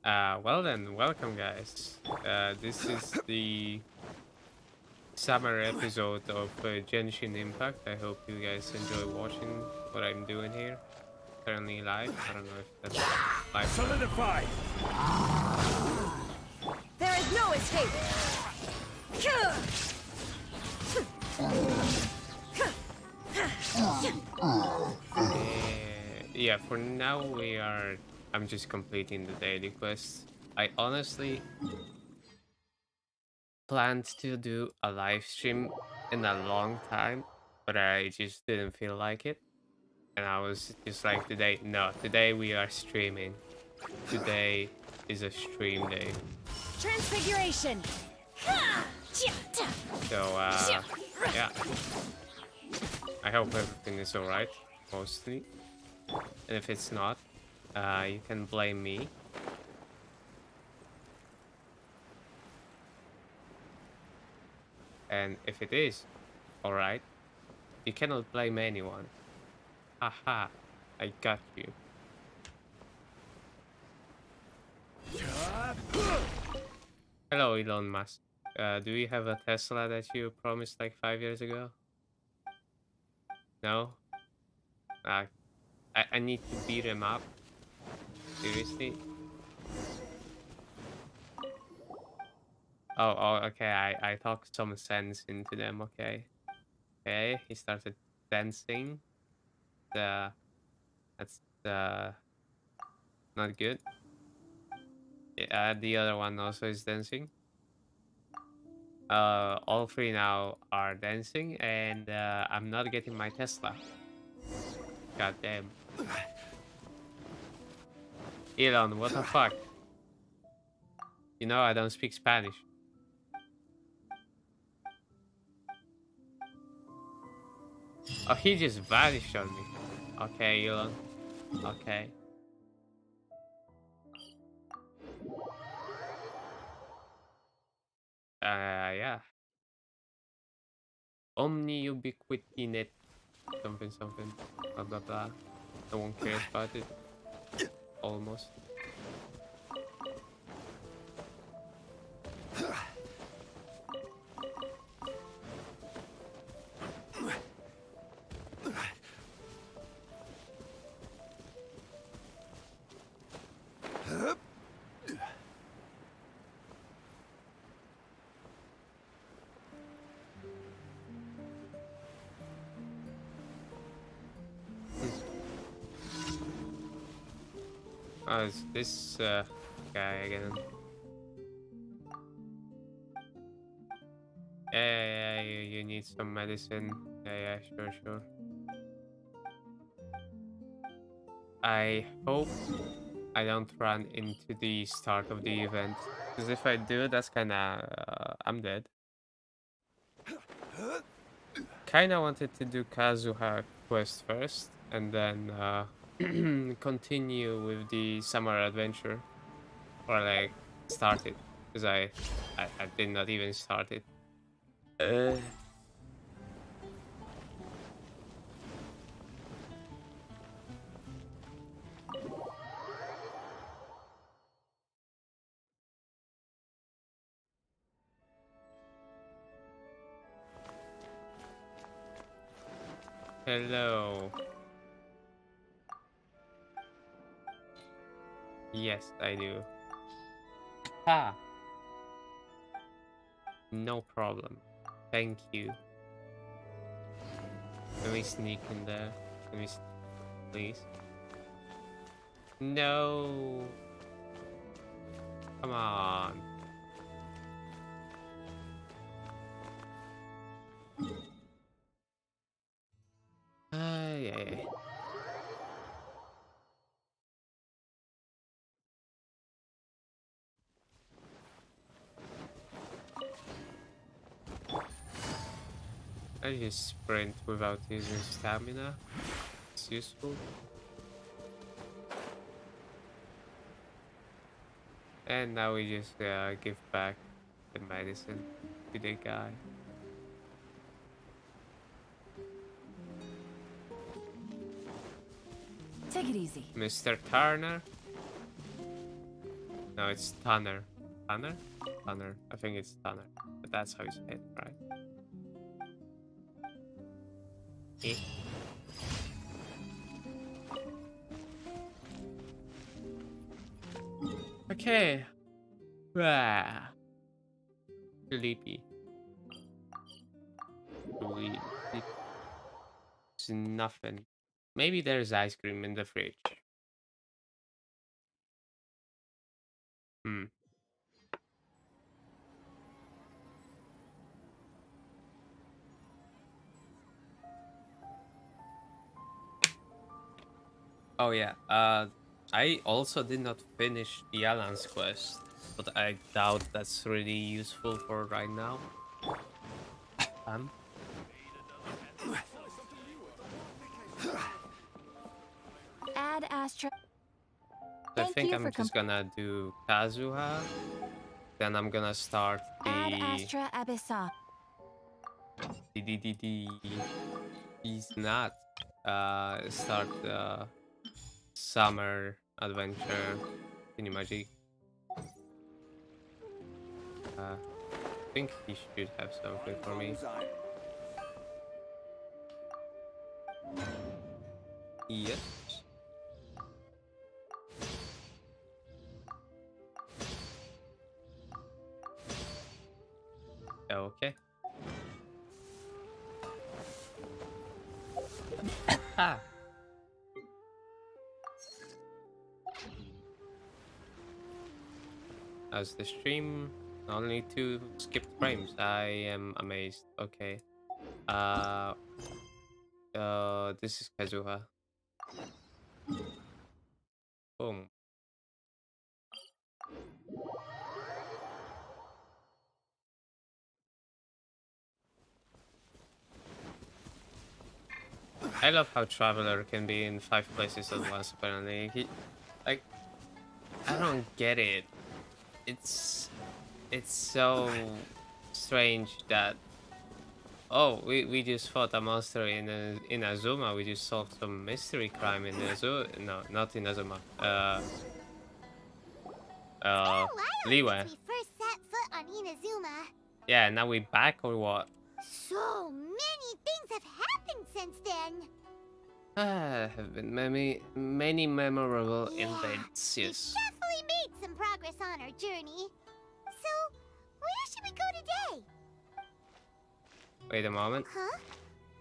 Well then, welcome guys. This is the summer episode of Genshin Impact. I hope you guys enjoy watching what I'm doing here. Currently live. I don't know if that's live. Solidify! There is no escape! Yeah, for now I'm just completing the daily quest. I honestly planned to do a live stream in a long time, but I just didn't feel like it. And I was just like, today we are streaming. Today is a stream day. Transfiguration! So, yeah. I hope everything is alright, mostly. And if it's not, you can blame me. And if it is alright, you cannot blame anyone. Haha, I got you. Hello, Elon Musk. Do you have a Tesla that you promised like 5 years ago? No? I need to beat him up. Seriously? Oh, okay. I talked some sense into them. Okay. Okay. He started dancing. That's not good. Yeah, the other one also is dancing. All three now are dancing, and I'm not getting my Tesla. God damn. Elon, what the fuck? You know I don't speak Spanish. Oh, he just vanished on me. Okay, Elon. Okay. Yeah. Omni ubiquity net. Something, something. Blah, blah, blah. No one cares about it. Almost. Oh, is this guy again? Yeah, you need some medicine. Yeah, sure. I hope I don't run into the start of the event. Because if I do, that's kinda... I'm dead. Kinda wanted to do Kazuha quest first, and then continue with the summer adventure. Or like, start it. Because I did not even start it. Hello. Yes, I do. Ah, no problem. Thank you. Let me sneak in there. Let me, please. No. Come on. Yeah. I just sprint without using stamina. It's useful. And now we just give back the medicine to the guy. Take it easy. Mr. Turner? No, it's Tanner. Tanner? Tanner. I think it's Tanner. But that's how you say it, right? Eh. Okay. Ah. Sleepy. Sleepy. It's nothing. Maybe there's ice cream in the fridge. Hmm. Oh yeah. I also did not finish the Alan's quest, but I doubt that's really useful for right now. Um, Add Astra. so I Thank think you I'm for just gonna do Kazuha. Then I'm gonna start Add Astra Abyssa. the he's not start the summer adventure Magic. I think he should have something for me. Yes. Okay. Ah. As the stream, only 2 skipped frames. I am amazed. Okay. Uh. This is Kazuha. Boom. I love how Traveler can be in 5 places at once. Apparently, like I don't get it. It's it's so strange that we just fought a monster in Azuma. We just solved some mystery crime in Azuma. No, not in Azuma. Been a while Liyue. since we first set foot on Inazuma. Yeah, now we back or what? So many things have happened since then. Have been many memorable Yeah, events. we've Yes. definitely made some progress on our journey. So, where should we go today? Wait a moment. Huh?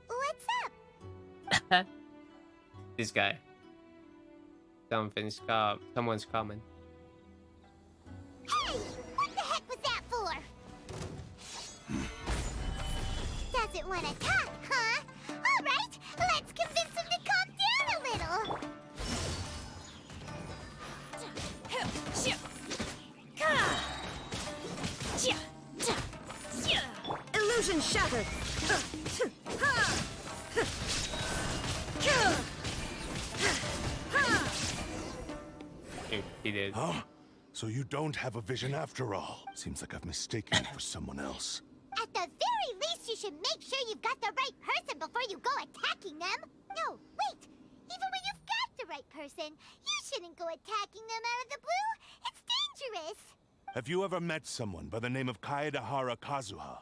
What's up? This guy. Someone's coming. Hey! What the heck was that for? Doesn't want to talk, huh? Alright, let's convince him to calm down a little. Illusion shattered. He did. Huh? So you don't have a vision after all. Seems like I've mistaken you for someone else. At the very least, you should make sure you've got the right person before you go attacking them. No, wait. Even when you've got the right person, you shouldn't go attacking them out of the blue. It's dangerous. Have you ever met someone by the name of Kaedahara Kazuha?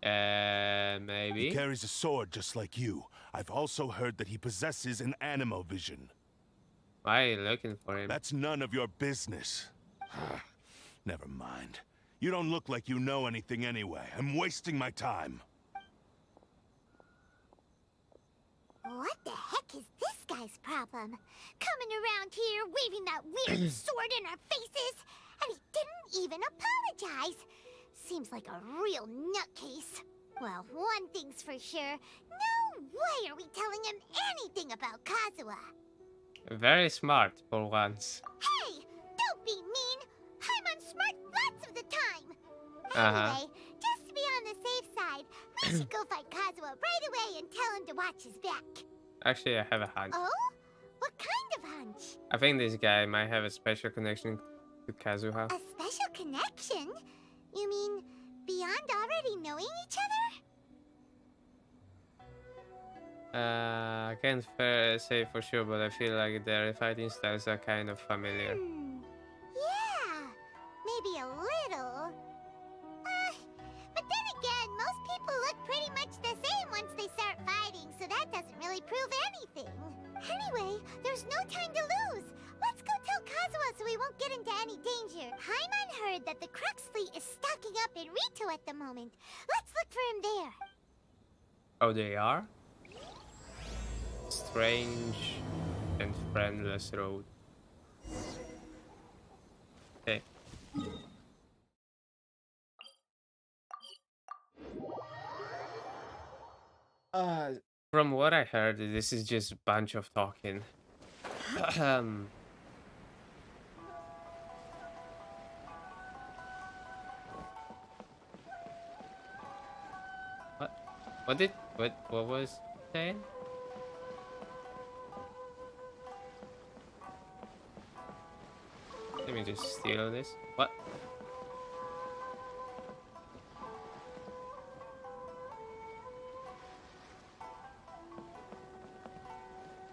He Maybe. carries a sword just like you. I've also heard that he possesses an animo vision. Why are you looking for him? That's none of your business. Never mind. You don't look like you know anything anyway. I'm wasting my time. What the heck is this guy's problem? Coming around here, waving that weird sword in our faces, and he didn't even apologize. Seems like a real nutcase. Well, one thing's for sure. No way are we telling him anything about Kazuha. Very smart for once. Hey, don't be mean. I'm unsmart lots of the time. Uh-huh. Anyway, just to be on the safe side, we should go fight Kazuha right away and tell him to watch his back. Actually, I have a hunch. Oh? What kind of hunch? I think this guy might have a special connection to Kazuha. A special connection? You mean beyond already knowing each other? I can't say for sure, but I feel like their fighting styles are kind of familiar. Yeah. heard that the Crux fleet is stocking up in Rito at the moment. Let's look for him there. Oh, they are? Strange and friendless road. Okay. From what I heard, this is just a bunch of talking. What? What was he saying? Let me just steal this. What?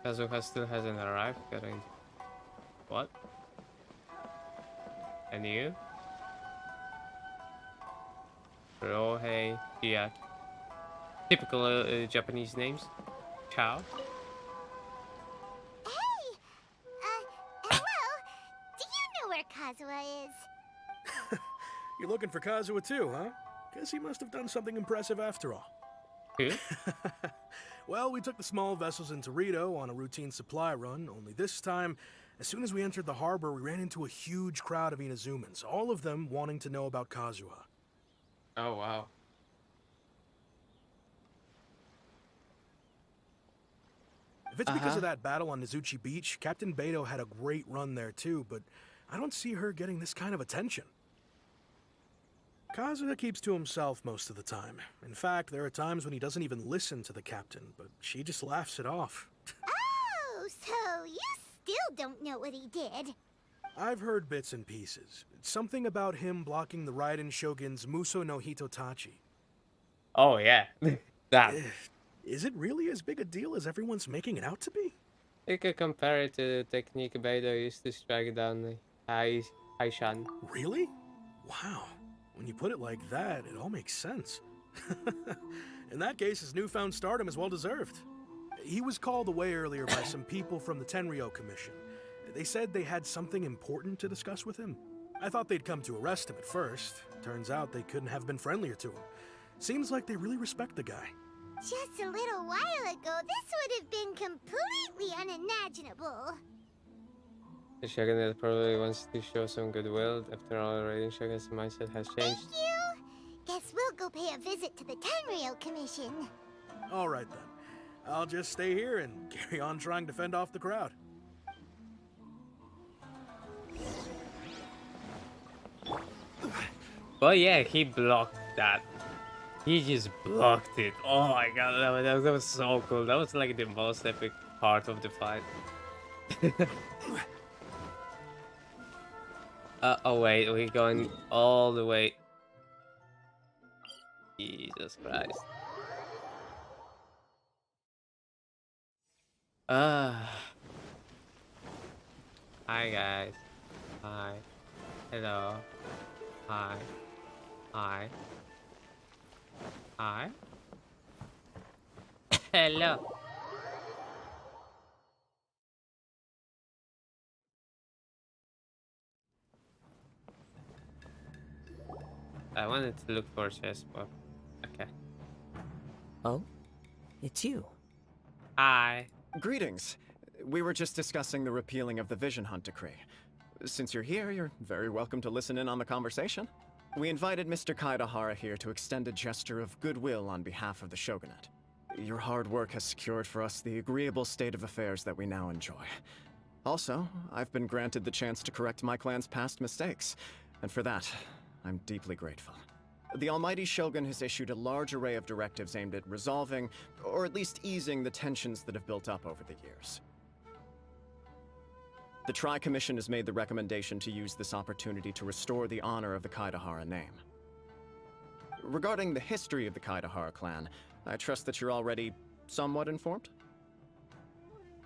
Kazuha still hasn't arrived. Getting what? And you? Rohei, Chiaki. Typical Japanese names. Ciao. Hey! Hello? Do you know where Kazuha is? You're looking for Kazuha too, huh? Guess he must have done something impressive after all. Who? Well, we took the small vessels into Rito on a routine supply run, only this time, as soon as we entered the harbor, we ran into a huge crowd of Inazumans, all of them wanting to know about Kazuha. Oh wow. If it's because of that battle on Nizuchi Beach, Captain Beto had a great run there too, but I don't see her getting this kind of attention. Kazuha keeps to himself most of the time. In fact, there are times when he doesn't even listen to the captain, but she just laughs it off. Oh, so you still don't know what he did. I've heard bits and pieces. Something about him blocking the Raiden Shogun's Muso no Hitotachi. Oh yeah. That. Is it really as big a deal as everyone's making it out to be? You could compare it to the technique Beidou used to strike down the Haishan. Really? Wow. When you put it like that, it all makes sense. In that case, his newfound stardom is well deserved. He was called away earlier by some people from the Tenryo Commission. They said they had something important to discuss with him. I thought they'd come to arrest him at first. Turns out they couldn't have been friendlier to him. Seems like they really respect the guy. Just a little while ago, this would have been completely unimaginable. The Shogun probably wants to show some goodwill. After all, Raiden Shogun's mindset has Thank changed. you. Guess we'll go pay a visit to the Tenryo Commission. All right then. I'll just stay here and carry on trying to fend off the crowd. But yeah, he blocked that. He just blocked it. Oh my god, that was so cool. That was like the most epic part of the fight. Oh wait, we're going all the way. Jesus Christ. Hi guys. Hi. Hello. Hi. Hi. Hi. Hello. I wanted to look for a chest, but okay. Oh? It's you. Hi. Greetings. We were just discussing the repealing of the Vision Hunt Decree. Since you're here, you're very welcome to listen in on the conversation. We invited Mr. Kaidahara here to extend a gesture of goodwill on behalf of the Shogunate. Your hard work has secured for us the agreeable state of affairs that we now enjoy. Also, I've been granted the chance to correct my clan's past mistakes, and for that, I'm deeply grateful. The Almighty Shogun has issued a large array of directives aimed at resolving, or at least easing, the tensions that have built up over the years. The Tri-Commission has made the recommendation to use this opportunity to restore the honor of the Kaidahara name. Regarding the history of the Kaidahara clan, I trust that you're already somewhat informed?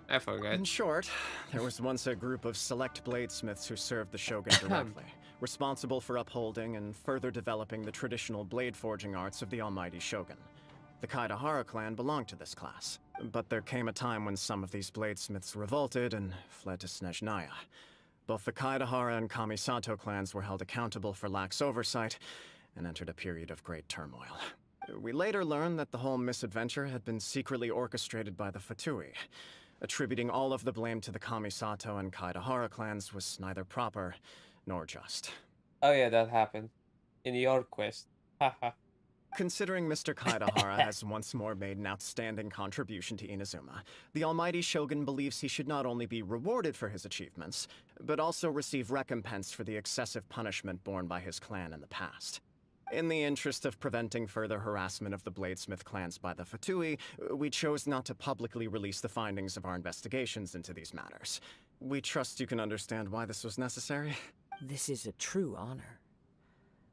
I forgot. In short, there was once a group of select bladesmiths who served the Shogun directly, responsible for upholding and further developing the traditional blade forging arts of the Almighty Shogun. The Kaidahara clan belonged to this class, but there came a time when some of these bladesmiths revolted and fled to Snezhnaya. Both the Kaedahara and Kamisato clans were held accountable for lax oversight and entered a period of great turmoil. We later learned that the whole misadventure had been secretly orchestrated by the Fatui. Attributing all of the blame to the Kamisato and Kaedahara clans was neither proper nor just. Oh yeah, that happened in your quest. Haha. Considering Mr. Kaedahara has once more made an outstanding contribution to Inazuma, the Almighty Shogun believes he should not only be rewarded for his achievements, but also receive recompense for the excessive punishment borne by his clan in the past. In the interest of preventing further harassment of the Bladesmith clans by the Fatui, we chose not to publicly release the findings of our investigations into these matters. We trust you can understand why this was necessary. This is a true honor.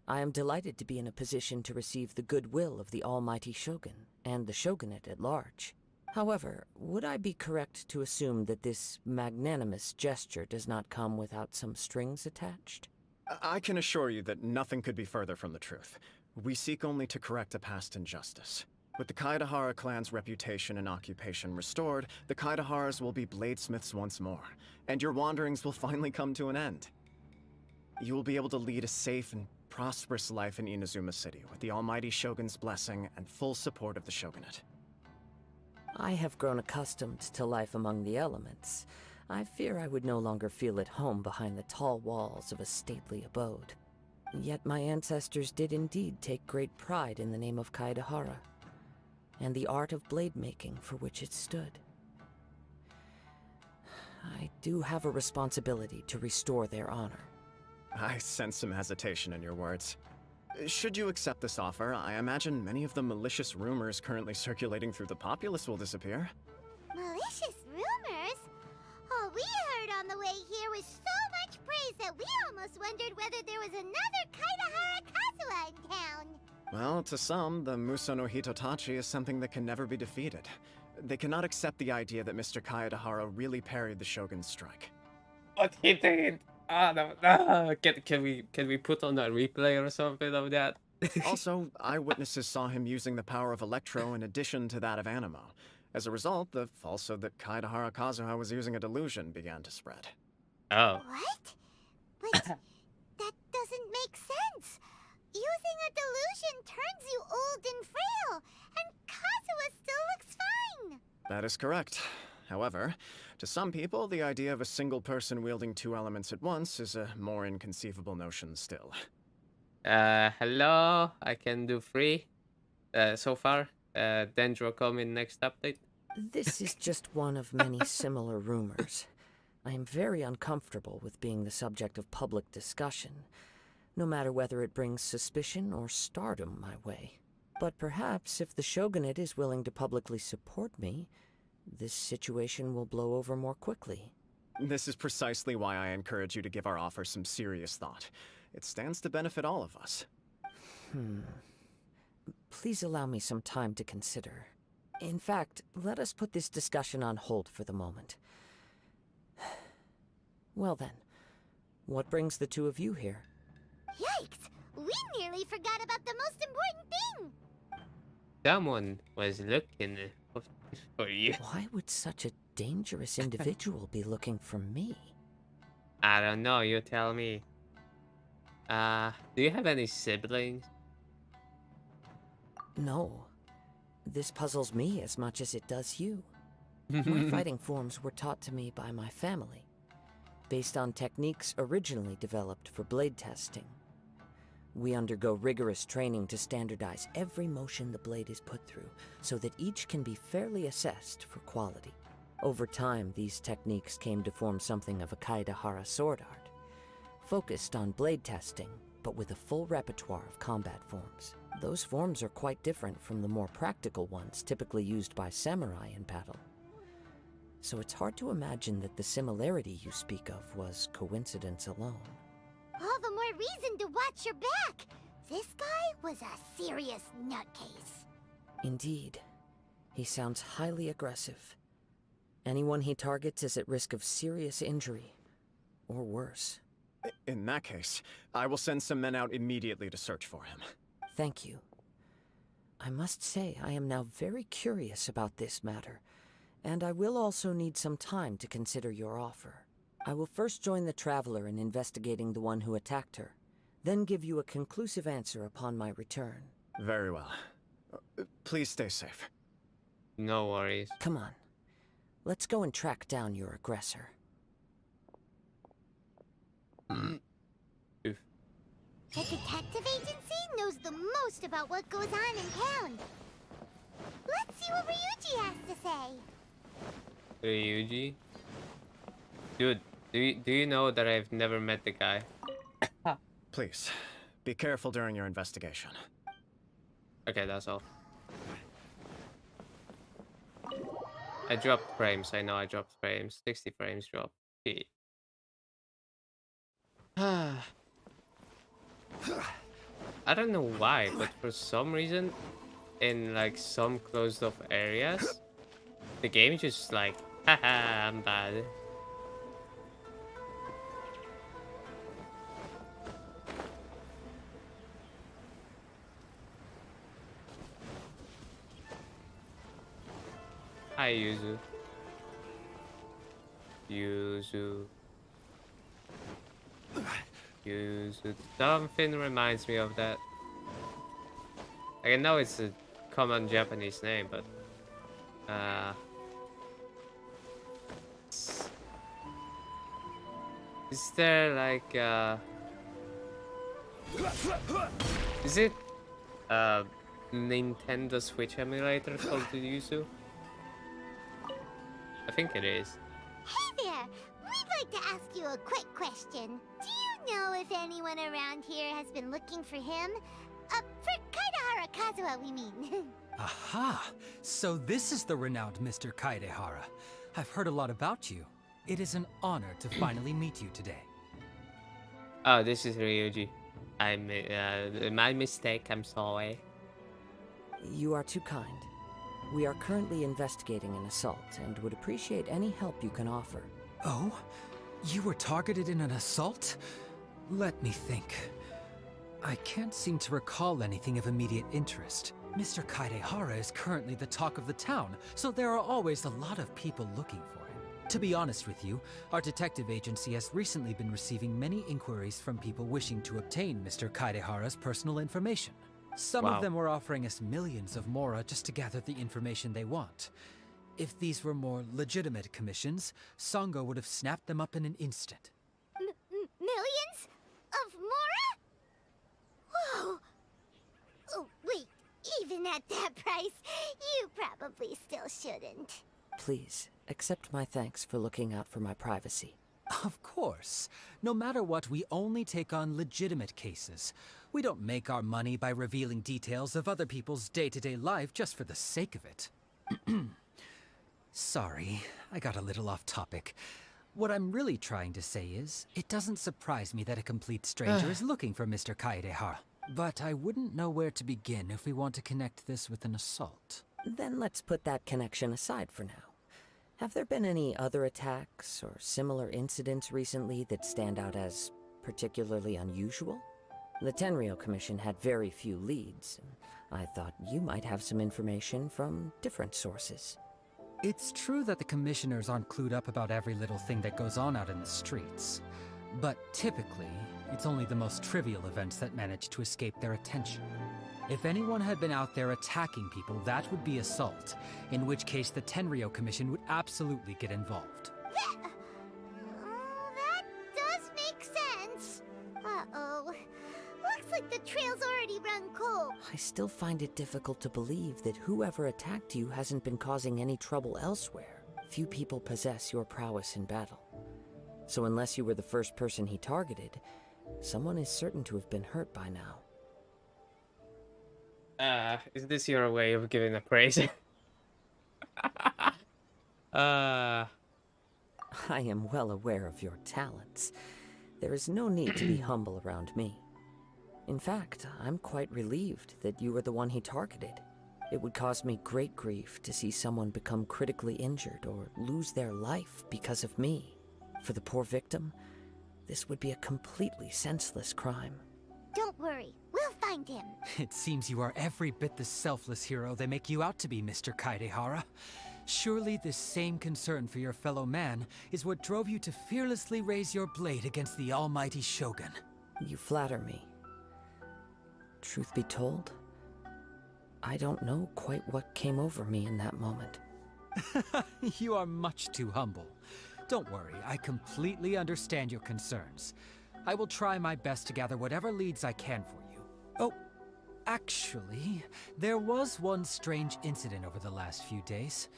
I am delighted to be in a position to receive the goodwill of the Almighty Shogun and the Shogunate at large. However, would I be correct to assume that this magnanimous gesture does not come without some strings attached? I can assure you that nothing could be further from the truth. We seek only to correct a past injustice. With the Kaedahara clan's reputation and occupation restored, the Kaedaharas will be bladesmiths once more, and your wanderings will finally come to an end. You will be able to lead a safe and prosperous life in Inazuma City with the Almighty Shogun's blessing and full support of the Shogunate. I have grown accustomed to life among the elements. I fear I would no longer feel at home behind the tall walls of a stately abode. Yet my ancestors did indeed take great pride in the name of Kaedahara, and the art of blade making for which it stood. I do have a responsibility to restore their honor. I sense some hesitation in your words. Should you accept this offer, I imagine many of the malicious rumors currently circulating through the populace will disappear. Malicious rumors? All we heard on the way here was so much praise that we almost wondered whether there was another Kaedahara Kazuha in town. Well, to some, the Muso no Hitotachi is something that can never be defeated. They cannot accept the idea that Mr. Kaedahara really parried the Shogun's strike. But he did. Ah, no, no. Can we put on a replay or something of that? Also, eyewitnesses saw him using the power of Electro in addition to that of Animo. As a result, the falsehood that Kaedahara Kazuha was using a delusion began to spread. Oh. What? But that doesn't make sense. Using a delusion turns you old and frail, and Kazuha still looks fine. That is correct. However, to some people, the idea of a single person wielding two elements at once is a more inconceivable notion still. Hello. I can do 3. So far. Dendro coming next update. This is just one of many similar rumors. I am very uncomfortable with being the subject of public discussion, no matter whether it brings suspicion or stardom my way. But perhaps if the Shogunate is willing to publicly support me, this situation will blow over more quickly. This is precisely why I encourage you to give our offer some serious thought. It stands to benefit all of us. Please allow me some time to consider. In fact, let us put this discussion on hold for the moment. Well then, what brings the two of you here? Yikes! We nearly forgot about the most important thing! Someone was looking for you. Why would such a dangerous individual be looking for me? I don't know. You tell me. Do you have any siblings? No. This puzzles me as much as it does you. My fighting forms were taught to me by my family, based on techniques originally developed for blade testing. We undergo rigorous training to standardize every motion the blade is put through, so that each can be fairly assessed for quality. Over time, these techniques came to form something of a Kaedahara sword art, focused on blade testing, but with a full repertoire of combat forms. Those forms are quite different from the more practical ones typically used by samurai in battle. So it's hard to imagine that the similarity you speak of was coincidence alone. All the more reason to watch your back! This guy was a serious nutcase. Indeed. He sounds highly aggressive. Anyone he targets is at risk of serious injury, or worse. In that case, I will send some men out immediately to search for him. Thank you. I must say I am now very curious about this matter, and I will also need some time to consider your offer. I will first join the Traveler in investigating the one who attacked her, then give you a conclusive answer upon my return. Very well. Please stay safe. No worries. Come on. Let's go and track down your aggressor. Oof. The detective agency knows the most about what goes on in town. Let's see what Ryuji has to say. Ryuji? Dude, do you know that I've never met the guy? Please, be careful during your investigation. Okay, that's all. I dropped frames. I know I dropped frames. 60 frames drop. Okay. I don't know why, but for some reason, in like some closed off areas, the game just like, haha, I'm bad. Hi, Yuzu. Yuzu. Yuzu. Something reminds me of that. Like, I know it's a common Japanese name, but is there like is it Nintendo Switch emulator called Yuzu? I think it is. Hey there! We'd like to ask you a quick question. Do you know if anyone around here has been looking for him? For Kaidahara Kazuha, we mean. Aha! So this is the renowned Mr. Kaidehara. I've heard a lot about you. It is an honor to finally meet you today. Oh, this is Ryuji. My mistake, I'm sorry. You are too kind. We are currently investigating an assault and would appreciate any help you can offer. Oh? You were targeted in an assault? Let me think. I can't seem to recall anything of immediate interest. Mr. Kaidehara is currently the talk of the town, so there are always a lot of people looking for him. To be honest with you, our detective agency has recently been receiving many inquiries from people wishing to obtain Mr. Kaidehara's personal information. Some Wow. of them were offering us millions of mora just to gather the information they want. If these were more legitimate commissions, Sango would have snapped them up in an instant. Millions? Of mora? Whoa! Oh, wait. Even at that price, you probably still shouldn't. Please, accept my thanks for looking out for my privacy. Of course. No matter what, we only take on legitimate cases. We don't make our money by revealing details of other people's day-to-day life just for the sake of it. Sorry, I got a little off topic. What I'm really trying to say is, it doesn't surprise me that a complete stranger is looking for Mr. Kaedehara. But I wouldn't know where to begin if we want to connect this with an assault. Then let's put that connection aside for now. Have there been any other attacks or similar incidents recently that stand out as particularly unusual? The Tenryou Commission had very few leads, and I thought you might have some information from different sources. It's true that the commissioners aren't clued up about every little thing that goes on out in the streets. But typically, it's only the most trivial events that manage to escape their attention. If anyone had been out there attacking people, that would be assault, in which case the Tenryou Commission would absolutely get involved. That does make sense. Uh-oh. Looks like the trail's already run cold. I still find it difficult to believe that whoever attacked you hasn't been causing any trouble elsewhere. Few people possess your prowess in battle. So unless you were the first person he targeted, someone is certain to have been hurt by now. Is this your way of giving a praise? I am well aware of your talents. There is no need to be humble around me. In fact, I'm quite relieved that you were the one he targeted. It would cause me great grief to see someone become critically injured or lose their life because of me. For the poor victim, this would be a completely senseless crime. Don't worry, we'll find him. It seems you are every bit the selfless hero they make you out to be, Mr. Kaedehara. Surely this same concern for your fellow man is what drove you to fearlessly raise your blade against the almighty Shogun. You flatter me. Truth be told, I don't know quite what came over me in that moment. You are much too humble. Don't worry, I completely understand your concerns. I will try my best to gather whatever leads I can for you. Oh, actually, there was one strange incident over the last few days.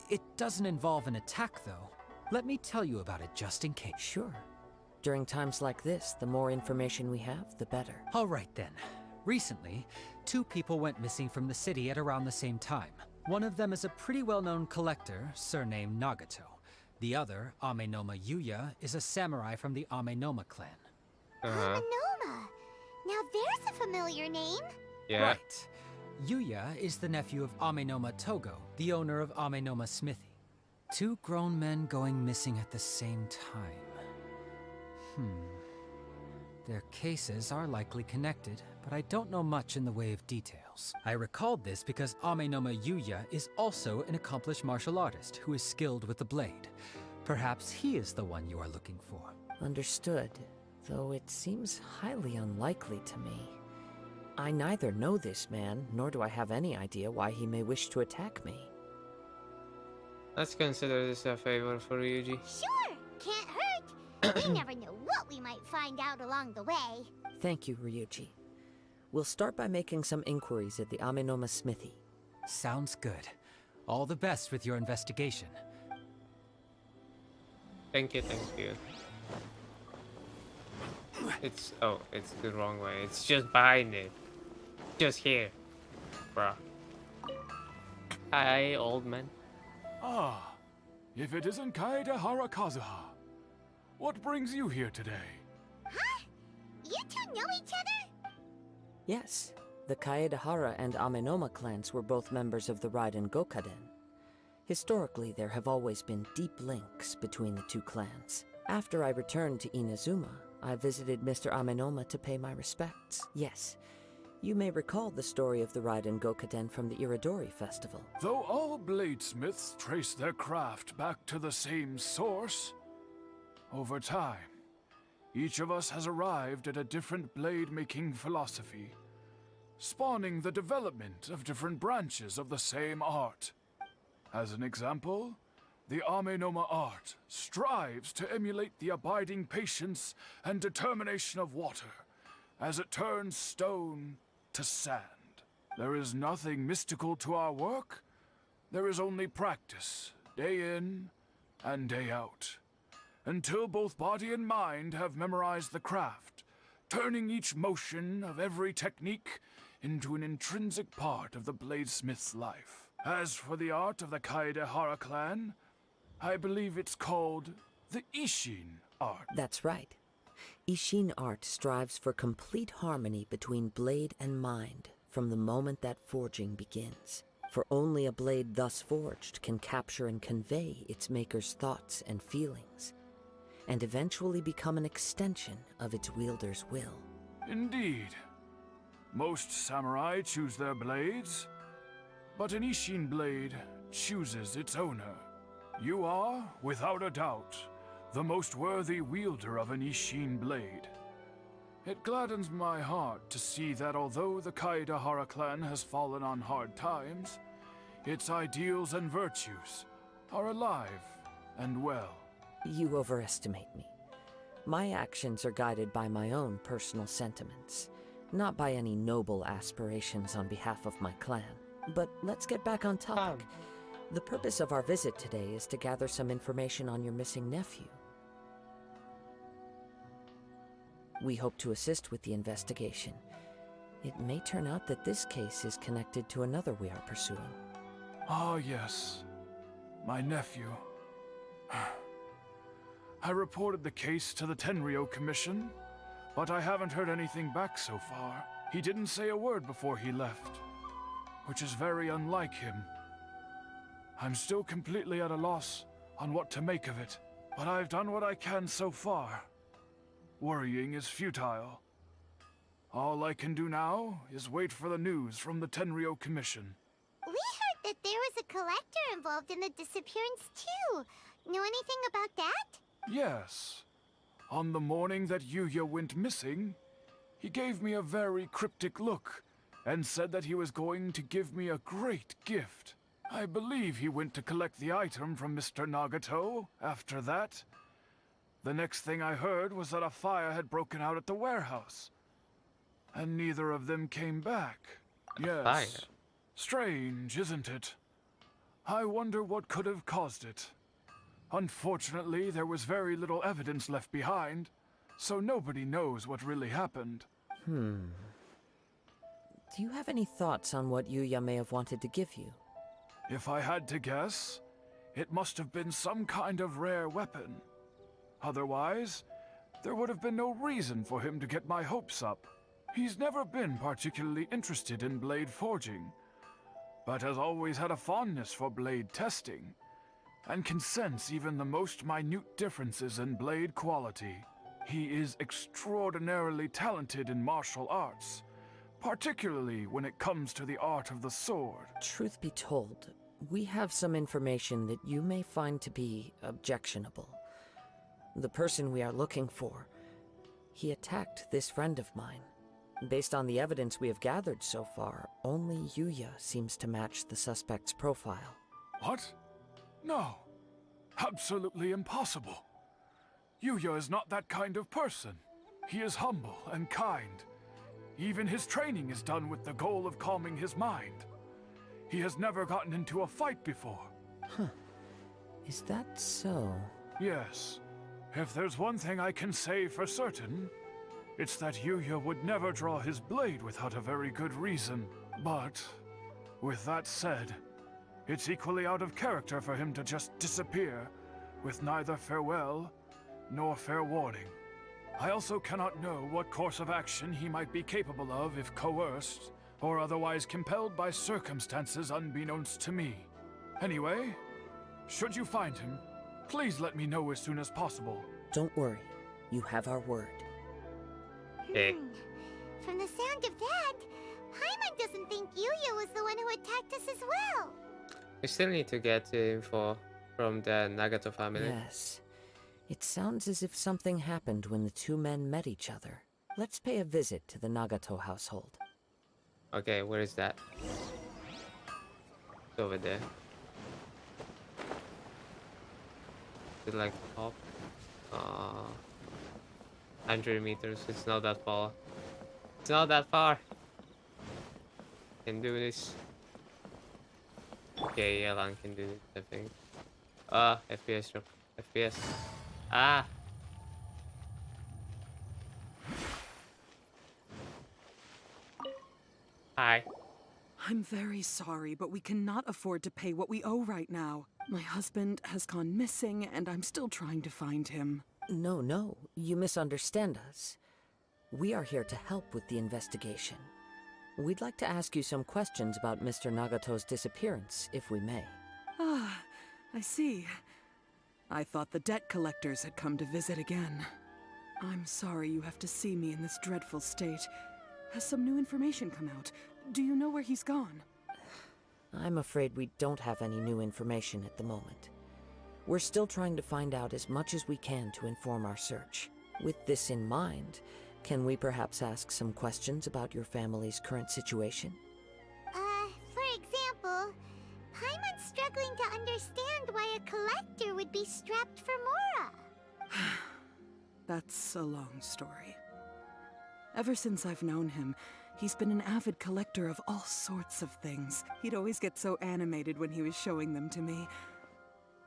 It doesn't involve an attack, though. Let me tell you about it just in case. Sure. During times like this, the more information we have, the better. All right then. Recently, 2 people went missing from the city at around the same time. One of them is a pretty well-known collector, surnamed Nagato. The other, Amenoma Yuya, is a samurai from the Amenoma clan. Amenoma. Now there's a familiar name. Yeah. Right. Yuya is the nephew of Amenoma Togo, the owner of Amenoma Smithy. 2 grown men going missing at the same time. Their cases are likely connected, but I don't know much in the way of details. I recalled this because Amenoma Yuya is also an accomplished martial artist who is skilled with the blade. Perhaps he is the one you are looking for. Understood, though it seems highly unlikely to me. I neither know this man, nor do I have any idea why he may wish to attack me. Let's consider this a favor for Ryuji. Sure, can't hurt. We never know what we might find out along the way. Thank you, Ryuji. We'll start by making some inquiries at the Amenoma Smithy. Sounds good. All the best with your investigation. Thank you, thank you. It's the wrong way. It's just behind it. Just here. Bruh. Hi, old man. Ah, if it isn't Kaedehara Kazuha. What brings you here today? Huh? You two know each other? Yes, the Kaedehara and Amenoma clans were both members of the Raiden Gokaden. Historically, there have always been deep links between the 2 clans. After I returned to Inazuma, I visited Mr. Amenoma to pay my respects. Yes, you may recall the story of the Raiden Gokaden from the Iridori Festival. Though all bladesmiths trace their craft back to the same source, over time, each of us has arrived at a different blade-making philosophy, spawning the development of different branches of the same art. As an example, the Amenoma art strives to emulate the abiding patience and determination of water as it turns stone to sand. There is nothing mystical to our work. There is only practice, day in and day out, until both body and mind have memorized the craft, turning each motion of every technique into an intrinsic part of the bladesmith's life. As for the art of the Kaedehara clan, I believe it's called the Ishin art. That's right. Ishin art strives for complete harmony between blade and mind from the moment that forging begins. For only a blade thus forged can capture and convey its maker's thoughts and feelings, and eventually become an extension of its wielder's will. Indeed. Most samurai choose their blades, but an Ishin blade chooses its owner. You are, without a doubt, the most worthy wielder of an Ishin blade. It gladdens my heart to see that although the Kaedehara clan has fallen on hard times, its ideals and virtues are alive and well. You overestimate me. My actions are guided by my own personal sentiments, not by any noble aspirations on behalf of my clan. But let's get back on topic. The purpose of our visit today is to gather some information on your missing nephew. We hope to assist with the investigation. It may turn out that this case is connected to another we are pursuing. Ah, yes. My nephew. I reported the case to the Tenryou Commission, but I haven't heard anything back so far. He didn't say a word before he left, which is very unlike him. I'm still completely at a loss on what to make of it, but I've done what I can so far. Worrying is futile. All I can do now is wait for the news from the Tenryou Commission. We heard that there was a collector involved in the disappearance too. Know anything about that? Yes. On the morning that Yuya went missing, he gave me a very cryptic look and said that he was going to give me a great gift. I believe he went to collect the item from Mr. Nagato after that. The next thing I heard was that a fire had broken out at the warehouse. And neither of them came back. Yes. Fire? Strange, isn't it? I wonder what could have caused it. Unfortunately, there was very little evidence left behind, so nobody knows what really happened. Do you have any thoughts on what Yuya may have wanted to give you? If I had to guess, it must have been some kind of rare weapon. Otherwise, there would have been no reason for him to get my hopes up. He's never been particularly interested in blade forging, but has always had a fondness for blade testing, and can sense even the most minute differences in blade quality. He is extraordinarily talented in martial arts, particularly when it comes to the art of the sword. Truth be told, we have some information that you may find to be objectionable. The person we are looking for, he attacked this friend of mine. Based on the evidence we have gathered so far, only Yuya seems to match the suspect's profile. What? No. Absolutely impossible. Yuya is not that kind of person. He is humble and kind. Even his training is done with the goal of calming his mind. He has never gotten into a fight before. Is that so? Yes. If there's one thing I can say for certain, it's that Yuya would never draw his blade without a very good reason. But, with that said, it's equally out of character for him to just disappear, with neither farewell nor fair warning. I also cannot know what course of action he might be capable of if coerced, or otherwise compelled by circumstances unbeknownst to me. Anyway, should you find him, please let me know as soon as possible. Don't worry, you have our word. Hey. From the sound of that, Paimon doesn't think Yuya was the one who attacked us as well. We still need to get info from the Nagato family. Yes. It sounds as if something happened when the two men met each other. Let's pay a visit to the Nagato household. Okay, where is that? It's over there. Is it like top? 100 meters. It's not that far. It's not that far. Can do this. Okay, Yelan can do this, I think. FPS drop. FPS. Ah! Hi. I'm very sorry, but we cannot afford to pay what we owe right now. My husband has gone missing, and I'm still trying to find him. No, you misunderstand us. We are here to help with the investigation. We'd like to ask you some questions about Mr. Nagato's disappearance, if we may. Ah, I see. I thought the debt collectors had come to visit again. I'm sorry you have to see me in this dreadful state. Has some new information come out? Do you know where he's gone? I'm afraid we don't have any new information at the moment. We're still trying to find out as much as we can to inform our search. With this in mind, can we perhaps ask some questions about your family's current situation? For example, Paimon's struggling to understand why a collector would be strapped for Mora. That's a long story. Ever since I've known him, he's been an avid collector of all sorts of things. He'd always get so animated when he was showing them to me.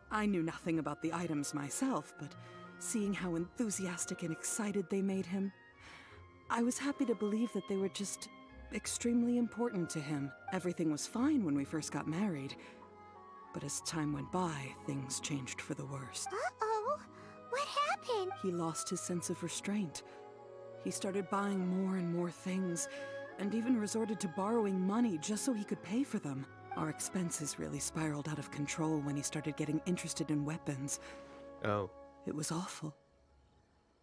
I knew nothing about the items myself, but seeing how enthusiastic and excited they made him, I was happy to believe that they were just extremely important to him. Everything was fine when we first got married, but as time went by, things changed for the worst. Uh-oh, what happened? He lost his sense of restraint. He started buying more and more things, and even resorted to borrowing money just so he could pay for them. Our expenses really spiraled out of control when he started getting interested in weapons. Oh. It was awful.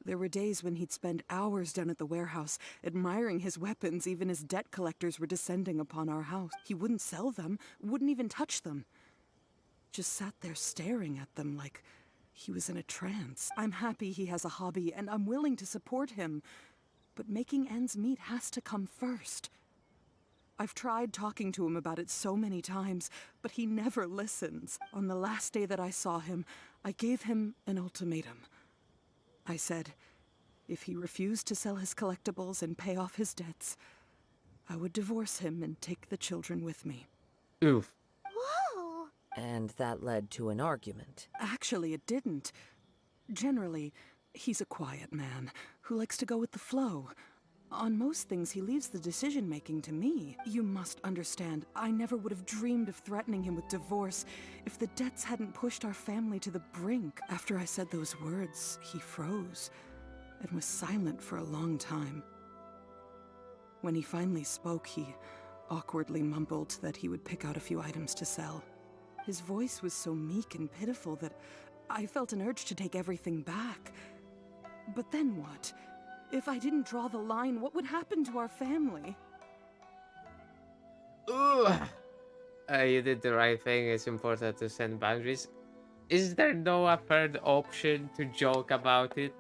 There were days when he'd spend hours down at the warehouse, admiring his weapons even as debt collectors were descending upon our house. He wouldn't sell them, wouldn't even touch them. Just sat there staring at them like he was in a trance. I'm happy he has a hobby, and I'm willing to support him. But making ends meet has to come first. I've tried talking to him about it so many times, but he never listens. On the last day that I saw him, I gave him an ultimatum. I said, if he refused to sell his collectibles and pay off his debts, I would divorce him and take the children with me. Oof. Whoa! And that led to an argument. Actually, it didn't. Generally, he's a quiet man who likes to go with the flow. On most things, he leaves the decision-making to me. You must understand, I never would have dreamed of threatening him with divorce if the debts hadn't pushed our family to the brink. After I said those words, he froze and was silent for a long time. When he finally spoke, he awkwardly mumbled that he would pick out a few items to sell. His voice was so meek and pitiful that I felt an urge to take everything back. But then what? If I didn't draw the line, what would happen to our family? Ugh. You did the right thing. It's important to set boundaries. Is there no a third option to joke about it?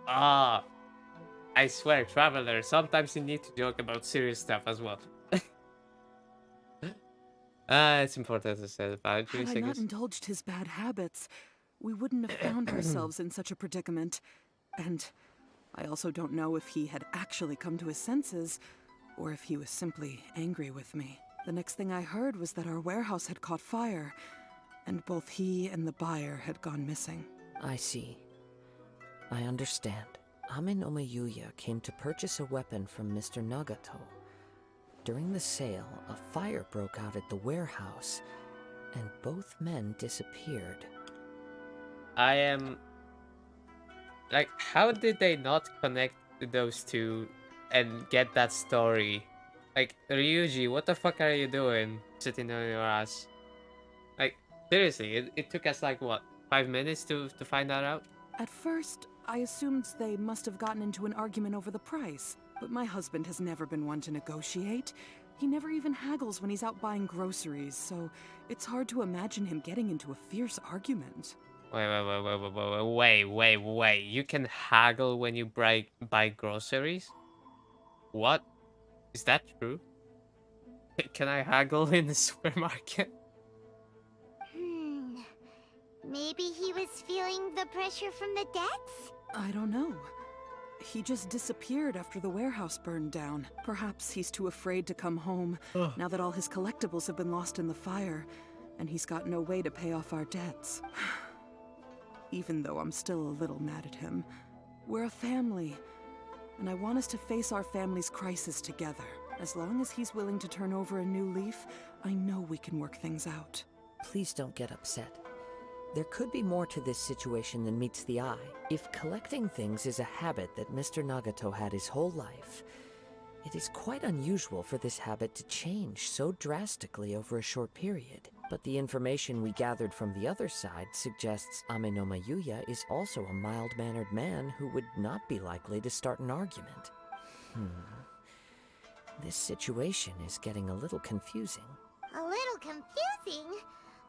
Ah, I swear, Traveler, sometimes you need to joke about serious stuff as well. It's important to set boundaries, Had I I not guess. indulged his bad habits, we wouldn't have found ourselves in such a predicament. And I also don't know if he had actually come to his senses, or if he was simply angry with me. The next thing I heard was that our warehouse had caught fire, and both he and the buyer had gone missing. I see. I understand. Ame no Mayuya came to purchase a weapon from Mr. Nagato. During the sale, a fire broke out at the warehouse, and both men disappeared. I am... Like, how did they not connect those two and get that story? Like, Ryuji, what the fuck are you doing sitting on your ass? Like, seriously, it took us like, what, 5 minutes to find that out? At first, I assumed they must have gotten into an argument over the price. But my husband has never been one to negotiate. He never even haggles when he's out buying groceries, so it's hard to imagine him getting into a fierce argument. Wait. You can haggle when you buy groceries? What? Is that true? Can I haggle in the supermarket? Maybe he was feeling the pressure from the debts? I don't know. He just disappeared after the warehouse burned down. Perhaps he's too afraid to come home, now that all his collectibles have been lost in the fire, and he's got no way to pay off our debts. Even though I'm still a little mad at him, we're a family, and I want us to face our family's crisis together. As long as he's willing to turn over a new leaf, I know we can work things out. Please don't get upset. There could be more to this situation than meets the eye. If collecting things is a habit that Mr. Nagato had his whole life, it is quite unusual for this habit to change so drastically over a short period. But the information we gathered from the other side suggests Ame no Mayuya is also a mild-mannered man who would not be likely to start an argument. This situation is getting a little confusing. A little confusing?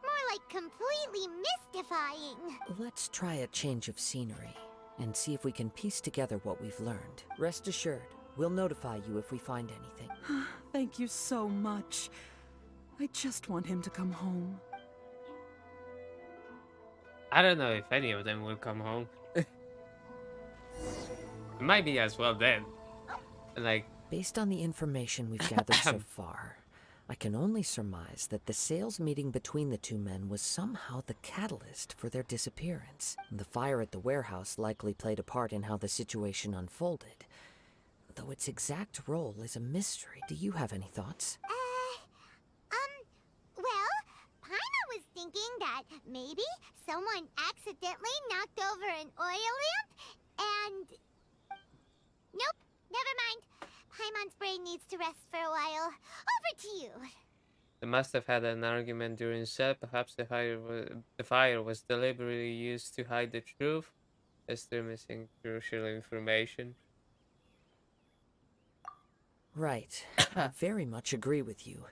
More like completely mystifying. Let's try a change of scenery and see if we can piece together what we've learned. Rest assured, we'll notify you if we find anything. Thank you so much. I just want him to come home. I don't know if any of them will come home. It might be as well then. Like, Based on the information we've gathered so far, I can only surmise that the sales meeting between the two men was somehow the catalyst for their disappearance. The fire at the warehouse likely played a part in how the situation unfolded, though its exact role is a mystery. Do you have any thoughts? Well, Paimon was thinking that maybe someone accidentally knocked over an oil lamp and... Nope, never mind. Paimon's brain needs to rest for a while. Over to you. they must have had an argument during set. Perhaps the fire was deliberately used to hide the truth. Is there missing crucial information? Right. I very much agree with you.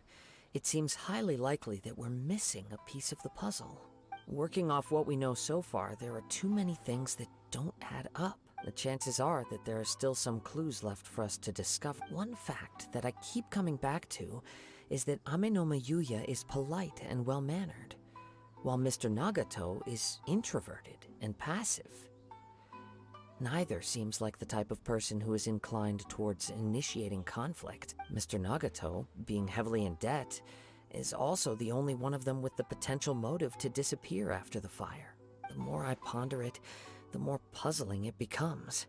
It seems highly likely that we're missing a piece of the puzzle. Working off what we know so far, there are too many things that don't add up. The chances are that there are still some clues left for us to discover. One fact that I keep coming back to is that Amenoma Yuya is polite and well-mannered, while Mr. Nagato is introverted and passive. Neither seems like the type of person who is inclined towards initiating conflict. Mr. Nagato, being heavily in debt, is also the only one of them with the potential motive to disappear after the fire. The more I ponder it, the more puzzling it becomes.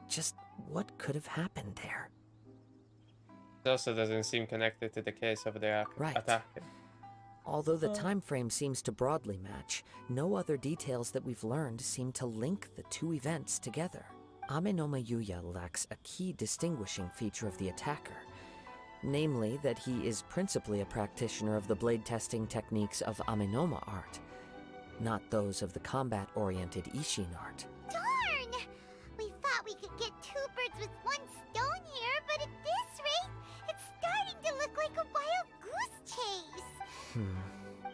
Just what could have happened there? It also doesn't seem connected to the case of the Right. attack. Although the time frame seems to broadly match, no other details that we've learned seem to link the two events together. Amenoma Yuya lacks a key distinguishing feature of the attacker, namely that he is principally a practitioner of the blade testing techniques of Amenoma art, not those of the combat-oriented Ishin art. Darn! We thought we could get two birds with one stone here, but at this rate, it's starting to look like a wild goose chase.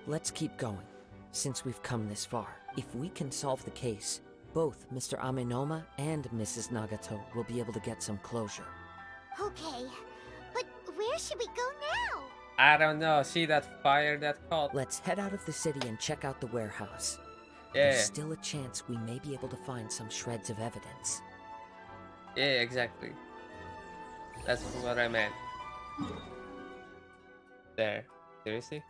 Let's keep going. Since we've come this far, if we can solve the case, both Mr. Amenoma and Mrs. Nagato will be able to get some closure. Okay, but where should we go now? I don't know. See that fire that caught? Let's head out of the city and check out the warehouse. Yeah, There's still a chance we may be able to find some shreds of evidence. yeah, exactly. That's what I meant. There. Seriously?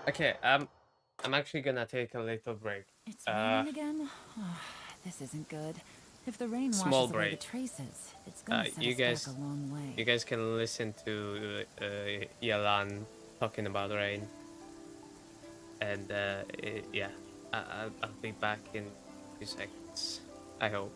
Okay, I'm actually gonna take a little break. It's raining again? This isn't good. If the rain Small washes away the break. traces, it's gonna set you us guys- back a long way. You guys can listen to Yalan talking about rain. And yeah, I'll be back in a few seconds. I hope.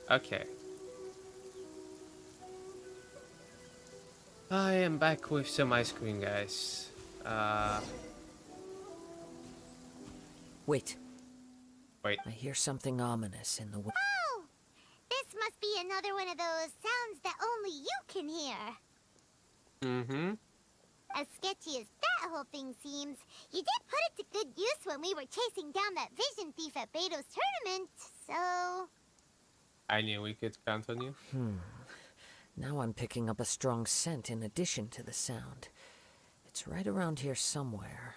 Okay. I am back with some ice cream, guys. Wait, Wait. I hear something ominous in the wind. Oh! This must be another one of those sounds that only you can hear. Mm-hmm. As sketchy as that whole thing seems, you did put it to good use when we were chasing down that vision thief at Beto's tournament, so... I knew we could count on you. Now I'm picking up a strong scent in addition to the sound. It's right around here somewhere.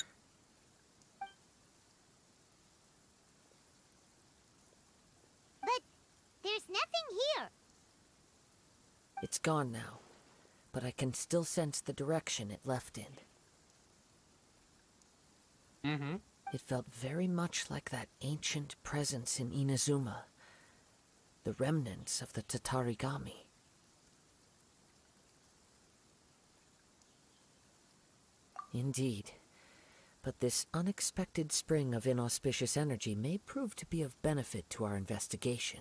But there's nothing here. It's gone now, but I can still sense the direction it left in. Mm-hmm. It felt very much like that ancient presence in Inazuma. The remnants of the Tatarigami. Indeed. But this unexpected spring of inauspicious energy may prove to be of benefit to our investigation.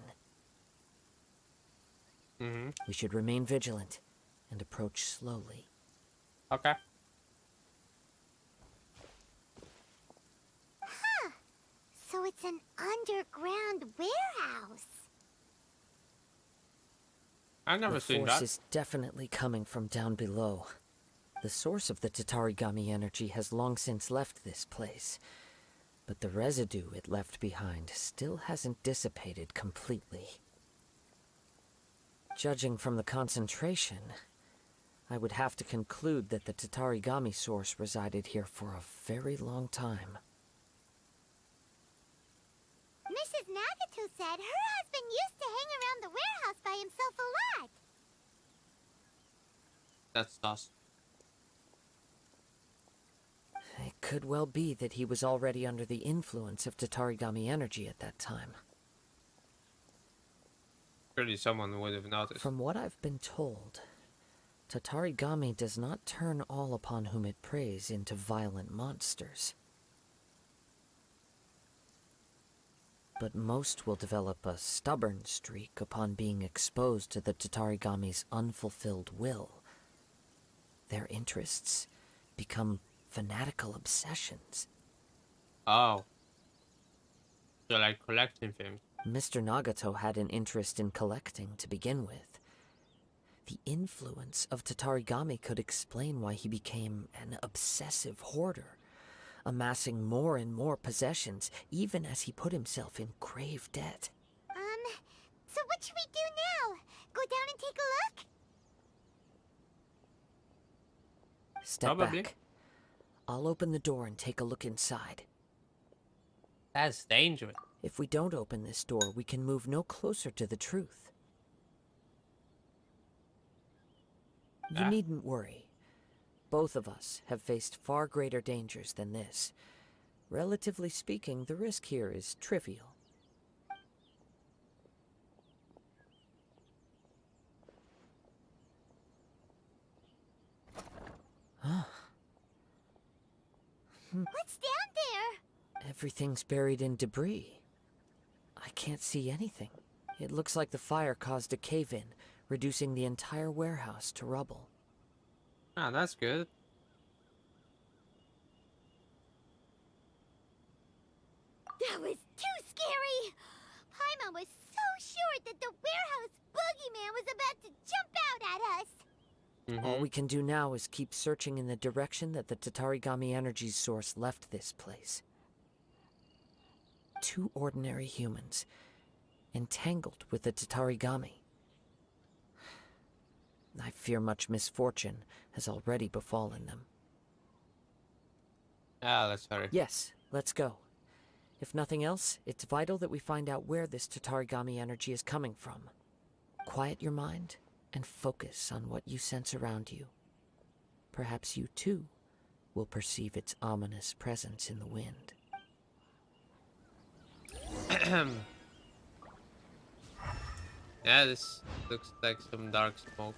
Mm-hmm. We should remain vigilant and approach slowly. Okay. So it's an underground warehouse. I've never The seen force that. is definitely coming from down below. The source of the Tatarigami energy has long since left this place, but the residue it left behind still hasn't dissipated completely. Judging from the concentration, I would have to conclude that the Tatarigami source resided here for a very long time. Mrs. Nagato said her husband used to hang around the warehouse by himself a lot. That's us. It could well be that he was already under the influence of Tatarigami energy at that time. Surely someone would have noticed. From what I've been told, Tatarigami does not turn all upon whom it preys into violent monsters. But most will develop a stubborn streak upon being exposed to the Tatarigami's unfulfilled will. Their interests become fanatical obsessions. Oh. So like collecting things. Mr. Nagato had an interest in collecting to begin with. The influence of Tatarigami could explain why he became an obsessive hoarder, amassing more and more possessions, even as he put himself in grave debt. So what should we do now? Go down and take a look? Step Probably. back. I'll open the door and take a look inside. That's dangerous. If we don't open this door, we can move no closer to the truth. You Ah. needn't worry. Both of us have faced far greater dangers than this. Relatively speaking, the risk here is trivial. What's down there? Everything's buried in debris. I can't see anything. It looks like the fire caused a cave-in, reducing the entire warehouse to rubble. Ah, that's good. That was too scary! Paimon was so sure that the warehouse boogeyman was about to jump out at us! All Mm-hmm. we can do now is keep searching in the direction that the Tatarigami energy's source left this place. Two ordinary humans, entangled with the Tatarigami. I fear much misfortune has already befallen them. Ah, let's hurry. Yes, let's go. If nothing else, it's vital that we find out where this Tatarigami energy is coming from. Quiet your mind and focus on what you sense around you. Perhaps you too will perceive its ominous presence in the wind. Yeah, this looks like some dark smoke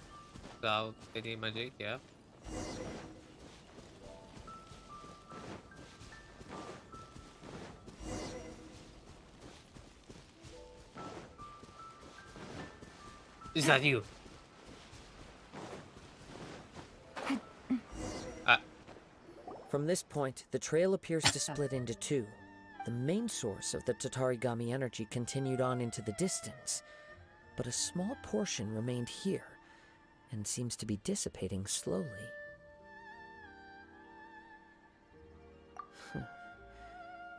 without any magic, yeah. Is that you? Uh, From this point, the trail appears to split into two. The main source of the Tatarigami energy continued on into the distance, but a small portion remained here and seems to be dissipating slowly.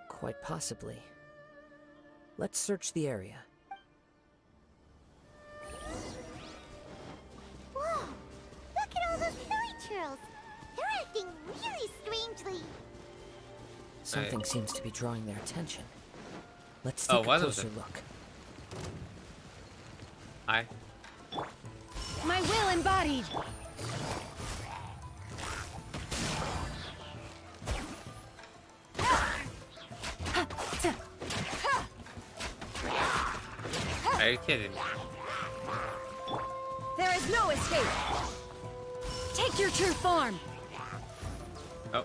Quite possibly. Let's search the area. Whoa! Look at all those hilly churls! They're acting really strangely. Something seems to be drawing their attention. Let's take a one of closer them. look. Hi. My will embodied! Are you kidding me? There is no escape! Take your true form! Oh.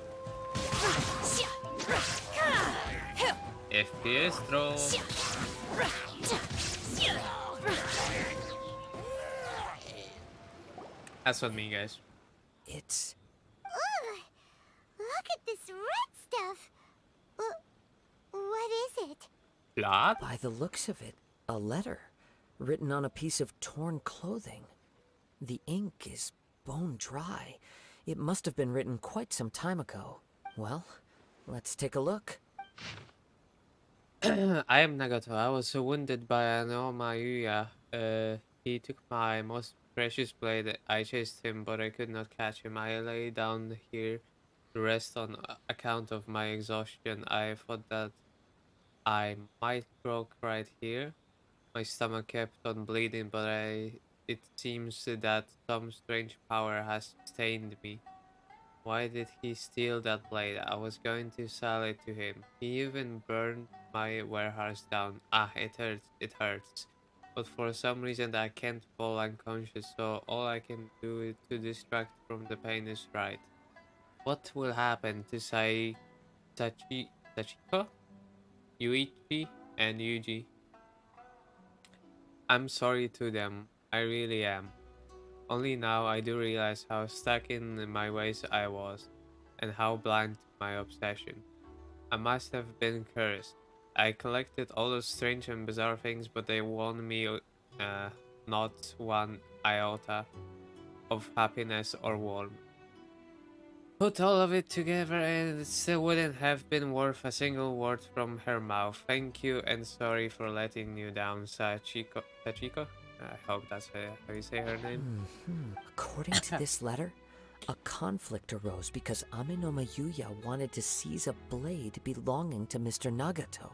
FPS troll. That's what me, guys. It's... Ugh! Look at this red stuff! What is it? Blood? by the looks of it, a letter written on a piece of torn clothing. The ink is bone dry. It must have been written quite some time ago. Well, let's take a look. I am Nagato. I was wounded by an Omayuya. He took my most precious blade. I chased him, but I could not catch him. I lay down here to rest on account of my exhaustion. I thought that I might croak right here. My stomach kept on bleeding, but it seems that some strange power has stained me. Why did he steal that blade? I was going to sell it to him. He even burned my warehouse down. Ah, it hurts, it hurts. But for some reason I can't fall unconscious, so all I can do to distract from the pain is write. What will happen to Sachiko, Yuichi, and Yuji? I'm sorry to them. I really am. Only now I do realize how stuck in my ways I was, and how blind to my obsession. I must have been cursed. I collected all those strange and bizarre things, but they won me not one iota of happiness or warmth. Put all of it together and it still wouldn't have been worth a single word from her mouth. Thank you and sorry for letting you down, Sachiko. Sachiko? I hope that's how you say her name. According to this letter, a conflict arose because Amenoma Yuya wanted to seize a blade belonging to Mr. Nagato.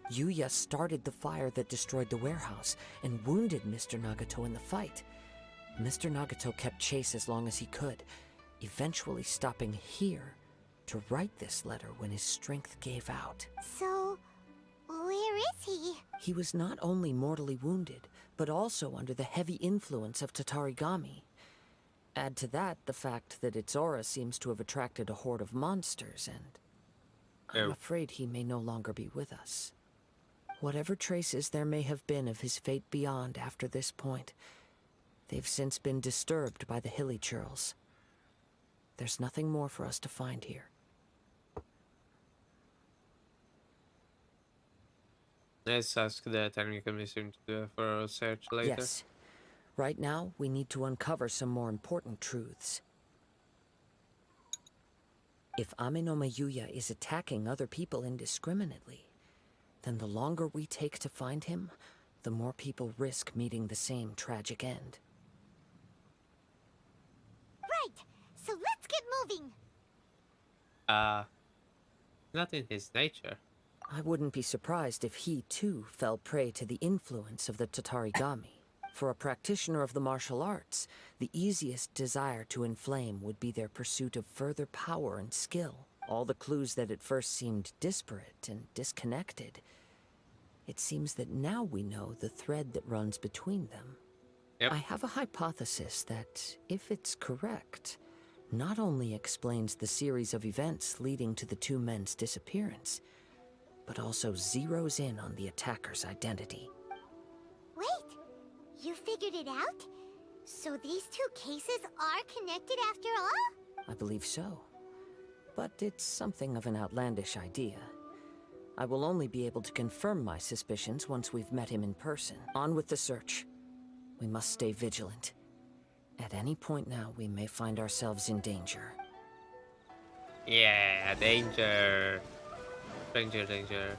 Yuya started the fire that destroyed the warehouse and wounded Mr. Nagato in the fight. Mr. Nagato kept chase as long as he could, eventually stopping here to write this letter when his strength gave out. So, where is he? He was not only mortally wounded, but also under the heavy influence of Tatarigami. Add to that the fact that its aura seems to have attracted a horde of monsters, and I'm afraid he may no longer be with us. Whatever traces there may have been of his fate beyond after this point, they've since been disturbed by the hilly churls. There's nothing more for us to find here. Let's ask the technical mission to do for a search later. Yes. Right now, we need to uncover some more important truths. If Amenoma Yuya is attacking other people indiscriminately, then the longer we take to find him, the more people risk meeting the same tragic end. Right, so let's get moving. Not in his nature. I wouldn't be surprised if he, too, fell prey to the influence of the Tatarigami. For a practitioner of the martial arts, the easiest desire to inflame would be their pursuit of further power and skill. All the clues that at first seemed disparate and disconnected, it seems that now we know the thread that runs between them. Yep. I have a hypothesis that, if it's correct, not only explains the series of events leading to the two men's disappearance, but also zeroes in on the attacker's identity. Wait, You figured it out? So these two cases are connected after all? I believe so. But it's something of an outlandish idea. I will only be able to confirm my suspicions once we've met him in person. On with the search. We must stay vigilant. At any point now, we may find ourselves in danger. Yeah, danger. Danger, danger.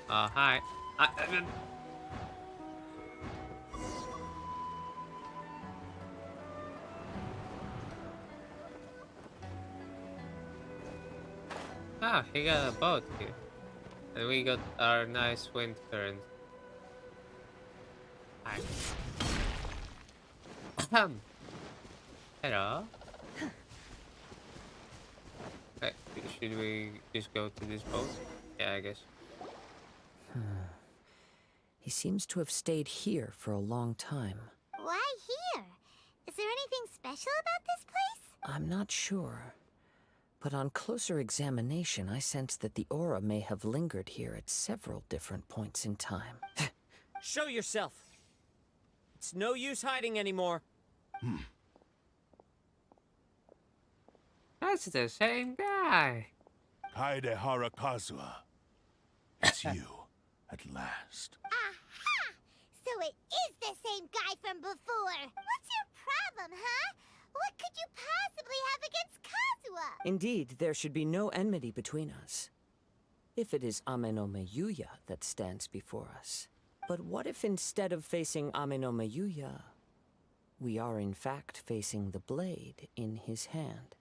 Hi. He got a boat here. And we got our nice wind current. Hi. Hello. Okay, should we just go to this boat? Yeah, I guess. He seems to have stayed here for a long time. Why here? Is there anything special about this place? I'm not sure. But on closer examination, I sense that the aura may have lingered here at several different points in time. Show yourself! It's no use hiding anymore. That's the same guy. Kaede Harakazua. It's you, at last. Aha! So it is the same guy from before. What's your problem, huh? What could you possibly have against Kazuha? Indeed, there should be no enmity between us. If it is Ameno Meyuya that stands before us. But what if instead of facing Ameno Meyuya, we are in fact facing the blade in his hand?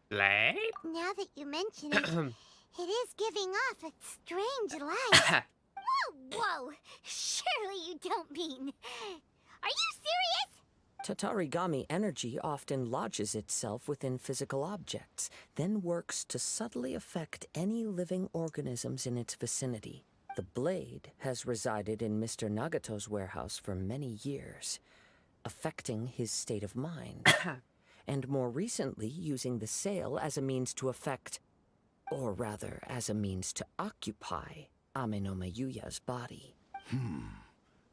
Blade? Now that you mention it, it is giving off a strange light. Whoa, whoa! Surely you don't mean... Are you serious? Tatarigami energy often lodges itself within physical objects, then works to subtly affect any living organisms in its vicinity. The blade has resided in Mr. Nagato's warehouse for many years, affecting his state of mind, and more recently using the sale as a means to affect, or rather as a means to occupy, Ameno Meyuya's body.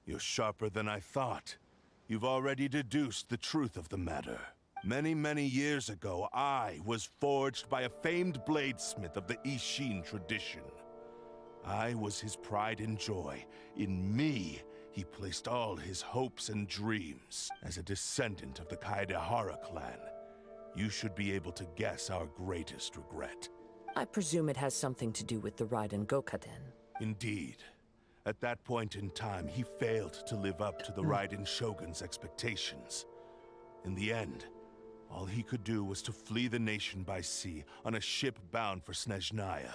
You're sharper than I thought. You've already deduced the truth of the matter. Many, many years ago, I was forged by a famed bladesmith of the Ishin tradition. I was his pride and joy. In me, he placed all his hopes and dreams. As a descendant of the Kaedehara clan, you should be able to guess our greatest regret. I presume it has something to do with the Raiden Gokaden. Indeed. At that point in time, he failed to live up to the Raiden Shogun's expectations. In the end, all he could do was to flee the nation by sea on a ship bound for Snezhnaya.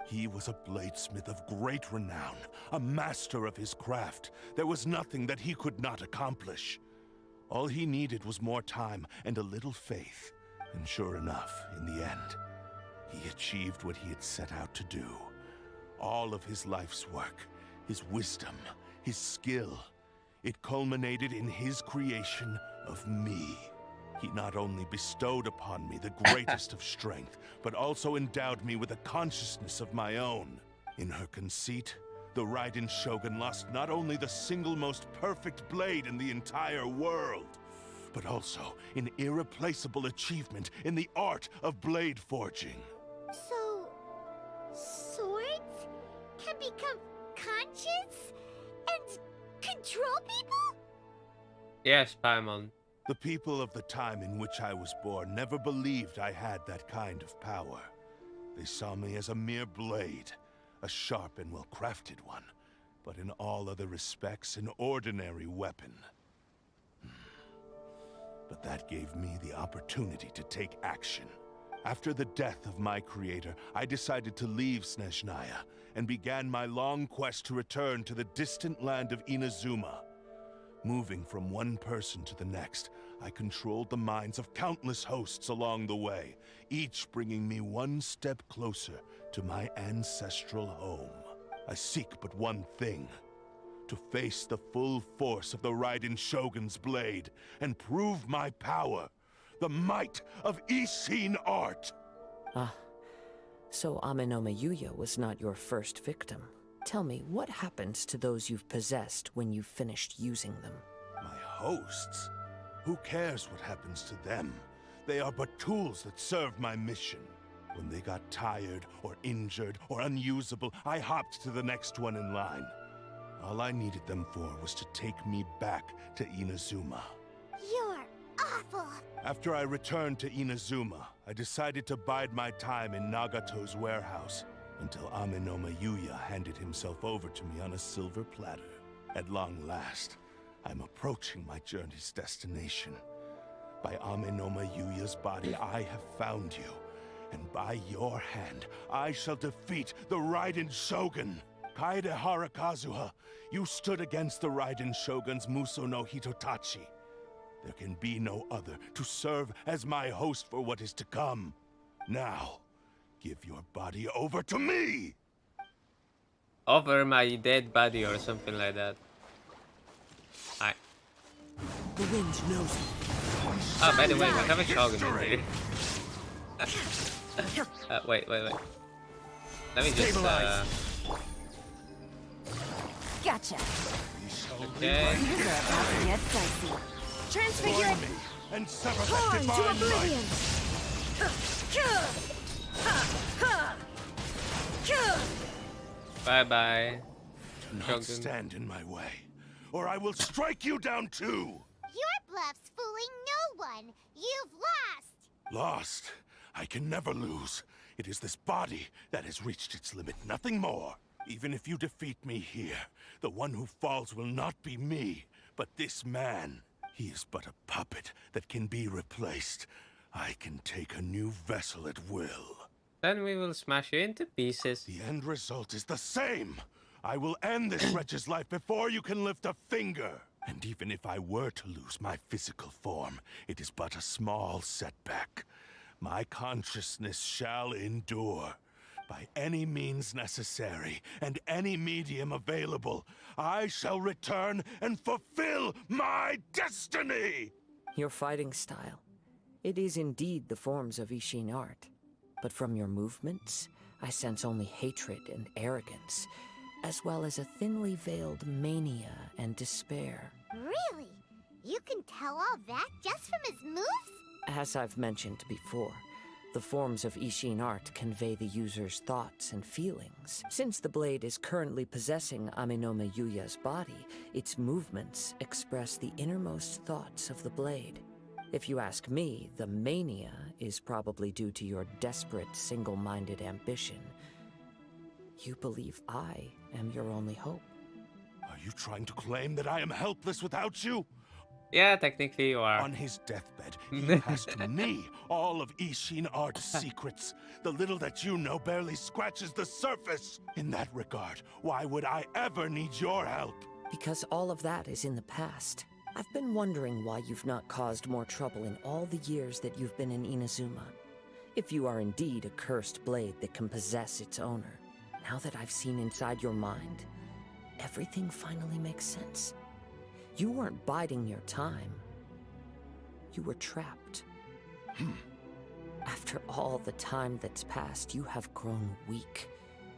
He was a bladesmith of great renown, a master of his craft. There was nothing that he could not accomplish. All he needed was more time and a little faith. And sure enough, in the end, he achieved what he had set out to do. All of his life's work, his wisdom, his skill, it culminated in his creation of me. He not only bestowed upon me the greatest of strength, but also endowed me with a consciousness of my own. In her conceit, the Raiden Shogun lost not only the single most perfect blade in the entire world, but also an irreplaceable achievement in the art of blade forging. So... swords can become conscious and control people? Yes, Paimon. The people of the time in which I was born never believed I had that kind of power. They saw me as a mere blade, a sharp and well-crafted one, but in all other respects an ordinary weapon. But that gave me the opportunity to take action. After the death of my creator, I decided to leave Snezhnaya and began my long quest to return to the distant land of Inazuma. Moving from one person to the next, I controlled the minds of countless hosts along the way, each bringing me one step closer to my ancestral home. I seek but one thing: to face the full force of the Raiden Shogun's blade and prove my power, the might of Ishin art. Ah, so Ameno Meyuya was not your first victim. Tell me, what happens to those you've possessed when you've finished using them? My hosts? Who cares what happens to them? They are but tools that serve my mission. When they got tired, or injured, or unusable, I hopped to the next one in line. All I needed them for was to take me back to Inazuma. You're awful. After I returned to Inazuma, I decided to bide my time in Nagato's warehouse until Amenoma Yuya handed himself over to me on a silver platter. At long last, I'm approaching my journey's destination. By Amenoma Yuya's body, I have found you. And by your hand, I shall defeat the Raiden Shogun. Kaede Harakazuha, you stood against the Raiden Shogun's Muso no Hitotachi. There can be no other to serve as my host for what is to come. Now, give your body over to me! Over my dead body or something like that. The wind knows me. Oh, by the way, we have a Shogun in here. Wait. Let me just, Gotcha. Okay. You're about to get dicey. Transfigure it. And sever Torn that to divine oblivion. Bye bye. Do not Shogun. stand in my way, or I will strike you down too! Your bluff's fooling no one. You've lost. Lost? I can never lose. It is this body that has reached its limit, nothing more. Even if you defeat me here, the one who falls will not be me, but this man. He is but a puppet that can be replaced. I can take a new vessel at will. Then we will smash you into pieces. The end result is the same. I will end this wretch's life before you can lift a finger. And even if I were to lose my physical form, it is but a small setback. My consciousness shall endure. By any means necessary, and any medium available, I shall return and fulfill my destiny! Your fighting style. It is indeed the forms of Ishin art. But from your movements, I sense only hatred and arrogance, as well as a thinly veiled mania and despair. Really? You can tell all that just from his moves? As I've mentioned before, the forms of Ishin art convey the user's thoughts and feelings. Since the blade is currently possessing Amenoma Yuya's body, its movements express the innermost thoughts of the blade. If you ask me, the mania is probably due to your desperate, single-minded ambition. You believe I am your only hope. Are you trying to claim that I am helpless without you? Yeah, technically you are. On his deathbed, he passed to me all of Ishin Art's secrets. The little that you know barely scratches the surface. In that regard, why would I ever need your help? Because all of that is in the past. I've been wondering why you've not caused more trouble in all the years that you've been in Inazuma. If you are indeed a cursed blade that can possess its owner, now that I've seen inside your mind, everything finally makes sense. You weren't biding your time. You were trapped. After all the time that's passed, you have grown weak.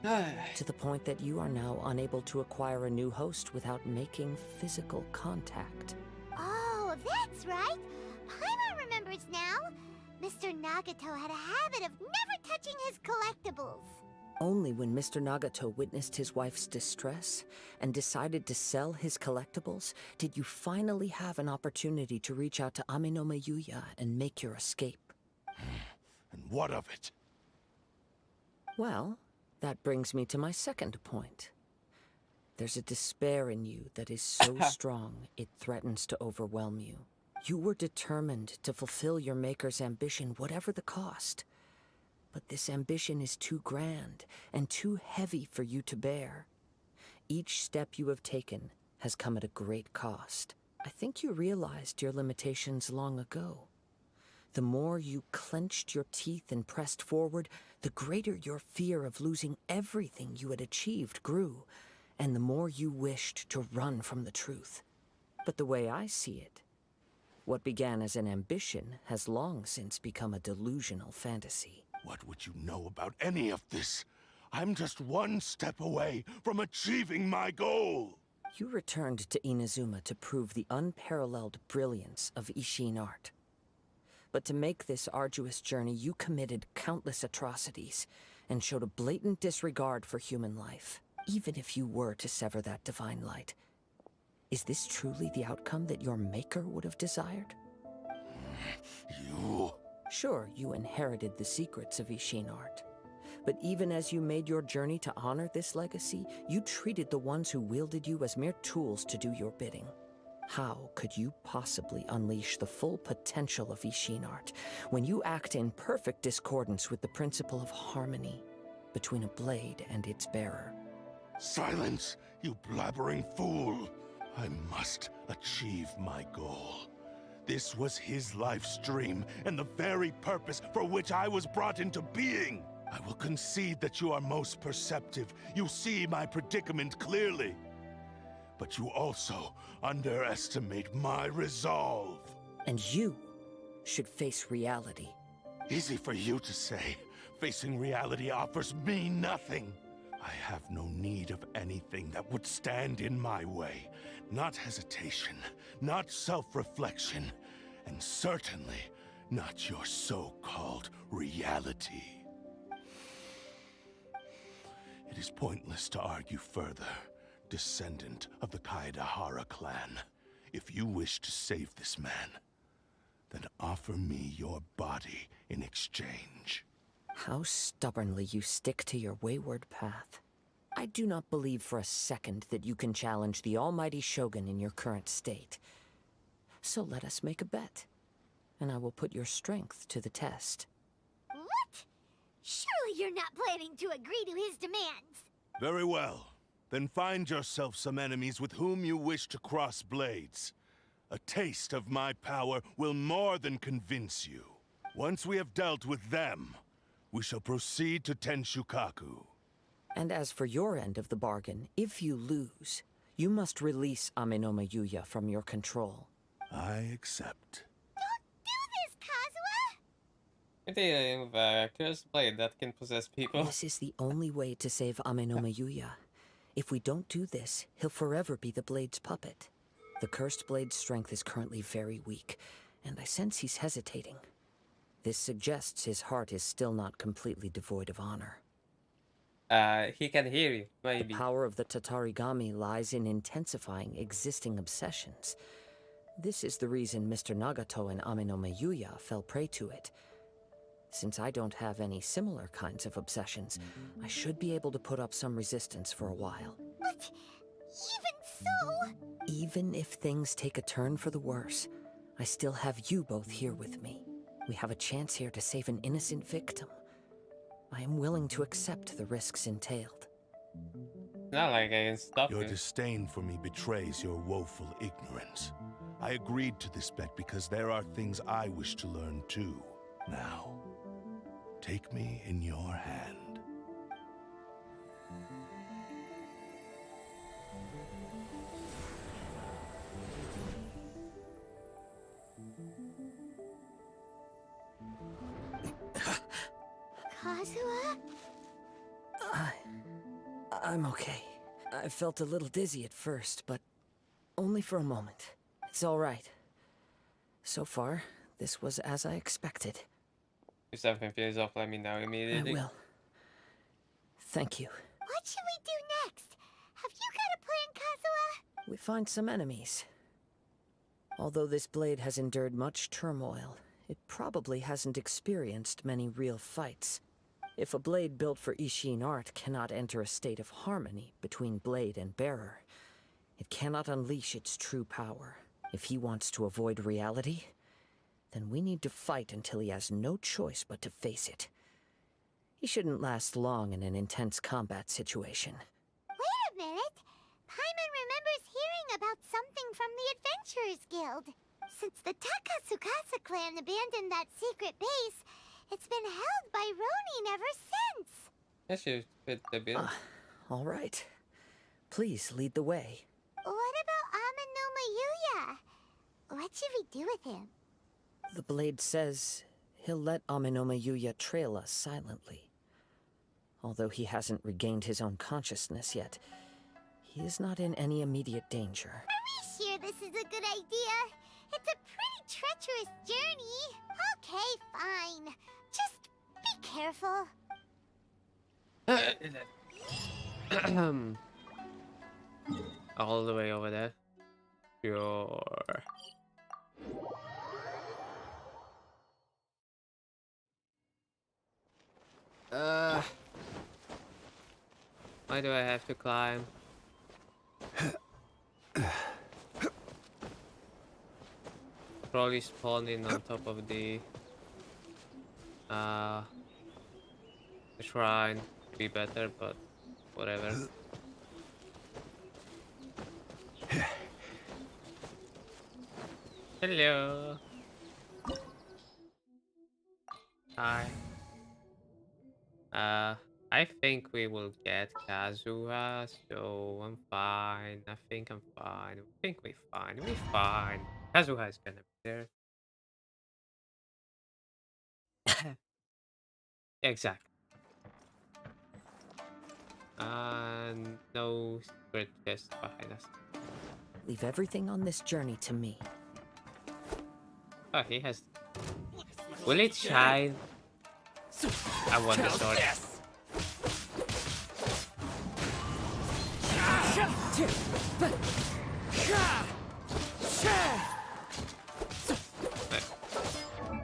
To the point that you are now unable to acquire a new host without making physical contact. Oh, that's right. Paimon remembers now. Mr. Nagato had a habit of never touching his collectibles. Only when Mr. Nagato witnessed his wife's distress and decided to sell his collectibles did you finally have an opportunity to reach out to Amenoma Yuya and make your escape. And what of it? Well, that brings me to my second point. There's a despair in you that is so strong it threatens to overwhelm you. You were determined to fulfill your maker's ambition, whatever the cost. But this ambition is too grand and too heavy for you to bear. Each step you have taken has come at a great cost. I think you realized your limitations long ago. The more you clenched your teeth and pressed forward, the greater your fear of losing everything you had achieved grew, and the more you wished to run from the truth. But the way I see it, what began as an ambition has long since become a delusional fantasy. What would you know about any of this? I'm just one step away from achieving my goal. You returned to Inazuma to prove the unparalleled brilliance of Ishin art. But to make this arduous journey, you committed countless atrocities and showed a blatant disregard for human life. Even if you were to sever that divine light, is this truly the outcome that your maker would have desired? You... Sure, you inherited the secrets of Ishin art. But even as you made your journey to honor this legacy, you treated the ones who wielded you as mere tools to do your bidding. How could you possibly unleash the full potential of Ishin art when you act in perfect discordance with the principle of harmony between a blade and its bearer? Silence, you blabbering fool! I must achieve my goal. This was his life's dream, and the very purpose for which I was brought into being. I will concede that you are most perceptive. You see my predicament clearly. But you also underestimate my resolve. And you should face reality. Easy for you to say. Facing reality offers me nothing. I have no need of anything that would stand in my way. Not hesitation, not self-reflection, and certainly not your so-called reality. It is pointless to argue further, descendant of the Kaedahara clan. If you wish to save this man, then offer me your body in exchange. How stubbornly you stick to your wayward path. I do not believe for a second that you can challenge the almighty Shogun in your current state. So let us make a bet, and I will put your strength to the test. What? Surely you're not planning to agree to his demands. Very well. Then find yourself some enemies with whom you wish to cross blades. A taste of my power will more than convince you. Once we have dealt with them, we shall proceed to Tenshukaku. And as for your end of the bargain, if you lose, you must release Amenoma Yuya from your control. I accept. Don't do this, Kazuha! Maybe I have a cursed blade that can possess people. This is the only way to save Amenoma Yuya. If we don't do this, he'll forever be the blade's puppet. The cursed blade's strength is currently very weak, and I sense he's hesitating. This suggests his heart is still not completely devoid of honor. He can hear you, maybe. The power of the Tatarigami lies in intensifying existing obsessions. This is the reason Mr. Nagato and Amenoma Yuya fell prey to it. Since I don't have any similar kinds of obsessions, I should be able to put up some resistance for a while. But even so... Even if things take a turn for the worse, I still have you both here with me. We have a chance here to save an innocent victim. I am willing to accept the risks entailed. Not like I can stop Your him. disdain for me betrays your woeful ignorance. I agreed to this bet because there are things I wish to learn too. Now, take me in your hand. Kazuha? I'm okay. I felt a little dizzy at first, but only for a moment. It's all right. So far, this was as I expected. If something feels off, let me know I immediately. will. Thank you. What should we do next? Have you got a plan, Kazuha? We find some enemies. Although this blade has endured much turmoil, it probably hasn't experienced many real fights. If a blade built for Ishin art cannot enter a state of harmony between blade and bearer, it cannot unleash its true power. If he wants to avoid reality, then we need to fight until he has no choice but to face it. He shouldn't last long in an intense combat situation. Wait a minute. Paimon remembers hearing about something from the Adventurers Guild. Since the Takatsukasa clan abandoned that secret base, it's been held by Ronin ever since. That should fit the bill. All right. Please lead the way. What about Amenoma Yuya? What should we do with him? The blade says he'll let Amenoma Yuya trail us silently. Although he hasn't regained his own consciousness yet, he is not in any immediate danger. Are we sure this is a good idea? It's a pretty treacherous journey. Okay, fine. Just be careful. All the way over there. Sure. Why do I have to climb? Probably spawning on top of the shrine. Be better, but whatever. Hello. Hi. I think we will get Kazuha, so I'm fine. I think I'm fine. I think we're fine. We're fine. Kazuha is gonna be there. Exactly. No secret chest behind us. Leave everything on this journey to me. Oh, he has. Will it shine? I want the sword.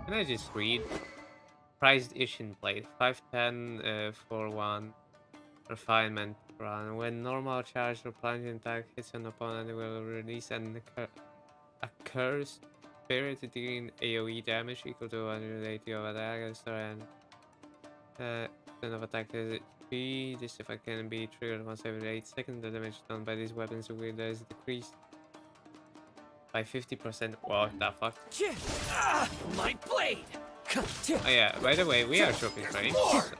Can I just read? Prized Ishin Blade 510 for 1 refinement run. When normal charge or plunging attack hits an opponent, it will release a cursed spirit dealing AoE damage equal to 180 of attack and of attack HP. This effect can be triggered once every 8 seconds. The damage done by these weapons is decreased by 50%. What the fuck? My blade! Oh yeah, by the way, we are dropping frames.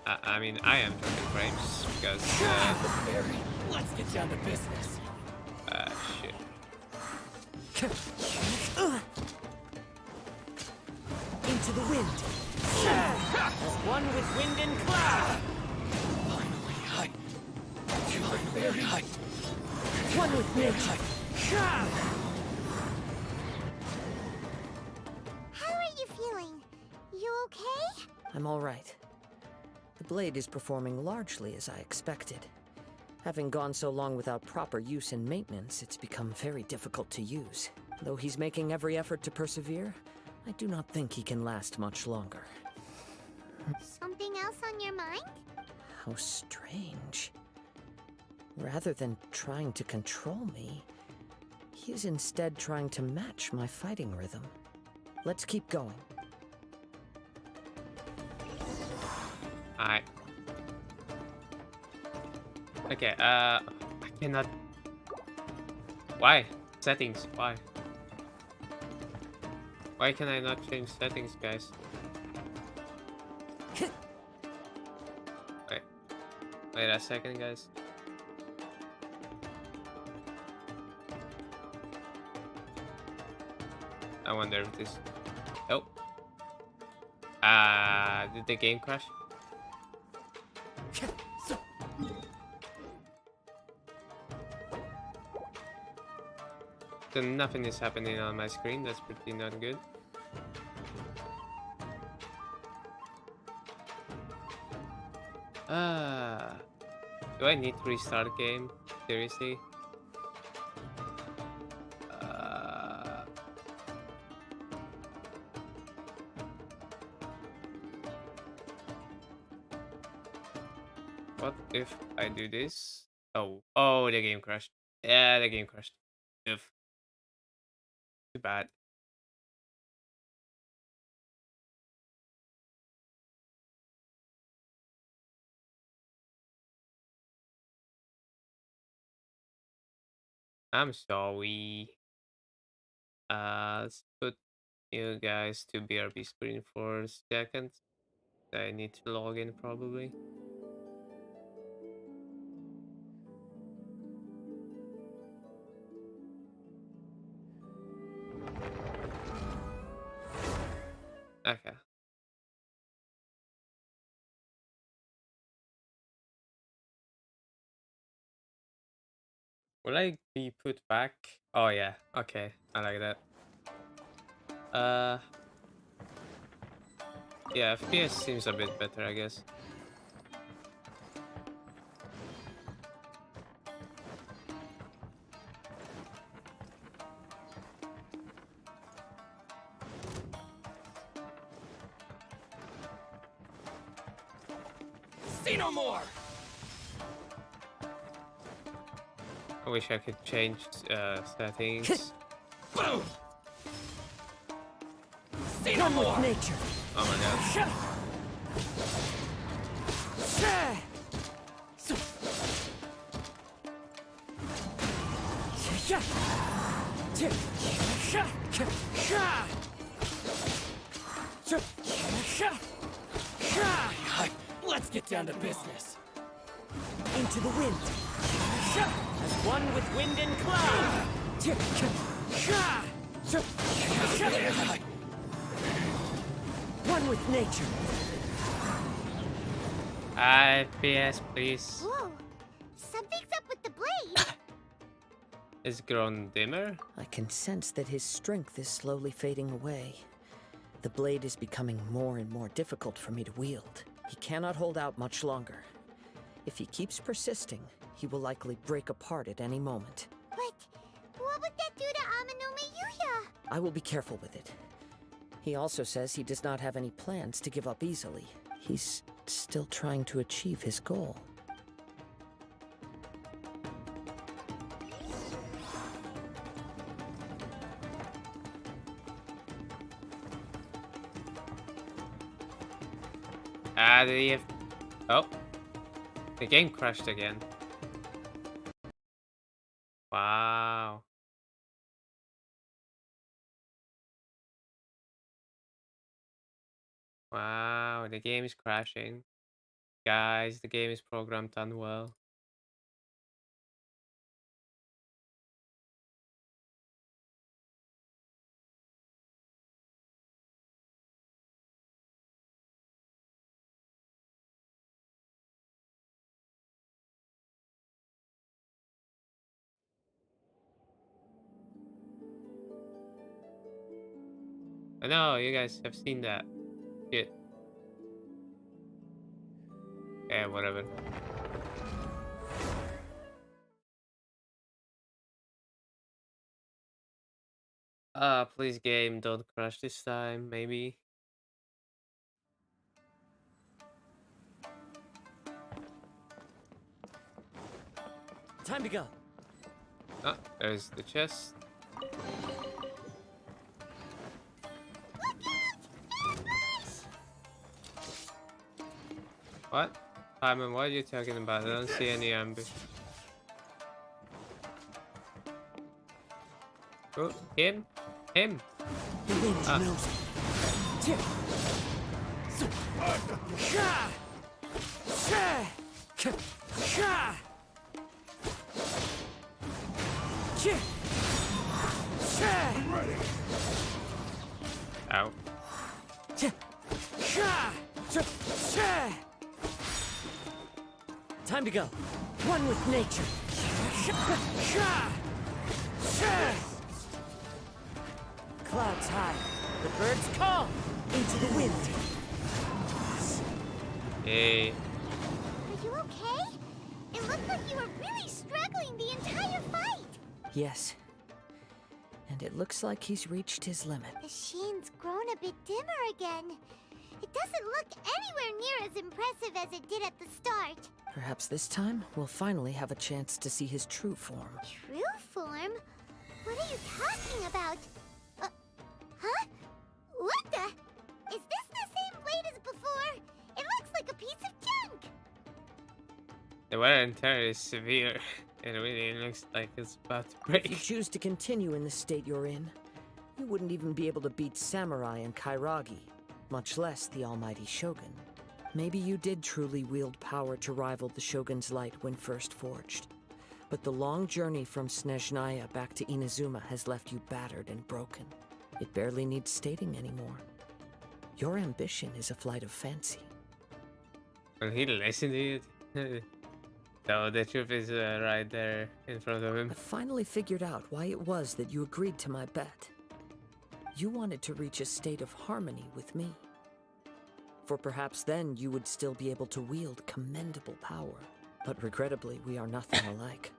I mean, I am dropping frames because Let's get down to business. shit. Into the wind! One with wind and cloud. One with wind! How are you feeling? You okay? I'm all right. The blade is performing largely as I expected. Having gone so long without proper use and maintenance, it's become very difficult to use. Though he's making every effort to persevere, I do not think he can last much longer. Something else on your mind? How strange. Rather than trying to control me, he is instead trying to match my fighting rhythm. Let's keep going. Alright. Okay, I cannot. Why? Settings, why? Why can I not change settings, guys? Wait a second, guys. I wonder if this. Oh. Did the game crash? So nothing is happening on my screen. That's pretty not good. Do I need to restart game? Seriously? What if I do this? Oh, the game crashed. Yeah, the game crashed. Oof. Too bad. I'm sorry. Let's put you guys to BRB screen for a second. I need to log in probably. Okay. Will I be put back? Oh yeah, okay, I like that. Yeah, FPS seems a bit better, I guess. See no more! I wish I could change settings. See no more! Nature. Oh my god. Let's get down to business. Into the wind. As one with wind and cloud. One with nature. FPS, please. Whoa, something's up with the blade. It's grown dimmer. I can sense that his strength is slowly fading away. The blade is becoming more and more difficult for me to wield. He cannot hold out much longer. If he keeps persisting, he will likely break apart at any moment. But what would that do to Amanome Yuya? I will be careful with it. He also says he does not have any plans to give up easily. He's still trying to achieve his goal. Oh, the game crashed again. Wow. Wow, the game is crashing. Guys, the game is programmed unwell. I know you guys have seen that. Shit. Yeah, whatever. Please game, don't crash this time, maybe. Time to go. Ah, there's the chest. What? Simon, what are you talking about? I don't see any ambush. Oh, him? Him! The wind Ah. knows Ow. Time to go. One with nature. Clouds high. The birds call. Into the wind. Hey. Are you okay? It looked like you were really struggling the entire fight. Yes. And it looks like he's reached his limit. The sheen's grown a bit dimmer again. It doesn't look anywhere near as impressive as it did at the start. Perhaps this time, we'll finally have a chance to see his true form. True form? What are you talking about? Huh? What the? Is this the same blade as before? It looks like a piece of junk. The wear and tear is severe. It really looks like it's about to If you break. choose to continue in the state you're in, you wouldn't even be able to beat Samurai and Kairagi, much less the almighty Shogun. Maybe you did truly wield power to rival the Shogun's light when first forged. But the long journey from Snezhnaya back to Inazuma has left you battered and broken. It barely needs stating anymore. Your ambition is a flight of fancy. Will he listen to it? So the truth is right there in front of him. I finally figured out why it was that you agreed to my bet. You wanted to reach a state of harmony with me. For perhaps then you would still be able to wield commendable power. But regrettably, we are nothing alike.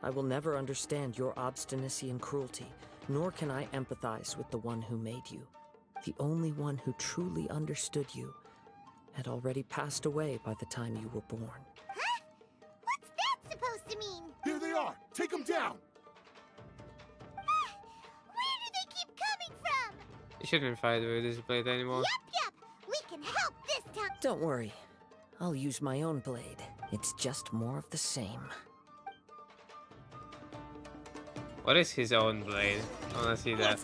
I will never understand your obstinacy and cruelty, nor can I empathize with the one who made you. The only one who truly understood you had already passed away by the time you were born. Huh? What's that supposed to mean? Here they are! Take them down! Where do they keep coming from? You shouldn't fight with this blade anymore. Yup. We can help this time. Don't worry. I'll use my own blade. It's just more of the same. What is his own blade? I wanna see that.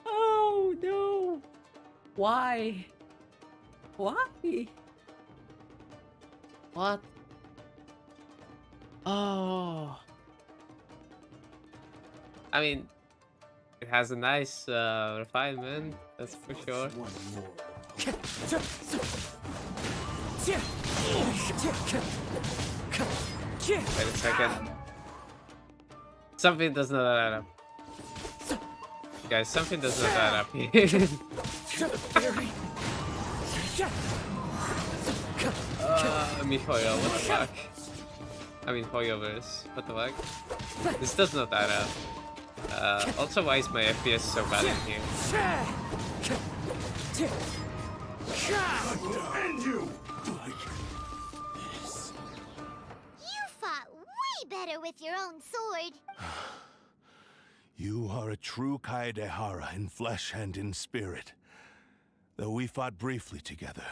Oh no! Why? Why? What? Oh. I mean, it has a nice refinement, that's for sure. Wait a second. Something does not add up. Guys, something does not add up here. Mihoyo, what the fuck? I mean, Hoyoverse, what the fuck? This does not add up. Also, why is my FPS so bad in here? And you! You fought way better with your own sword. You are a true Kaedehara in flesh and in spirit. Though we fought briefly together,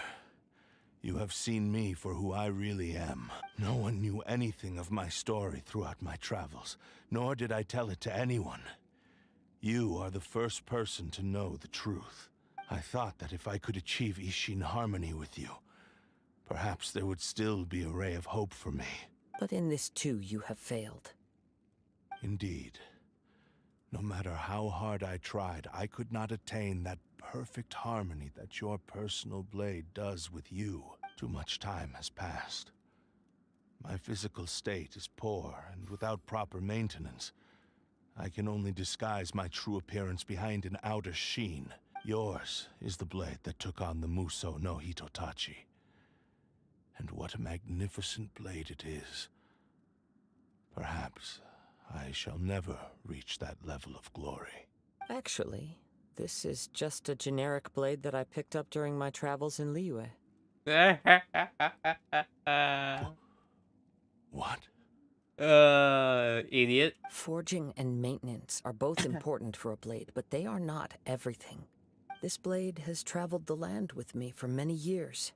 you have seen me for who I really am. No one knew anything of my story throughout my travels, nor did I tell it to anyone. You are the first person to know the truth. I thought that if I could achieve Ishin harmony with you, perhaps there would still be a ray of hope for me. But in this too, you have failed. Indeed. No matter how hard I tried, I could not attain that perfect harmony that your personal blade does with you. Too much time has passed. My physical state is poor, and without proper maintenance, I can only disguise my true appearance behind an outer sheen. Yours is the blade that took on the Muso no Hitotachi. And what a magnificent blade it is. Perhaps I shall never reach that level of glory. Actually, this is just a generic blade that I picked up during my travels in Liyue. What? Idiot. Forging and maintenance are both important for a blade, but they are not everything. This blade has traveled the land with me for many years,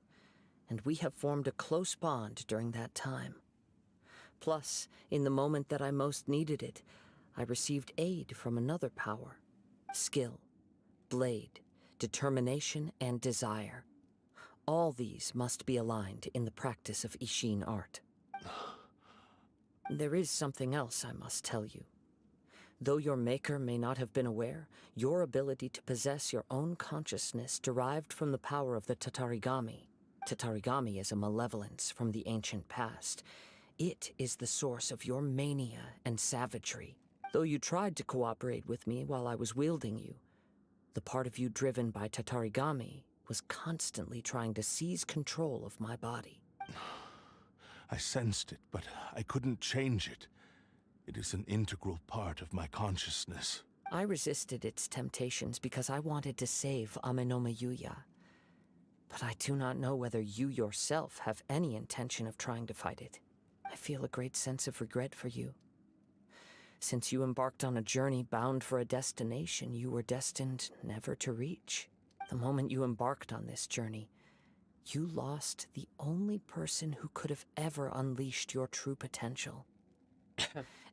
and we have formed a close bond during that time. Plus, in the moment that I most needed it, I received aid from another power. Skill, blade, determination, and desire. All these must be aligned in the practice of Ishin art. There is something else I must tell you. Though your maker may not have been aware, your ability to possess your own consciousness derived from the power of the Tatarigami. Tatarigami is a malevolence from the ancient past. It is the source of your mania and savagery. Though you tried to cooperate with me while I was wielding you, the part of you driven by Tatarigami was constantly trying to seize control of my body. I sensed it, but I couldn't change it. It is an integral part of my consciousness. I resisted its temptations because I wanted to save Amenoma Yuya. But I do not know whether you yourself have any intention of trying to fight it. I feel a great sense of regret for you. Since you embarked on a journey bound for a destination you were destined never to reach. The moment you embarked on this journey, you lost the only person who could have ever unleashed your true potential.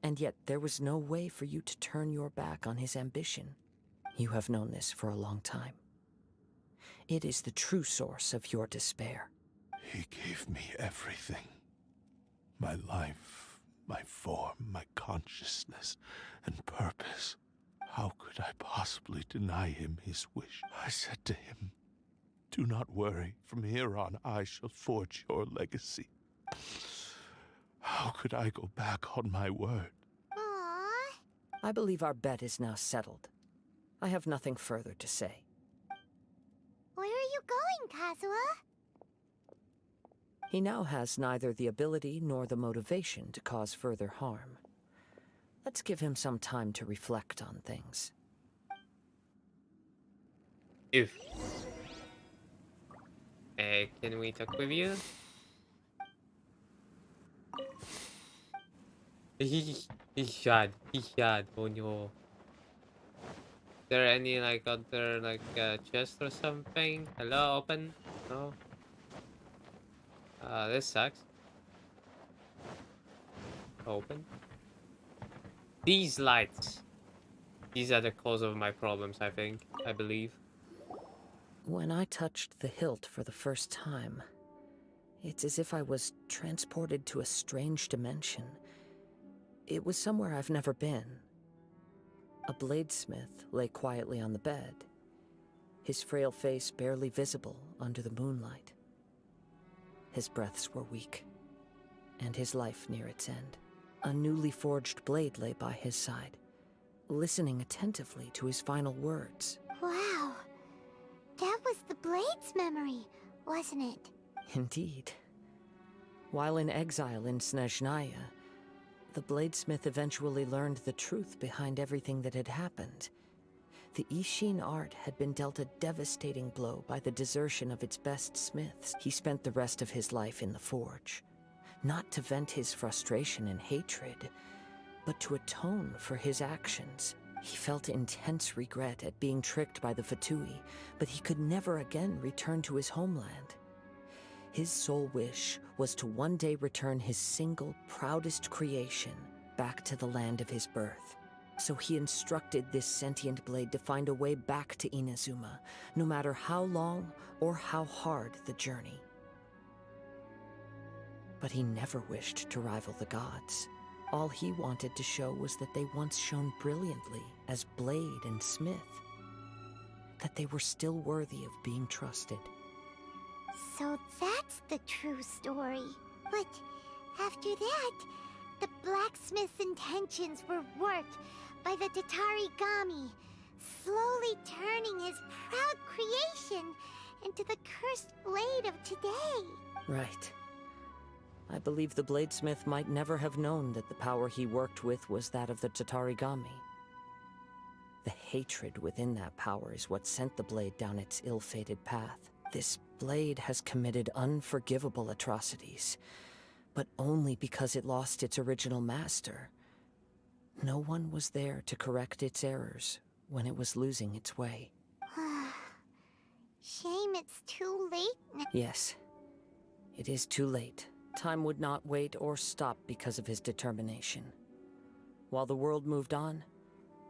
And yet there was no way for you to turn your back on his ambition. You have known this for a long time. It is the true source of your despair. He gave me everything. My life, my form, my consciousness, and purpose. How could I possibly deny him his wish? I said to him, "Do not worry. From here on, I shall forge your legacy." How could I go back on my word? Aww. I believe our bet is now settled. I have nothing further to say. Where are you going, Kazuha? He now has neither the ability nor the motivation to cause further harm. Let's give him some time to reflect on things. If. Can we talk with you? He shot. Oh no. Is there any like other like chest or something? Hello, open? No. This sucks. Open. These lights. These are the cause of my problems, I believe. When I touched the hilt for the first time, it's as if I was transported to a strange dimension. It was somewhere I've never been. A bladesmith lay quietly on the bed, his frail face barely visible under the moonlight. His breaths were weak, and his life near its end. A newly forged blade lay by his side, listening attentively to his final words. Wow. That was the Blade's memory, wasn't it? Indeed. While in exile in Snezhnaya, the bladesmith eventually learned the truth behind everything that had happened. The Ishin art had been dealt a devastating blow by the desertion of its best smiths. He spent the rest of his life in the forge, not to vent his frustration and hatred, but to atone for his actions. He felt intense regret at being tricked by the Fatui, but he could never again return to his homeland. His sole wish was to one day return his single, proudest creation back to the land of his birth. So he instructed this sentient blade to find a way back to Inazuma, no matter how long or how hard the journey. But he never wished to rival the gods. All he wanted to show was that they once shone brilliantly as blade and smith, that they were still worthy of being trusted. So that's the true story. But after that, the blacksmith's intentions were worked by the Tatarigami, slowly turning his proud creation into the cursed blade of today. Right. I believe the bladesmith might never have known that the power he worked with was that of the Tatarigami. The hatred within that power is what sent the blade down its ill-fated path. This blade has committed unforgivable atrocities, but only because it lost its original master. No one was there to correct its errors when it was losing its way. Shame it's too late now. Yes, it is too late. Time would not wait or stop because of his determination. While the world moved on,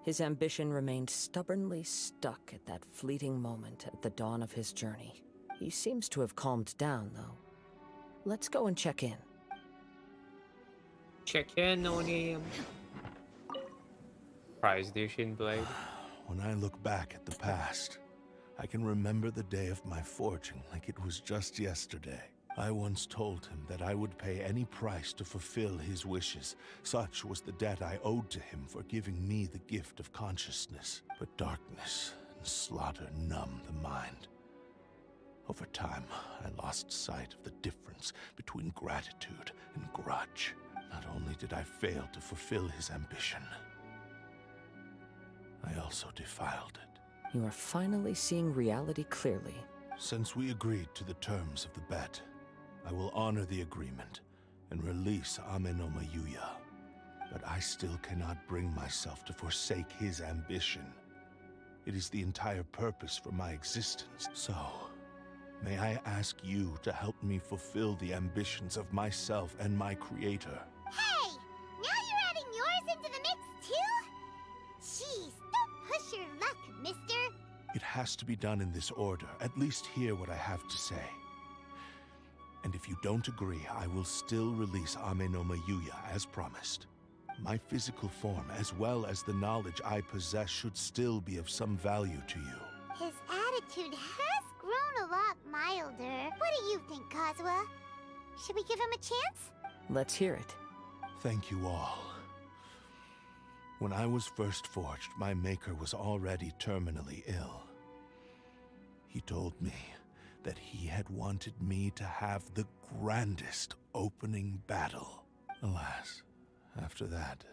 his ambition remained stubbornly stuck at that fleeting moment at the dawn of his journey. He seems to have calmed down, though. Let's go and check in. Check in on him. Prize Dishin blade. When I look back at the past, I can remember the day of my forging like it was just yesterday. I once told him that I would pay any price to fulfill his wishes. Such was the debt I owed to him for giving me the gift of consciousness. But darkness and slaughter numb the mind. Over time, I lost sight of the difference between gratitude and grudge. Not only did I fail to fulfill his ambition, I also defiled it. You are finally seeing reality clearly. Since we agreed to the terms of the bet, I will honor the agreement and release Amenoma Yuya. But I still cannot bring myself to forsake his ambition. It is the entire purpose for my existence. So, may I ask you to help me fulfill the ambitions of myself and my creator? Hey! Now you're adding yours into the mix, too? Jeez, don't push your luck, mister. It has to be done in this order. At least hear what I have to say. And if you don't agree, I will still release Ame no Mayuya as promised. My physical form, as well as the knowledge I possess, should still be of some value to you. His attitude has grown a lot milder. What do you think, Kazuha? Should we give him a chance? Let's hear it. Thank you all. When I was first forged, my maker was already terminally ill. He told me that he had wanted me to have the grandest opening battle. Alas, after that,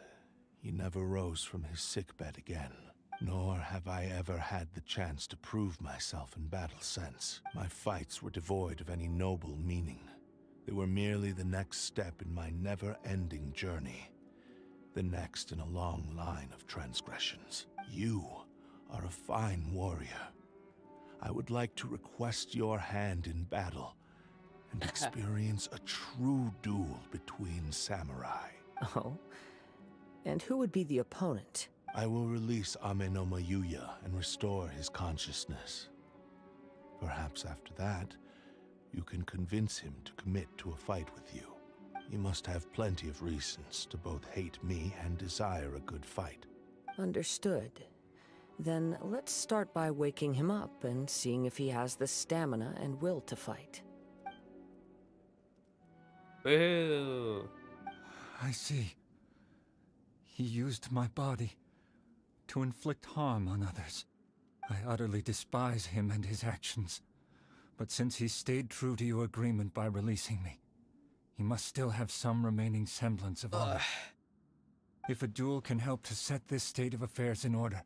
he never rose from his sickbed again. Nor have I ever had the chance to prove myself in battle since. My fights were devoid of any noble meaning. They were merely the next step in my never-ending journey. The next in a long line of transgressions. You are a fine warrior. I would like to request your hand in battle and experience a true duel between samurai. Oh? And who would be the opponent? I will release Ame no Mayuya and restore his consciousness. Perhaps after that, you can convince him to commit to a fight with you. He must have plenty of reasons to both hate me and desire a good fight. Understood. Then let's start by waking him up and seeing if he has the stamina and will to fight. Woo! I see. He used my body to inflict harm on others. I utterly despise him and his actions. But since he stayed true to your agreement by releasing me, he must still have some remaining semblance of honor. If a duel can help to set this state of affairs in order,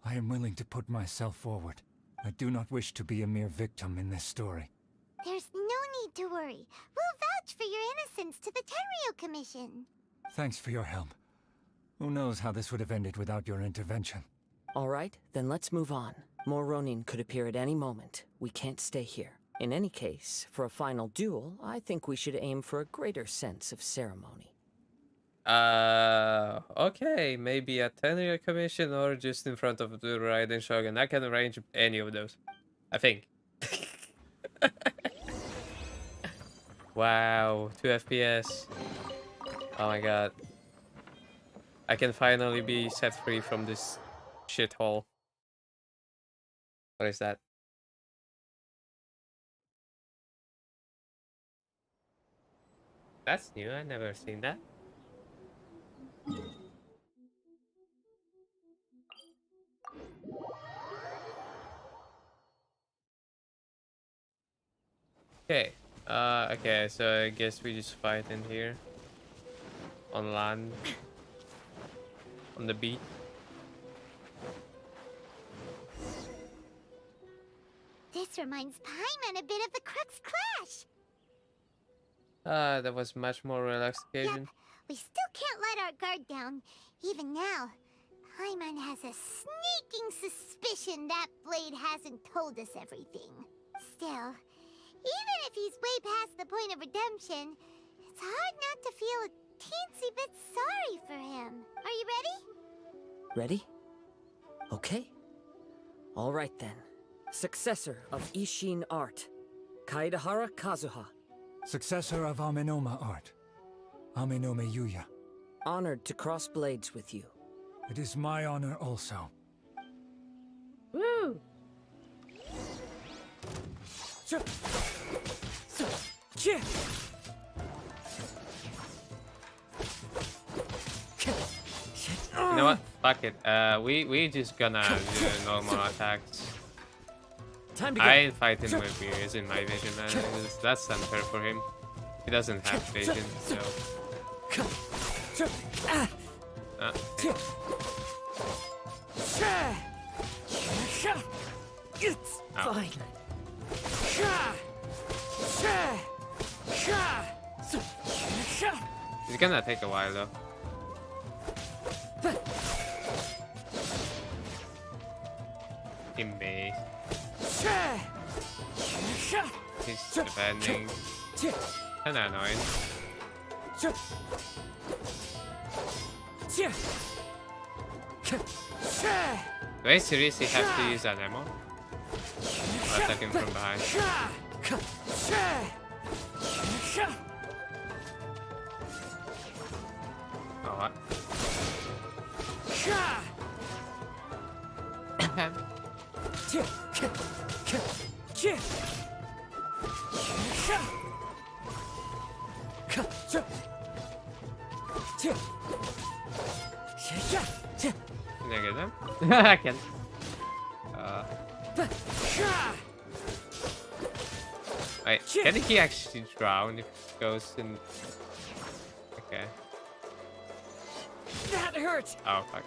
I am willing to put myself forward. I do not wish to be a mere victim in this story. There's no need to worry. We'll vouch for your innocence to the Tenryo Commission. Thanks for your help. Who knows how this would have ended without your intervention? All right, then let's move on. More Ronin could appear at any moment. We can't stay here. In any case, for a final duel, I think we should aim for a greater sense of ceremony. Okay, maybe a Tenryo Commission or just in front of the Raiden Shogun. I can arrange any of those, I think. Wow, 2 FPS. Oh my god. I can finally be set free from this shithole. What is that? That's new, I never seen that. Okay. Okay, so I guess we just fight in here. On land. On the beat. This reminds Paimon a bit of the Crux Clash. That was much more relaxed occasion. Yep, we still can't let our guard down. Even now, Paimon has a sneaking suspicion that Blade hasn't told us everything. Still, even if he's way past the point of redemption, it's hard not to feel a teensy bit sorry for him. Are you ready? Ready? Okay. All right then. Successor of Ishin Art, Kaedahara Kazuha. Successor of Amenoma Art, Ame no Mayuya. Honored to cross blades with you. It is my honor also. Woo! You know what? Fuck it. We just gonna do normal attacks. Time to go. I fight him with ears in my vision, man. That's unfair for him. He doesn't have vision, so. Okay. It's Ow. fine. It's gonna take a while though. Imbe. He's defending. Kinda annoying. Do I seriously have to use that ammo? Or attack him from behind? Alright. Can I get them? I can. Wait, can he actually drown if it goes in? Okay. That hurts! Oh, fuck.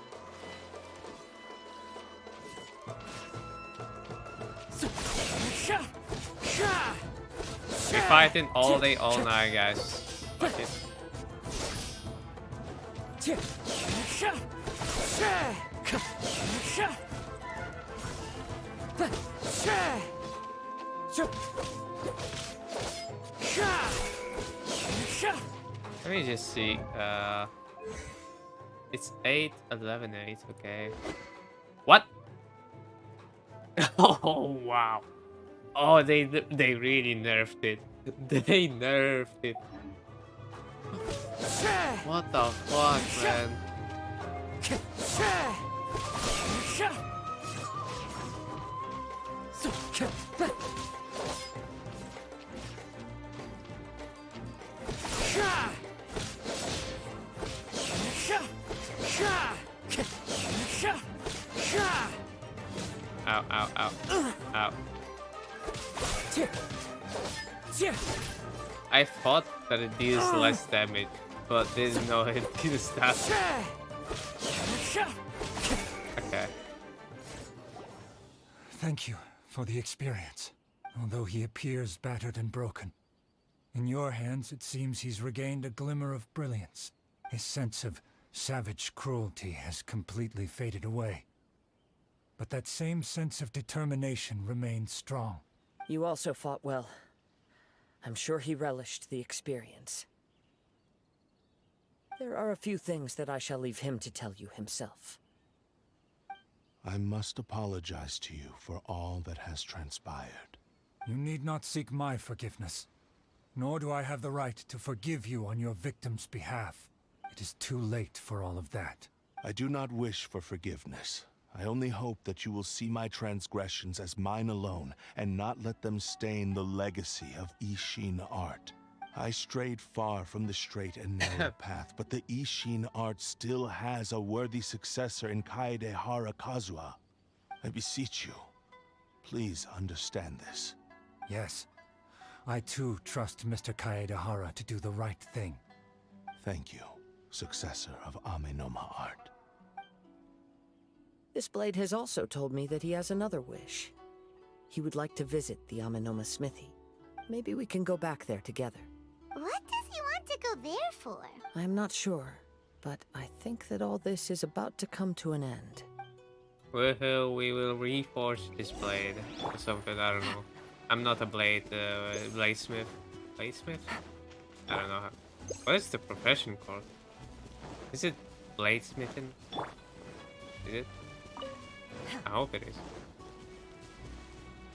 We're fighting all day, all night, guys. Fuck it. Let me just see. It's 8, 11, 8. Okay. What? Oh wow. Oh, they really nerfed it. They nerfed it. What the fuck, man? Ow, ow, ow. Ow. I thought that it deals less damage, but didn't know it deals that. Okay. Thank you for the experience, although he appears battered and broken. In your hands, it seems he's regained a glimmer of brilliance. His sense of savage cruelty has completely faded away. But that same sense of determination remains strong. You also fought well. I'm sure he relished the experience. There are a few things that I shall leave him to tell you himself. I must apologize to you for all that has transpired. You need not seek my forgiveness. Nor do I have the right to forgive you on your victim's behalf. It is too late for all of that. I do not wish for forgiveness. I only hope that you will see my transgressions as mine alone, and not let them stain the legacy of Ishin art. I strayed far from the straight and narrow path, but the Ishin art still has a worthy successor in Kaedehara Kazuha. I beseech you, please understand this. Yes, I too trust Mr. Kaedehara to do the right thing. Thank you, successor of Amenoma art. This blade has also told me that he has another wish. He would like to visit the Amenoma smithy. Maybe we can go back there together. What does he want to go there for? I'm not sure, but I think that all this is about to come to an end. Woohoo, we will reforge this blade or something, I don't know. I'm not a bladesmith. Bladesmith? I don't know. What is the profession called? Is it bladesmithing? Is it? I hope it is.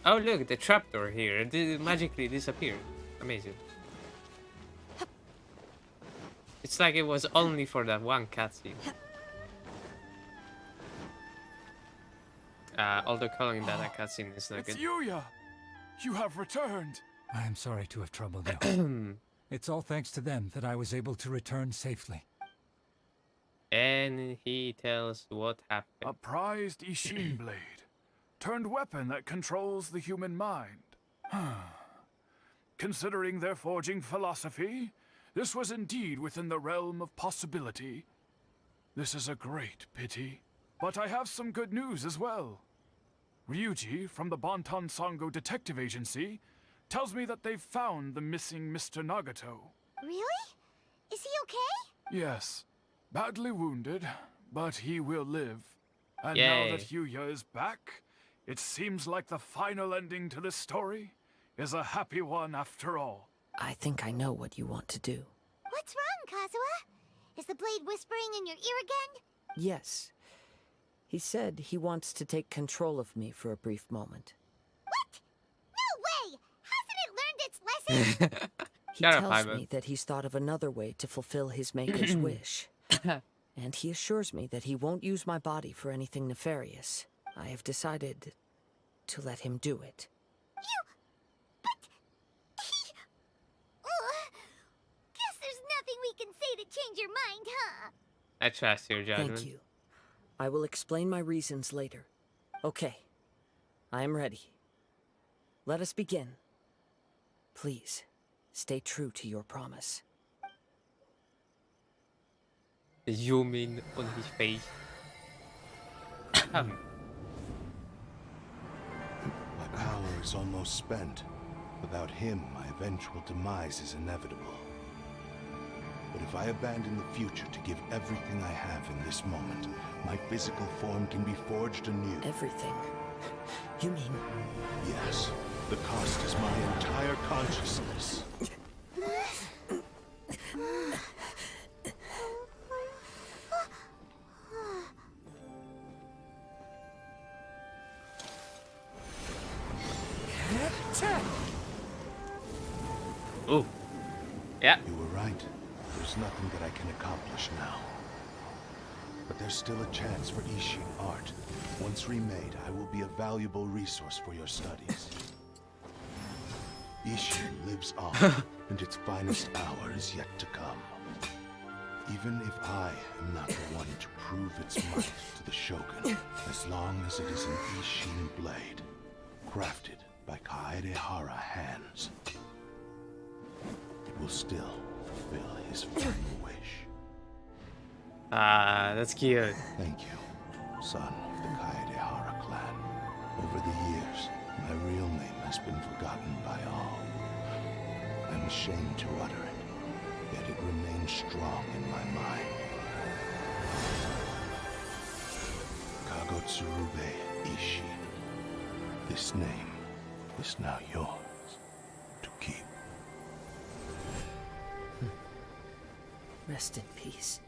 Oh look, the trapdoor here. It magically disappeared. Amazing. It's like it was only for that one cutscene. Although calling that a cutscene is not It's good. Yuya! You have returned! I am sorry to have troubled you. It's all thanks to them that I was able to return safely. And he tells what happened. A prized Ishin blade, turned weapon that controls the human mind. Considering their forging philosophy, this was indeed within the realm of possibility. This is a great pity. But I have some good news as well. Ryuji, from the Bonton Sango Detective Agency, tells me that they've found the missing Mr. Nagato. Really? Is he okay? Yes. Badly wounded, but he will live. And Yay. now that Yuya is back, it seems like the final ending to this story is a happy one after all. I think I know what you want to do. What's wrong, Kazuha? Is the blade whispering in your ear again? Yes. He said he wants to take control of me for a brief moment. What? No way! Hasn't it learned its lesson? He Shut up, tells Ivan. me that he's thought of another way to fulfill his maker's wish. And he assures me that he won't use my body for anything nefarious. I have decided to let him do it. Guess there's nothing we can say to change your mind, huh? I trust your judgment. Thank you. I will explain my reasons later. Okay. I am ready. Let us begin. Please, stay true to your promise. Zoom in on his face. My power is almost spent. Without him, my eventual demise is inevitable. But if I abandon the future to give everything I have in this moment, my physical form can be forged anew. Everything? You mean... Yes. The cost is my entire consciousness. Ooh. Yeah. You were right. There's nothing that I can accomplish now. But there's still a chance for Ishin art. Once remade, I will be a valuable resource for your studies. Ishin lives on, and its finest hour is yet to come. Even if I am not the one to prove its might to the Shogun, as long as it is an Ishin blade, crafted by Kaedehara hands, it will still fulfill his final wish. Ah, that's cute. Thank you, son of the Kaedehara clan. Over the years, my real name has been forgotten by all. I'm ashamed to utter it, yet it remains strong in my mind. Kagotsurube Ishin. This name is now yours to keep. Rest in peace.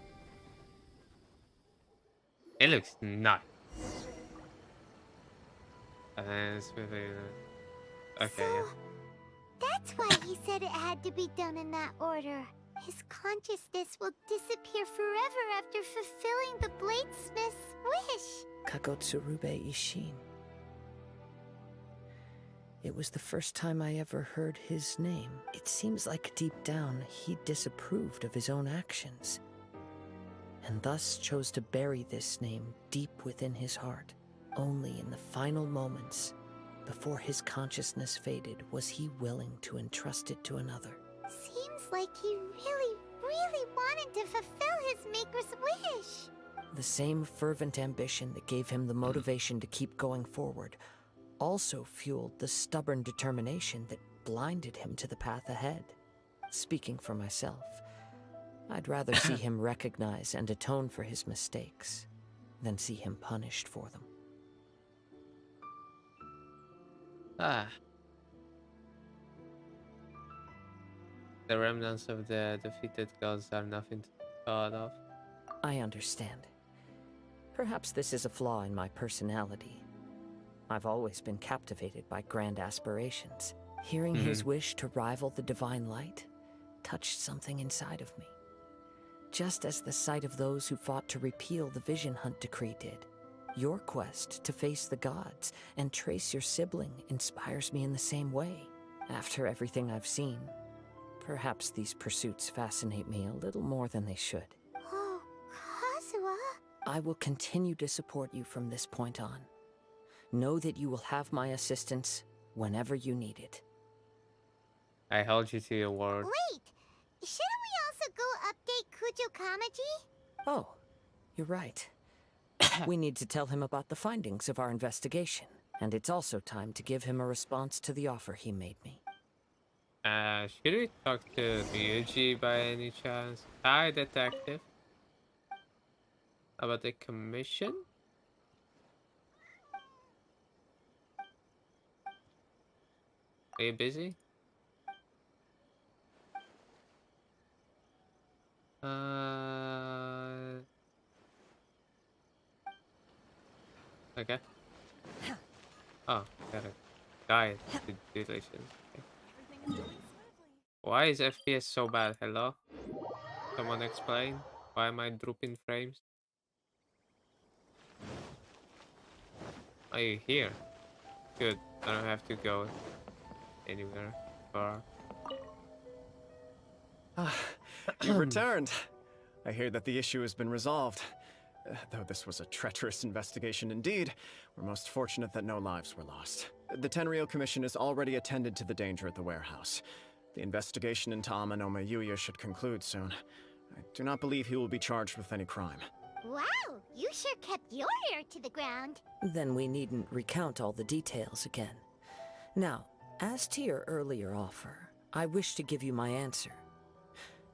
It looks nice. It's really okay, yeah. That's why he said it had to be done in that order. His consciousness will disappear forever after fulfilling the bladesmith's wish. Kagotsurube Ishin. It was the first time I ever heard his name. It seems like deep down he disapproved of his own actions, and thus chose to bury this name deep within his heart. Only in the final moments, before his consciousness faded, was he willing to entrust it to another. Seems like he really, really wanted to fulfill his maker's wish. The same fervent ambition that gave him the motivation to keep going forward also fueled the stubborn determination that blinded him to the path ahead. Speaking for myself, I'd rather see him recognize and atone for his mistakes than see him punished for them. Ah. The remnants of the defeated gods are nothing to be proud of. I understand. Perhaps this is a flaw in my personality. I've always been captivated by grand aspirations. Hearing his wish to rival the divine light touched something inside of me. Just as the sight of those who fought to repeal the Vision Hunt decree did. Your quest to face the gods and trace your sibling inspires me in the same way. After everything I've seen, perhaps these pursuits fascinate me a little more than they should. Oh, Kazuha. I will continue to support you from this point on. Know that you will have my assistance whenever you need it. I held you to your word. Wait, shouldn't we also go update Kujo Kamaji? Oh, you're right. We need to tell him about the findings of our investigation, and it's also time to give him a response to the offer he made me. Should we talk to Ryuji by any chance? Hi, detective. About the commission? Are you busy? Okay. Oh, got it. Diet. Delicious. Okay. Why is FPS so bad? Hello? Someone explain? Why am I dropping frames? Are you here? Good. I don't have to go anywhere far. You've returned. I hear that the issue has been resolved. Though this was a treacherous investigation indeed, we're most fortunate that no lives were lost. The Tenryou Commission has already attended to the danger at the warehouse. The investigation into Amanoma Yuya should conclude soon. I do not believe he will be charged with any crime. Wow, you sure kept your ear to the ground. Then we needn't recount all the details again. Now, as to your earlier offer, I wish to give you my answer.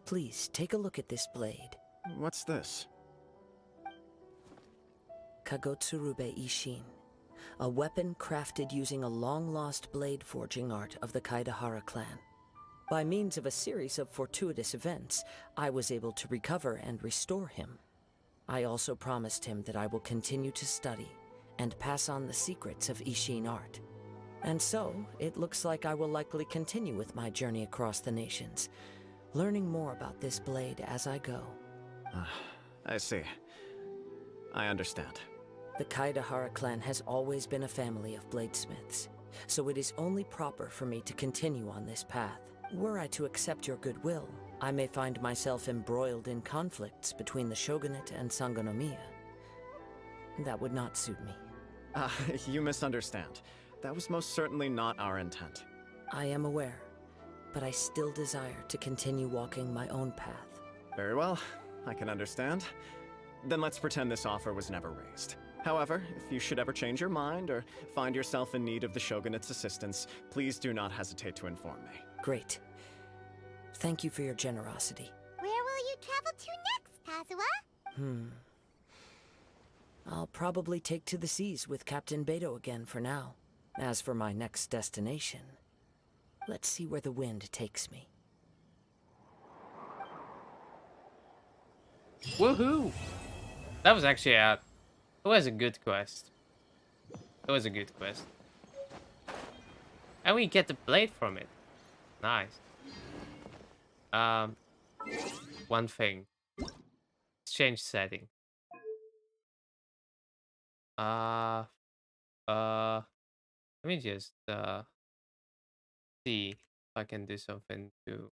Please take a look at this blade. What's this? Kagotsurube Ishin, a weapon crafted using a long-lost blade forging art of the Kaidahara clan. By means of a series of fortuitous events, I was able to recover and restore him. I also promised him that I will continue to study and pass on the secrets of Ishin art. And so, it looks like I will likely continue with my journey across the nations, learning more about this blade as I go. I see. I understand. The Kaidahara clan has always been a family of bladesmiths, so it is only proper for me to continue on this path. Were I to accept your goodwill, I may find myself embroiled in conflicts between the shogunate and Sangonomiya. That would not suit me. You misunderstand. That was most certainly not our intent. I am aware, but I still desire to continue walking my own path. Very well, I can understand. Then let's pretend this offer was never raised. However, if you should ever change your mind or find yourself in need of the Shogunate's assistance, please do not hesitate to inform me. Great. Thank you for your generosity. Where will you travel to next, Kazuha? I'll probably take to the seas with Captain Beto again for now. As for my next destination, let's see where the wind takes me. Woohoo! That was actually it was a good quest. It was a good quest. And we get the blade from it. Nice. One thing. Let's change setting. Let me just see if I can do something to.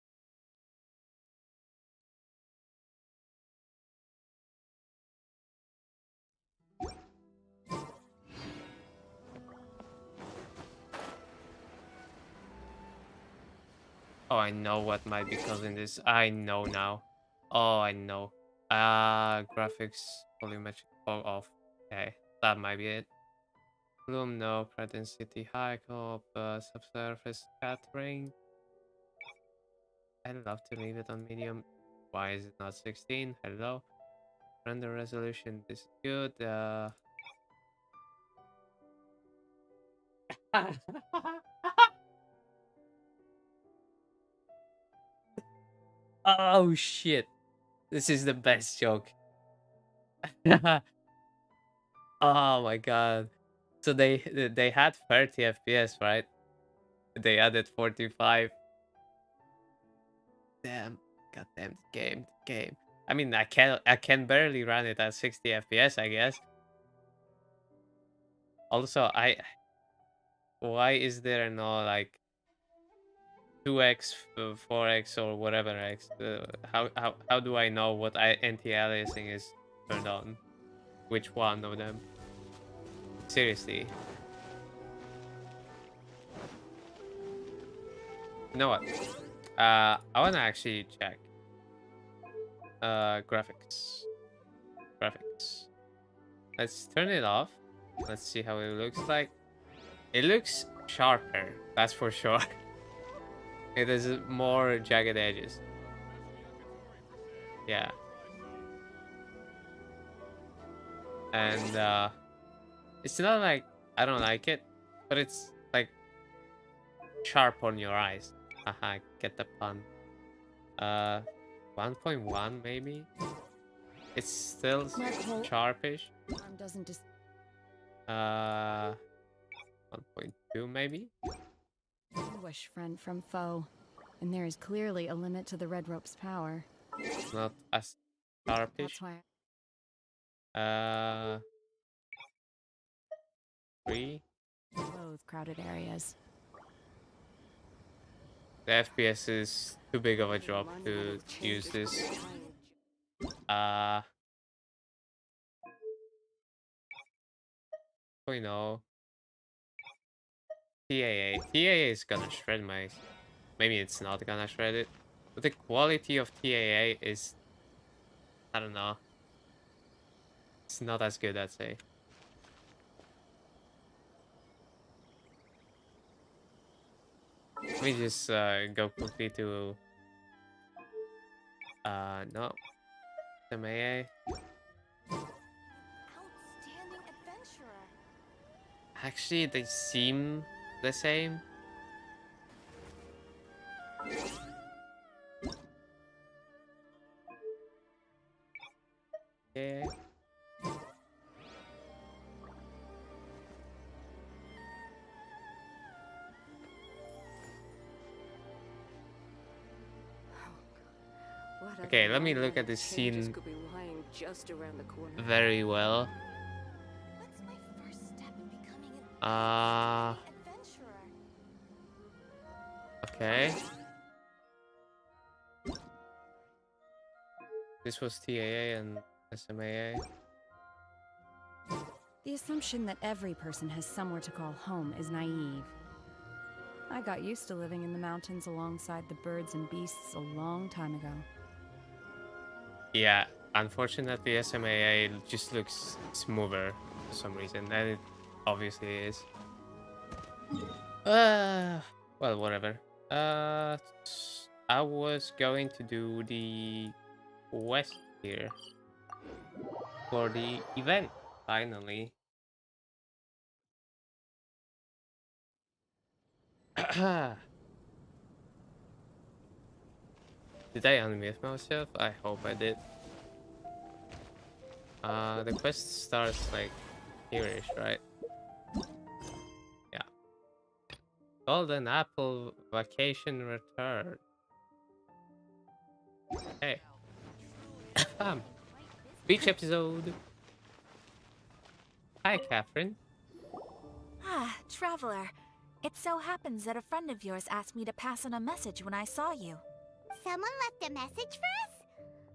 Oh, I know what might be causing this. I know now. Oh, I know. Graphics volumetric fog off. Okay, that might be it. Bloom, no. Intensity high, co-op, subsurface scattering. I'd love to leave it on medium. Why is it not 16? Hello. Render resolution. This is good. Oh shit. This is the best joke. Oh my god. So they had 30 FPS, right? They added 45. Damn. Goddamn game. I mean, I can barely run it at 60 FPS, I guess. Also, why is there no like 2x, 4x, or whatever x? How do I know what anti-aliasing is turned on? Which one of them? Seriously. You know what? I wanna actually check. Graphics. Let's turn it off. Let's see how it looks like. It looks sharper, that's for sure. It has more jagged edges. Yeah. And it's not like I don't like it, but it's like sharp on your eyes. Haha, get the pun. 1.1 maybe? It's still sharpish. Doesn't just 1.2 maybe? wish friend from foe. And there is clearly a limit to the red rope's power. It's not as sharpish. That's why. 3. Both crowded areas. The FPS is too big of a drop to use this. You know, TAA. TAA is gonna shred my. Maybe it's not gonna shred it, but the quality of TAA is, I don't know. It's not as good, I'd say. Let me just go quickly to no, MAA. Outstanding adventurer. Actually, they seem the same. Yeah. Okay, let me look at the scene very well. What's my first step in becoming an adventurer? Okay. This was TAA and SMAA. The assumption that every person has somewhere to call home is naive. I got used to living in the mountains alongside the birds and beasts a long time ago. Yeah, unfortunately SMAA just looks smoother for some reason, and it obviously is. Well, whatever. I was going to do the quest here for the event, finally. Did I unmute myself? I hope I did. The quest starts like here-ish, right? Yeah. Golden Apple Vacation Return. Hey. Beach episode. Hi, Catherine. Ah, Traveler. It so happens that a friend of yours asked me to pass on a message when I saw you. Someone left a message for us?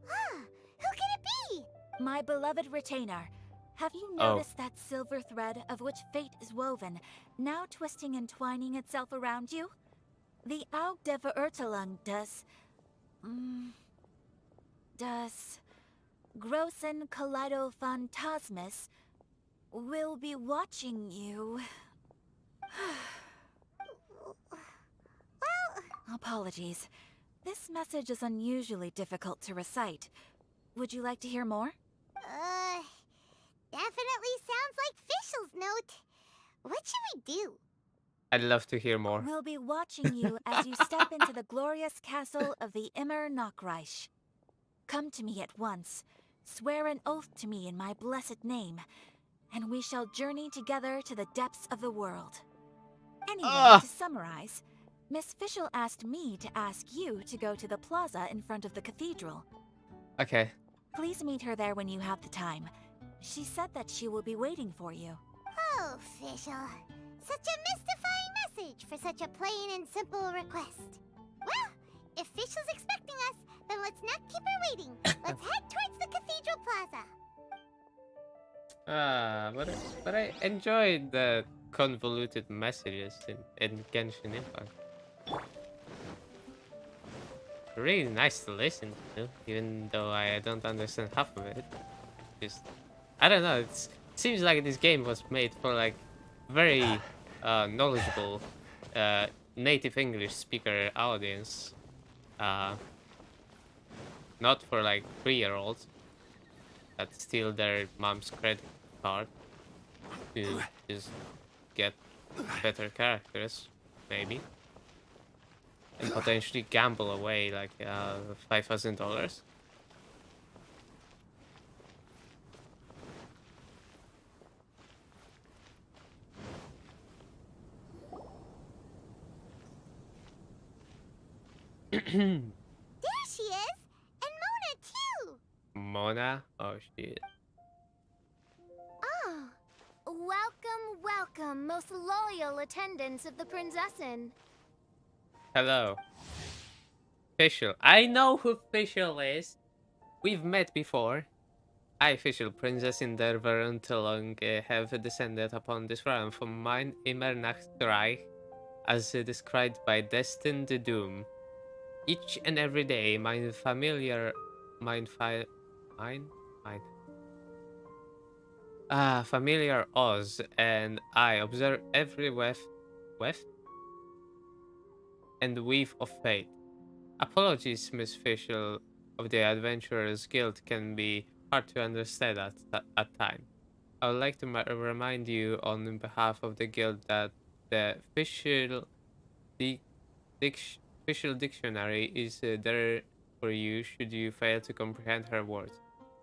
Ah, who could it be? My beloved retainer. Have you Oh. noticed that silver thread of which fate is woven, now twisting and twining itself around you? The Aug der Verurteilung does Grossen Kaleido Phantasmus will be watching you. Apologies. This message is unusually difficult to recite. Would you like to hear more? Definitely sounds like Fischl's note. What should we do? I'd love to hear more. We'll be watching you as you step into the glorious castle of the Immer Nachreich. Come to me at once. Swear an oath to me in my blessed name, and we shall journey together to the depths of the world. Anyway, to summarize, Miss Fischl asked me to ask you to go to the plaza in front of the cathedral. Okay. Please meet her there when you have the time. She said that she will be waiting for you. Oh, Fischl. Such a mystifying message for such a plain and simple request. Well, if Fischl's expecting us, then let's not keep her waiting. Let's head towards the cathedral plaza. But I enjoyed the convoluted messages in Genshin Impact. Really nice to listen to, even though I don't understand half of it. Just, I don't know, it seems like this game was made for like very knowledgeable native English speaker audience. Not for like 3-year-olds that steal their mom's credit card to just get better characters, maybe. And potentially gamble away like $5,000. There she is! And Mona, too! Mona? Oh shit. Oh. Welcome, welcome, most loyal attendants of the Prinzessin. Hello. Fischl. I know who Fischl is. We've met before. I, Fischl, Princess in der Veruntelung, have descended upon this realm from mine Immernachtreich, as described by Destined Doom. Each and every day, mine familiar Oz and I observe every weft and weave of fate. Apologies, Miss Fischl, of the Adventurers Guild can be hard to understand at times. I would like to remind you on behalf of the guild that the di- official dictionary is there for you should you fail to comprehend her words.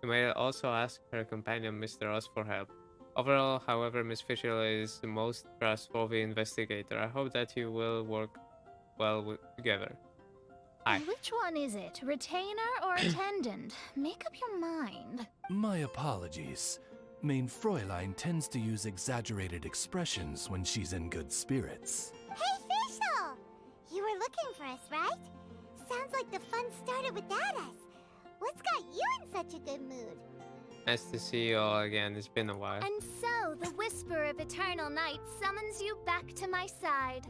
You may also ask her companion, Mr. Oz, for help. Overall, however, Miss Fischl is the most trustworthy investigator. I hope that you will work well together. Hi. Which one is it? Retainer or attendant? Make up your mind. My apologies. Main Fräulein tends to use exaggerated expressions when she's in good spirits. Hey, Fischl! You were looking for us, right? Sounds like the fun started without us. What's got you in such a good mood? Nice to see you all again. It's been a while. And so, the whisper of eternal night summons you back to my side.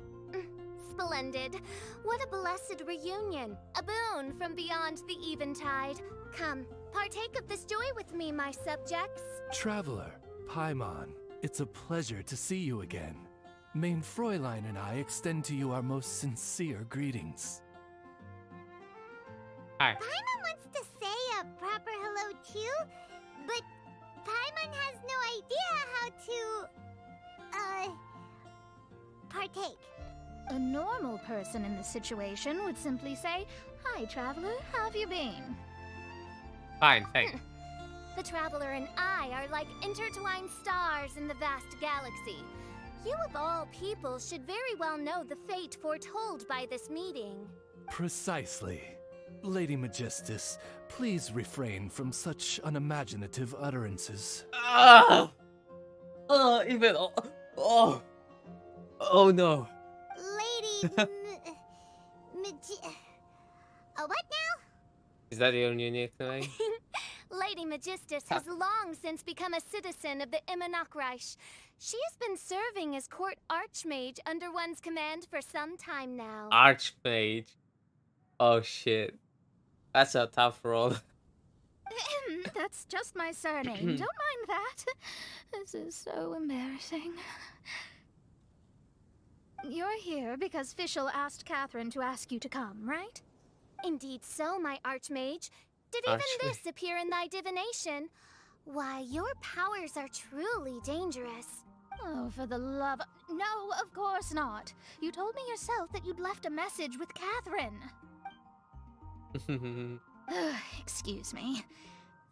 Splendid. What a blessed reunion. A boon from beyond the eventide. Come, partake of this joy with me, my subjects. Traveler, Paimon, it's a pleasure to see you again. Main Fräulein and I extend to you our most sincere greetings. Hi. Paimon wants to say a proper hello too, but Paimon has no idea how to, partake. A normal person in this situation would simply say, "Hi, traveler, how have you been?" Fine, thanks. The Traveler and I are like intertwined stars in the vast galaxy. You of all people should very well know the fate foretold by this meeting. Precisely. Lady Magistus, please refrain from such unimaginative utterances. Oh! Even... Oh no. Lady what now? Is that your new nickname? Lady Magistus has long since become a citizen of the Immernachtreich. She has been serving as court archmage under one's command for some time now. Archmage. Oh shit. That's a tough role. That's just my surname. Don't mind that. This is so embarrassing. You're here because Fischl asked Catherine to ask you to come, right? Indeed so, my archmage. Did even this appear in thy divination? Why, your powers are truly dangerous. Oh, for the love... No, of course not. You told me yourself that you'd left a message with Catherine. Excuse me.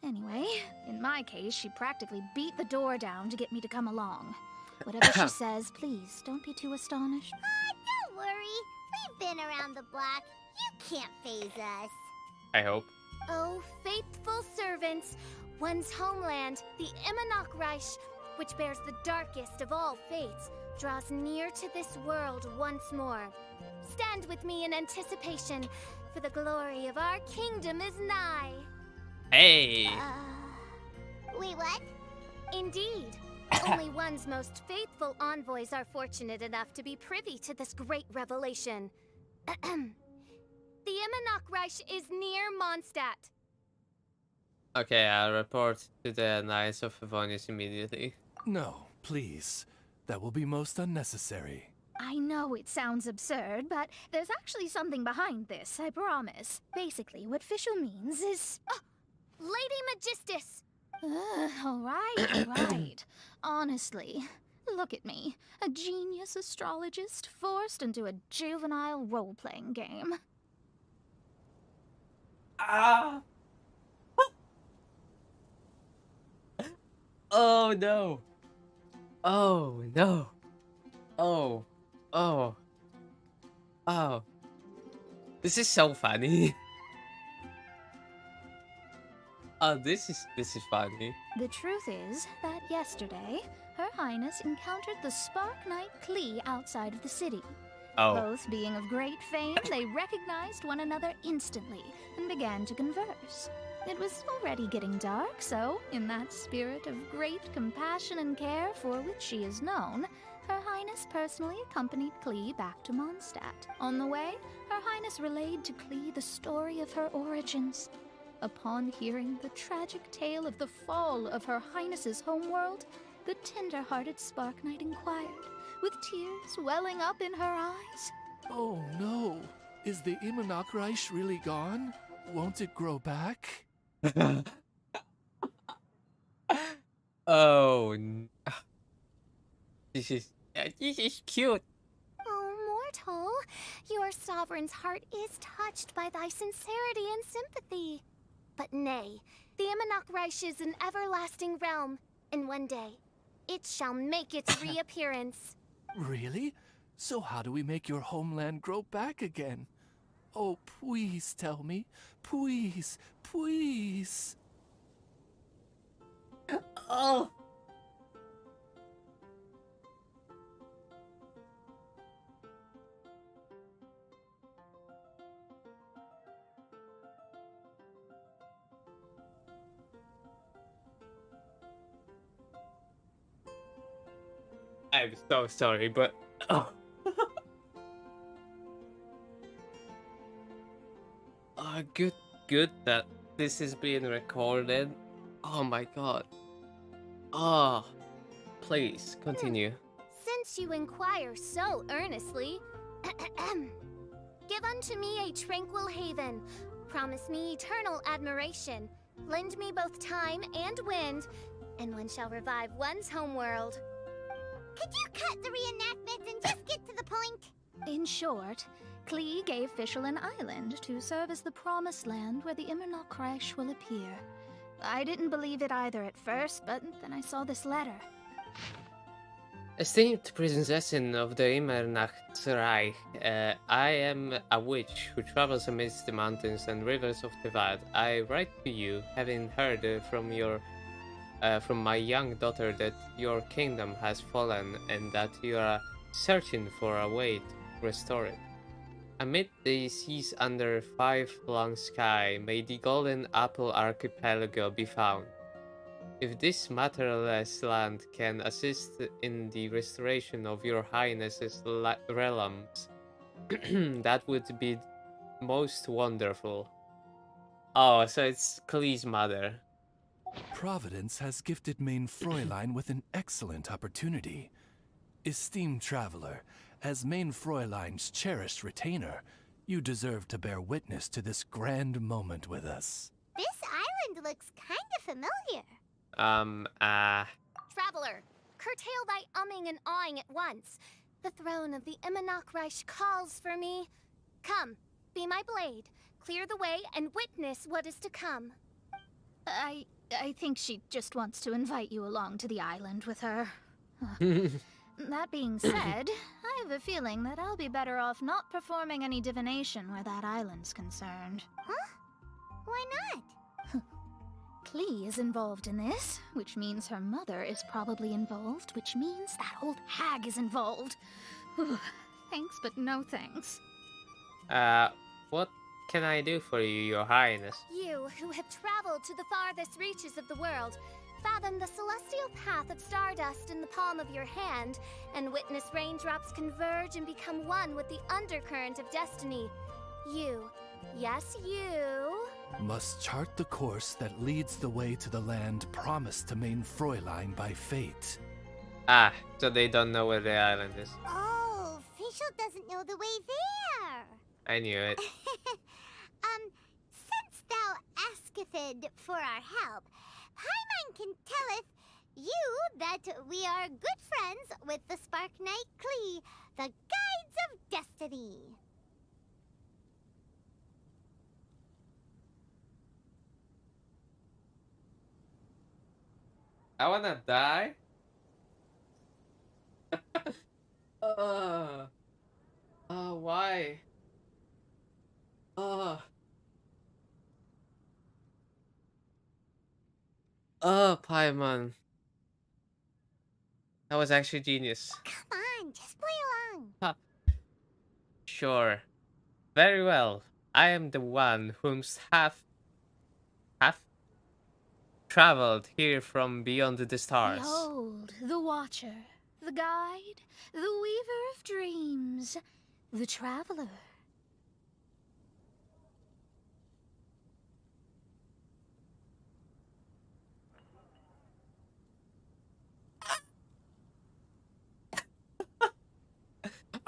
Anyway, in my case, she practically beat the door down to get me to come along. Whatever she says, please, don't be too astonished. Don't worry. We've been around the block. You can't faze us. I hope. Oh, faithful servants, one's homeland, the Immernachtreich, which bears the darkest of all fates, draws near to this world once more. Stand with me in anticipation, for the glory of our kingdom is nigh. Hey! Wait, what? Indeed. Only one's most faithful envoys are fortunate enough to be privy to this great revelation. The Immernachtreich is near Mondstadt. Okay, I'll report to the Knights of Favonius immediately. No, please. That will be most unnecessary. I know it sounds absurd, but there's actually something behind this, I promise. Basically, what Fischl means is... Lady Magistus! All right. Honestly, look at me. A genius astrologist forced into a juvenile role-playing game. Oh no. Oh no. Oh. This is so funny. Oh, this is funny. The truth is that yesterday, Her Highness encountered the Spark Knight Klee outside of the city. Oh. Both being of great fame, they recognized one another instantly and began to converse. It was already getting dark, so, in that spirit of great compassion and care for which she is known, Her Highness personally accompanied Klee back to Mondstadt. On the way, Her Highness relayed to Klee the story of her origins. Upon hearing the tragic tale of the fall of Her Highness's homeworld, the tender-hearted Spark Knight inquired, with tears welling up in her eyes. Oh no! Is the Immernachtreich really gone? Won't it grow back? Oh, this is cute. Oh, mortal, your sovereign's heart is touched by thy sincerity and sympathy. But nay, the Immernachtreich is an everlasting realm, and one day, it shall make its reappearance. Really? So how do we make your homeland grow back again? Oh, please tell me. Please, please. Oh. I'm so sorry, but oh. Good that this is being recorded. Oh my god. Oh, please continue. Since you inquire so earnestly, give unto me a tranquil haven. Promise me eternal admiration. Lend me both time and wind, and one shall revive one's homeworld. Could you cut the reenactments and just get to the point? In short, Klee gave Fischl an island to serve as the promised land where the Immernachtreich will appear. I didn't believe it either at first, but then I saw this letter. Esteemed Prinzessin of the Immernachtreich, I am a witch who travels amidst the mountains and rivers of the Vad. I write to you, having heard from my young daughter that your kingdom has fallen and that you are searching for a way to restore it. Amid the seas under 5-long sky, may the Golden Apple Archipelago be found. If this matterless land can assist in the restoration of your highness's realms, that would be most wonderful. Oh, so it's Klee's mother. Providence has gifted Main Fräulein with an excellent opportunity. Esteemed traveler, as Main Fräulein's cherished retainer, you deserve to bear witness to this grand moment with us. This island looks kind of familiar. Traveler, curtail thy umming and awing at once. The throne of the Immernachtreich calls for me. Come, be my blade, clear the way, and witness what is to come. I think she just wants to invite you along to the island with her. That being said, I have a feeling that I'll be better off not performing any divination where that island's concerned. Huh? Why not? Klee is involved in this, which means her mother is probably involved, which means that old hag is involved. Thanks, but no thanks. What can I do for you, your highness? You, who have traveled to the farthest reaches of the world, fathom the celestial path of stardust in the palm of your hand, and witness raindrops converge and become one with the undercurrent of destiny. You, yes you, Must chart the course that leads the way to the land promised to Main Fräulein by fate. Ah, so they don't know where the island is. Oh, Fischl doesn't know the way there. I knew it. Since thou asketh for our help, Paimon can telleth you that we are good friends with the Spark Knight Klee, the Guides of Destiny. I wanna die? Why? Oh, Paimon. That was actually genius. Come on, just play along. Huh. Sure. Very well. I am the one whom's half traveled here from beyond the stars. Behold, the Watcher, the Guide, the Weaver of Dreams, the Traveler.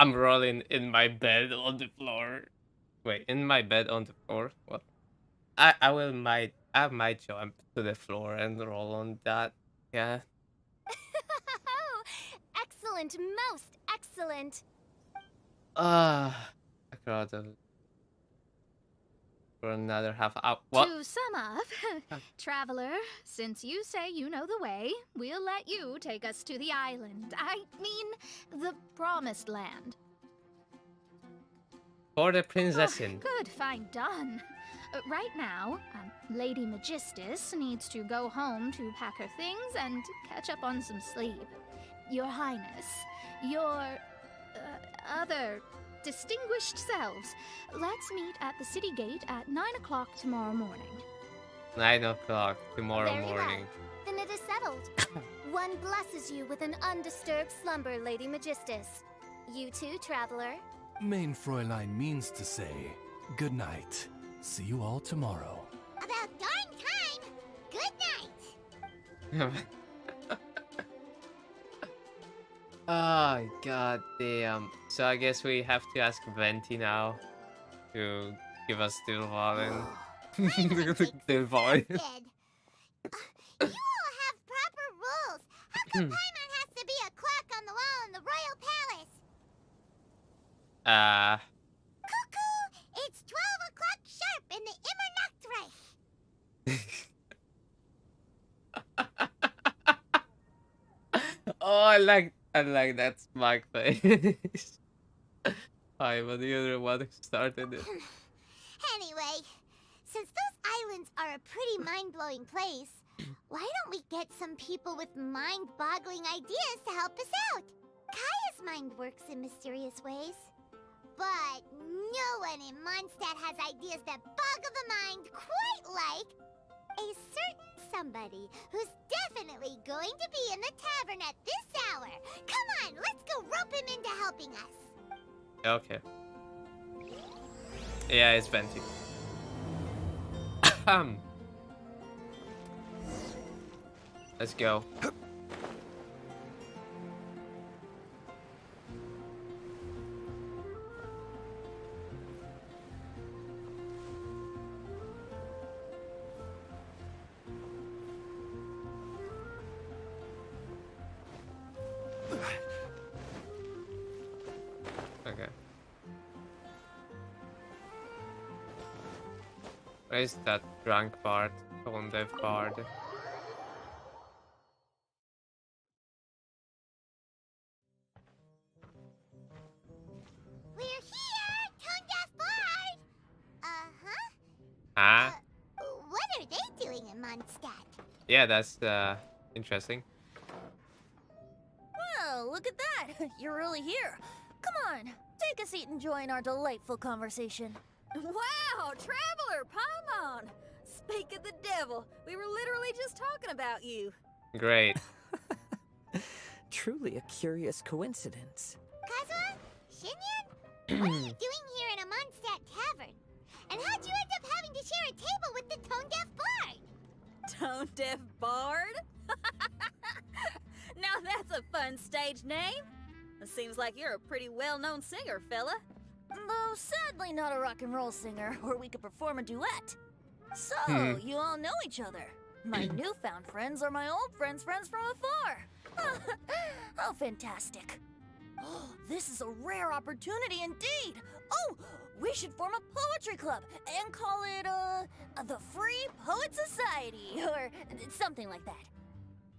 I'm rolling in my bed on the floor. Wait, in my bed on the floor? What? I might jump to the floor and roll on that. Yeah. Excellent, most excellent. I got for another half hour. What? To sum up, Traveler, since you say you know the way, we'll let you take us to the island. I mean, the Promised Land. For the princessin. Good, fine, done. Right now, Lady Magistus needs to go home to pack her things and catch up on some sleep. Your Highness, your other distinguished selves, let's meet at the city gate at 9 o'clock tomorrow morning. 9 o'clock tomorrow Very morning. well. Then it is settled. One blesses you with an undisturbed slumber, Lady Magistus. You too, Traveler. Main Fräulein means to say, good night. See you all tomorrow. About darn time! Good night! Oh, god damn. So I guess we have to ask Venti now to give us Dilvalen. Dilvalen. You all have proper rules. How come Paimon has to be a clock on the wall in the royal palace? Cuckoo! It's 12 o'clock sharp in the Oh, I like that smug face. Paimon, you're the one who started it. Anyway, since those islands are a pretty mind-blowing place, why don't we get some people with mind-boggling ideas to help us out? Kaya's mind works in mysterious ways. But no one in Mondstadt has ideas that boggle the mind quite like a certain somebody who's definitely going to be in the tavern at this hour. Come on, let's go rope him into helping us. Okay. Yeah, it's Venti. Let's go. Okay. Where is that drunk bard? Tone deaf bard. We're here, Tone Deaf Bard! Uh-huh. Ah? What are they doing in Mondstadt? Yeah, that's interesting. Well, look at that. You're really here. Come on, take a seat and join our delightful conversation. Wow, Traveler, Paimon! Speak of the devil, we were literally just talking about you. Great. Truly a curious coincidence. Kazuha? Shinyan? What are you doing here in a Mondstadt tavern? And how'd you end up having to share a table with the Tone Deaf Bard? Tone Deaf Bard? Now that's a fun stage name. It seems like you're a pretty well-known singer, fella. Though sadly not a rock and roll singer, or we could perform a duet. So, you all know each other. My newfound friends are my old friends' friends from afar. How fantastic. This is a rare opportunity indeed. Oh, we should form a poetry club and call it, the Free Poet Society, or something like that.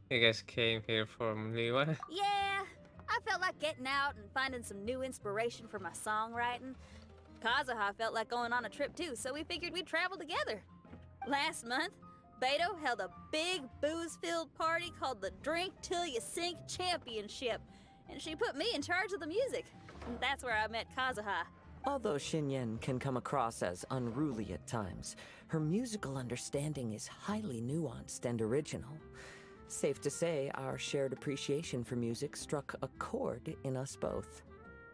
You guys came here from Liyue? Yeah, I felt like getting out and finding some new inspiration for my songwriting. Kazuha felt like going on a trip too, so we figured we'd travel together. Last month, Beto held a big booze-filled party called the Drink Till You Sink Championship, and she put me in charge of the music. That's where I met Kazuha. Although Xinyan can come across as unruly at times, her musical understanding is highly nuanced and original. Safe to say, our shared appreciation for music struck a chord in us both.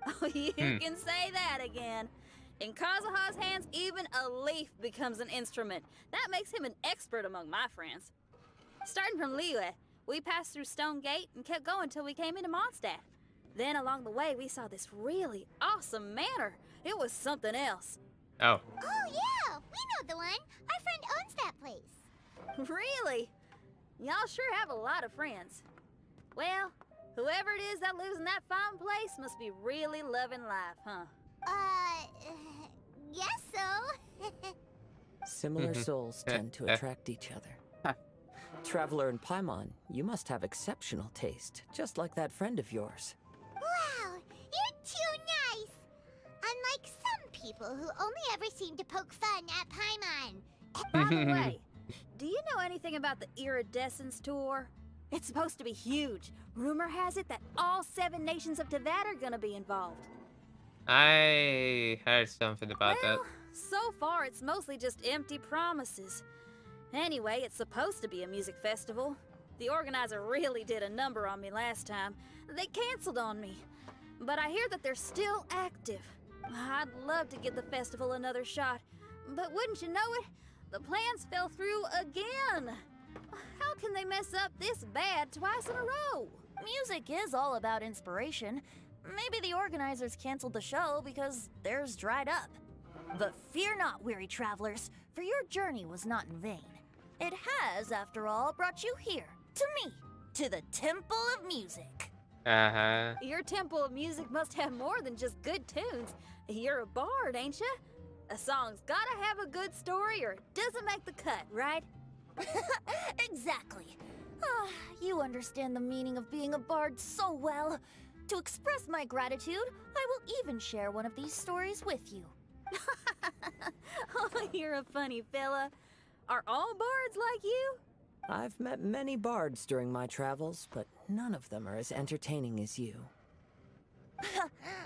Oh, you can say that again. In Kazuha's hands, even a leaf becomes an instrument. That makes him an expert among my friends. Starting from Liyue, we passed through Stone Gate and kept going till we came into Mondstadt. Then along the way, we saw this really awesome manor. It was something else. Oh. Oh, yeah, we know the one. Our friend owns that place. Really? Y'all sure have a lot of friends. Well, whoever it is that lives in that fine place must be really loving life, huh? Guess so. Similar souls tend to attract each other. Traveler and Paimon, you must have exceptional taste, just like that friend of yours. Wow, you're too nice. Unlike some people who only ever seem to poke fun at Paimon. By the way, do you know anything about the Iridescence Tour? It's supposed to be huge. Rumor has it that all 7 nations of Tevat are gonna be involved. I heard something about that. So far, it's mostly just empty promises. Anyway, it's supposed to be a music festival. The organizer really did a number on me last time. They canceled on me. But I hear that they're still active. I'd love to give the festival another shot. But wouldn't you know it? The plans fell through again. How can they mess up this bad twice in a row? Music is all about inspiration. Maybe the organizers canceled the show because theirs dried up. But fear not, weary travelers, for your journey was not in vain. It has, after all, brought you here, to me, to the Temple of Music. Uh-huh. Your Temple of Music must have more than just good tunes. You're a bard, ain't ya? A song's gotta have a good story or it doesn't make the cut, right? Exactly. You understand the meaning of being a bard so well. To express my gratitude, I will even share one of these stories with you. Oh, you're a funny fella. Are all bards like you? I've met many bards during my travels, but none of them are as entertaining as you.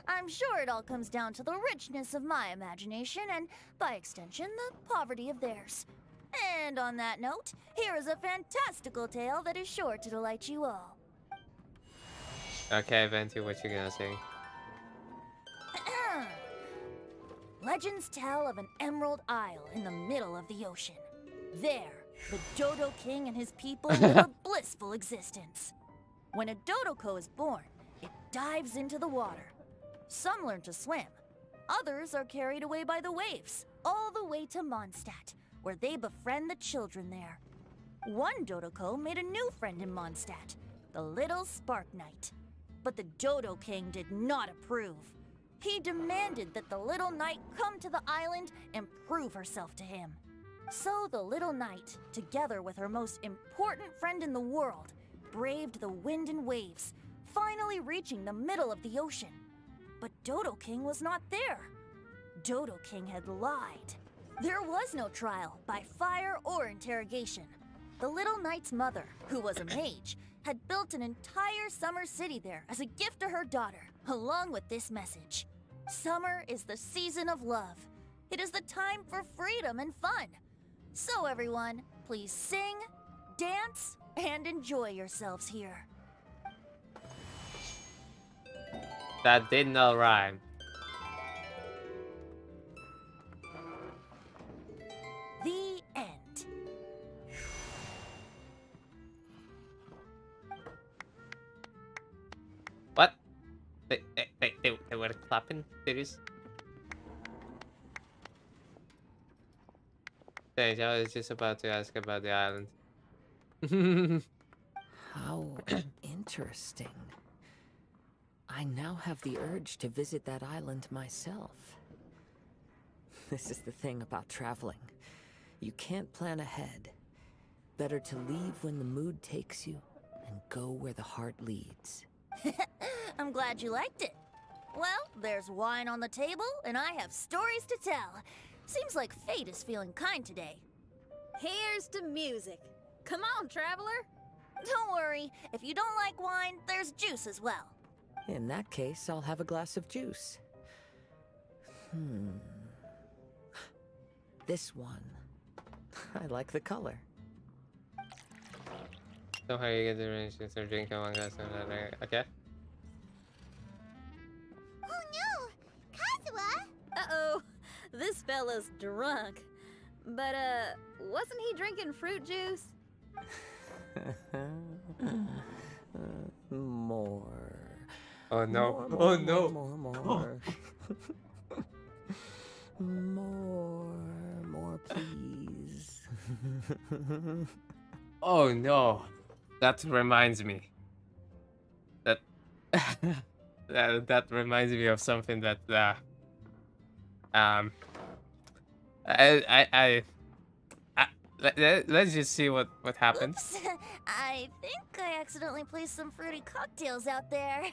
I'm sure it all comes down to the richness of my imagination and, by extension, the poverty of theirs. And on that note, here is a fantastical tale that is sure to delight you all. Okay, Venti, what you gonna say? Legends tell of an emerald isle in the middle of the ocean. There, the Dodo King and his people live a blissful existence. When a Dodoko is born, it dives into the water. Some learn to swim. Others are carried away by the waves, all the way to Mondstadt, where they befriend the children there. One Dodoko made a new friend in Mondstadt, the little Spark Knight. But the Dodo King did not approve. He demanded that the little knight come to the island and prove herself to him. So the little knight, together with her most important friend in the world, braved the wind and waves, finally reaching the middle of the ocean. But Dodo King was not there. Dodo King had lied. There was no trial by fire or interrogation. The little knight's mother, who was a mage, had built an entire summer city there as a gift to her daughter, along with this message. Summer is the season of love. It is the time for freedom and fun. So everyone, please sing, dance, and enjoy yourselves here. That did not rhyme. The end. What? They were clapping? Serious? Thanks, I was just about to ask about the island. How interesting. I now have the urge to visit that island myself. This is the thing about traveling. You can't plan ahead. Better to leave when the mood takes you and go where the heart leads. I'm glad you liked it. Well, there's wine on the table, and I have stories to tell. Seems like fate is feeling kind today. Here's to music. Come on, traveler. Don't worry, if you don't like wine, there's juice as well. In that case, I'll have a glass of juice. This one. I like the color. So how you get the arrangements or drink one glass of that? Okay. Oh no! Kazuha! Uh-oh, this fella's drunk. But, wasn't he drinking fruit juice? More. Oh no. More, Oh more, no. More. More, please. Oh no. That reminds me. That that reminds me of something that let's just see what happened. Oops. I think I accidentally placed some fruity cocktails out there.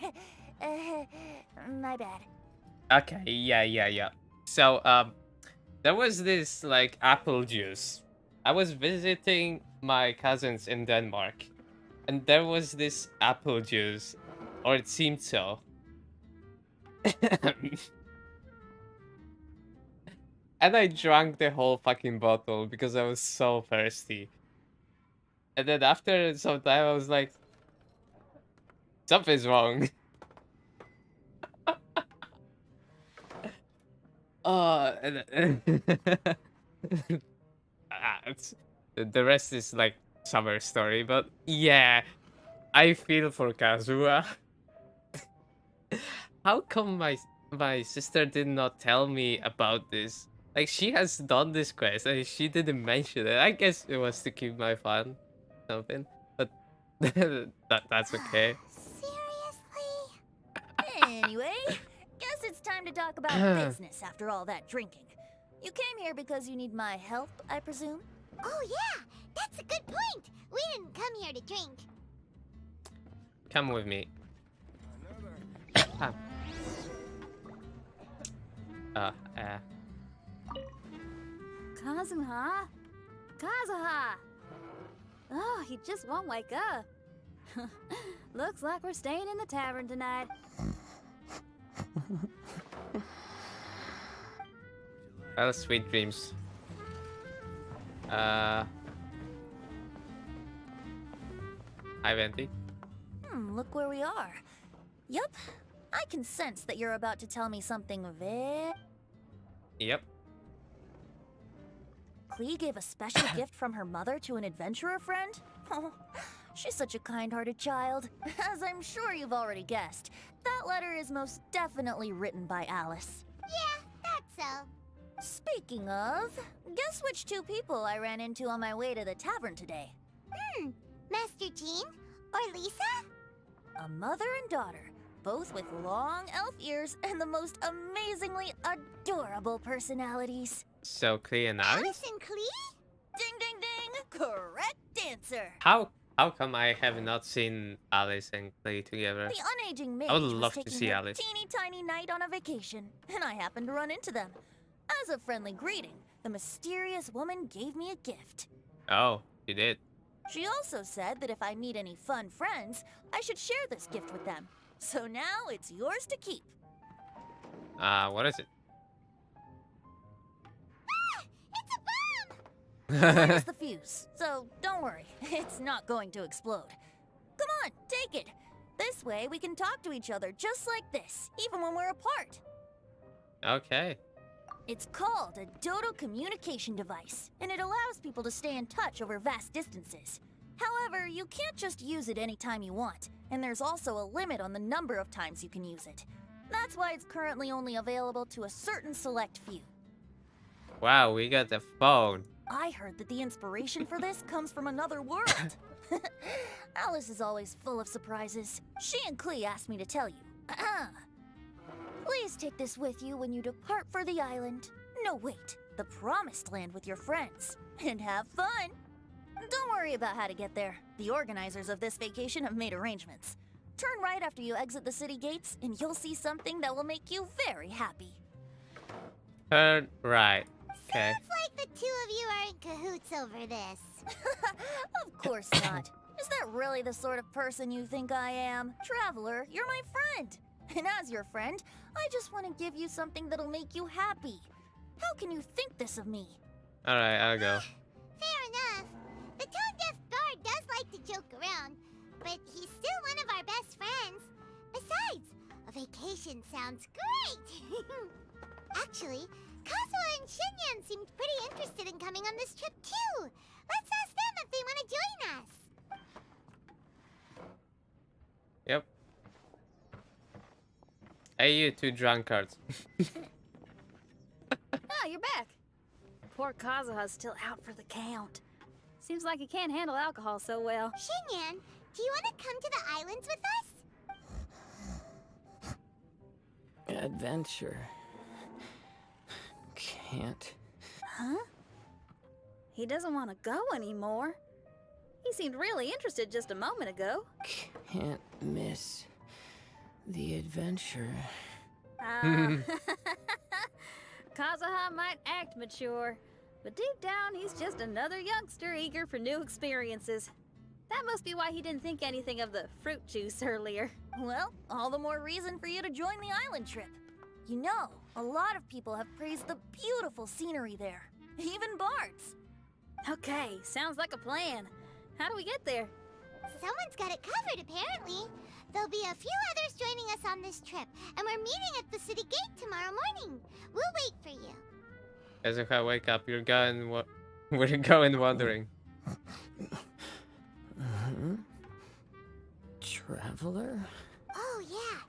My bad. Okay, yeah. So there was this like apple juice. I was visiting my cousins in Denmark, and there was this apple juice, or it seemed so. And I drank the whole fucking bottle because I was so thirsty. And then after some time, I was like, something's wrong. The rest is like summer story, but yeah, I feel for Kazuha. How come my sister did not tell me about this? Like, she has done this quest and she didn't mention it. I guess it was to keep my fun, something. But that's okay. Anyway, guess it's time to talk about business after all that drinking. You came here because you need my help, I presume? Oh yeah, that's a good point. We didn't come here to drink. Come with me. Kazuha? Kazuha! Oh, he just won't wake up. Looks like we're staying in the tavern tonight. Well, sweet dreams. Hi, Venti. Look where we are. Yup, I can sense that you're about to tell me something very... Yep. Klee gave a special gift from her mother to an adventurer friend? Oh, she's such a kind-hearted child. As I'm sure you've already guessed, that letter is most definitely written by Alice. Yeah, that's so. Speaking of, guess which two people I ran into on my way to the tavern today? Master Jean? Or Lisa? A mother and daughter, both with long elf ears and the most amazingly adorable personalities. So, Klee and Alice? Alice and Klee? Ding ding ding! Correct answer! How come I have not seen Alice and Klee together? The unaging mage I would was love to taking see a Alice. teeny tiny night on a vacation, and I happened to run into them. As a friendly greeting, the mysterious woman gave me a gift. Oh, you did. She also said that if I meet any fun friends, I should share this gift with them. So now it's yours to keep. What is it? There's the fuse, so don't worry, it's not going to explode. Come on, take it. This way we can talk to each other just like this, even when we're apart. Okay. It's called a Dodo communication device, and it allows people to stay in touch over vast distances. However, you can't just use it anytime you want, and there's also a limit on the number of times you can use it. That's why it's currently only available to a certain select few. Wow, we got the phone. I heard that the inspiration for this comes from another world. Alice is always full of surprises. She and Klee asked me to tell you. Please take this with you when you depart for the island. No, wait, the Promised Land with your friends. And have fun. Don't worry about how to get there. The organizers of this vacation have made arrangements. Turn right after you exit the city gates, and you'll see something that will make you very happy. Turn right. Okay. Sounds like the two of you are in cahoots over this. Of course not. Is that really the sort of person you think I am? Traveler, you're my friend. And as your friend, I just want to give you something that'll make you happy. How can you think this of me? Alright, I'll go. Fair enough. The tone-deaf bard does like to joke around, but he's still one of our best friends. Besides, a vacation sounds great! Actually, Kazuha and Shinyan seemed pretty interested in coming on this trip too. Let's ask them if they want to join us. Yep. Hey, you two drunkards. Ah, you're back. Poor Kazuha's still out for the count. Seems like he can't handle alcohol so well. Shinyan, do you want to come to the islands with us? Adventure. Can't. Huh? He doesn't want to go anymore. He seemed really interested just a moment ago. Can't miss the adventure. Kazuha might act mature, but deep down he's just another youngster eager for new experiences. That must be why he didn't think anything of the fruit juice earlier. Well, all the more reason for you to join the island trip. You know, a lot of people have praised the beautiful scenery there. Even bards. Okay, sounds like a plan. How do we get there? Someone's got it covered, apparently. There'll be a few others joining us on this trip, and we're meeting at the city gate tomorrow morning. We'll wait for you. Kazuha, wake up. You're going... We're going wandering. Traveler? Oh, yeah.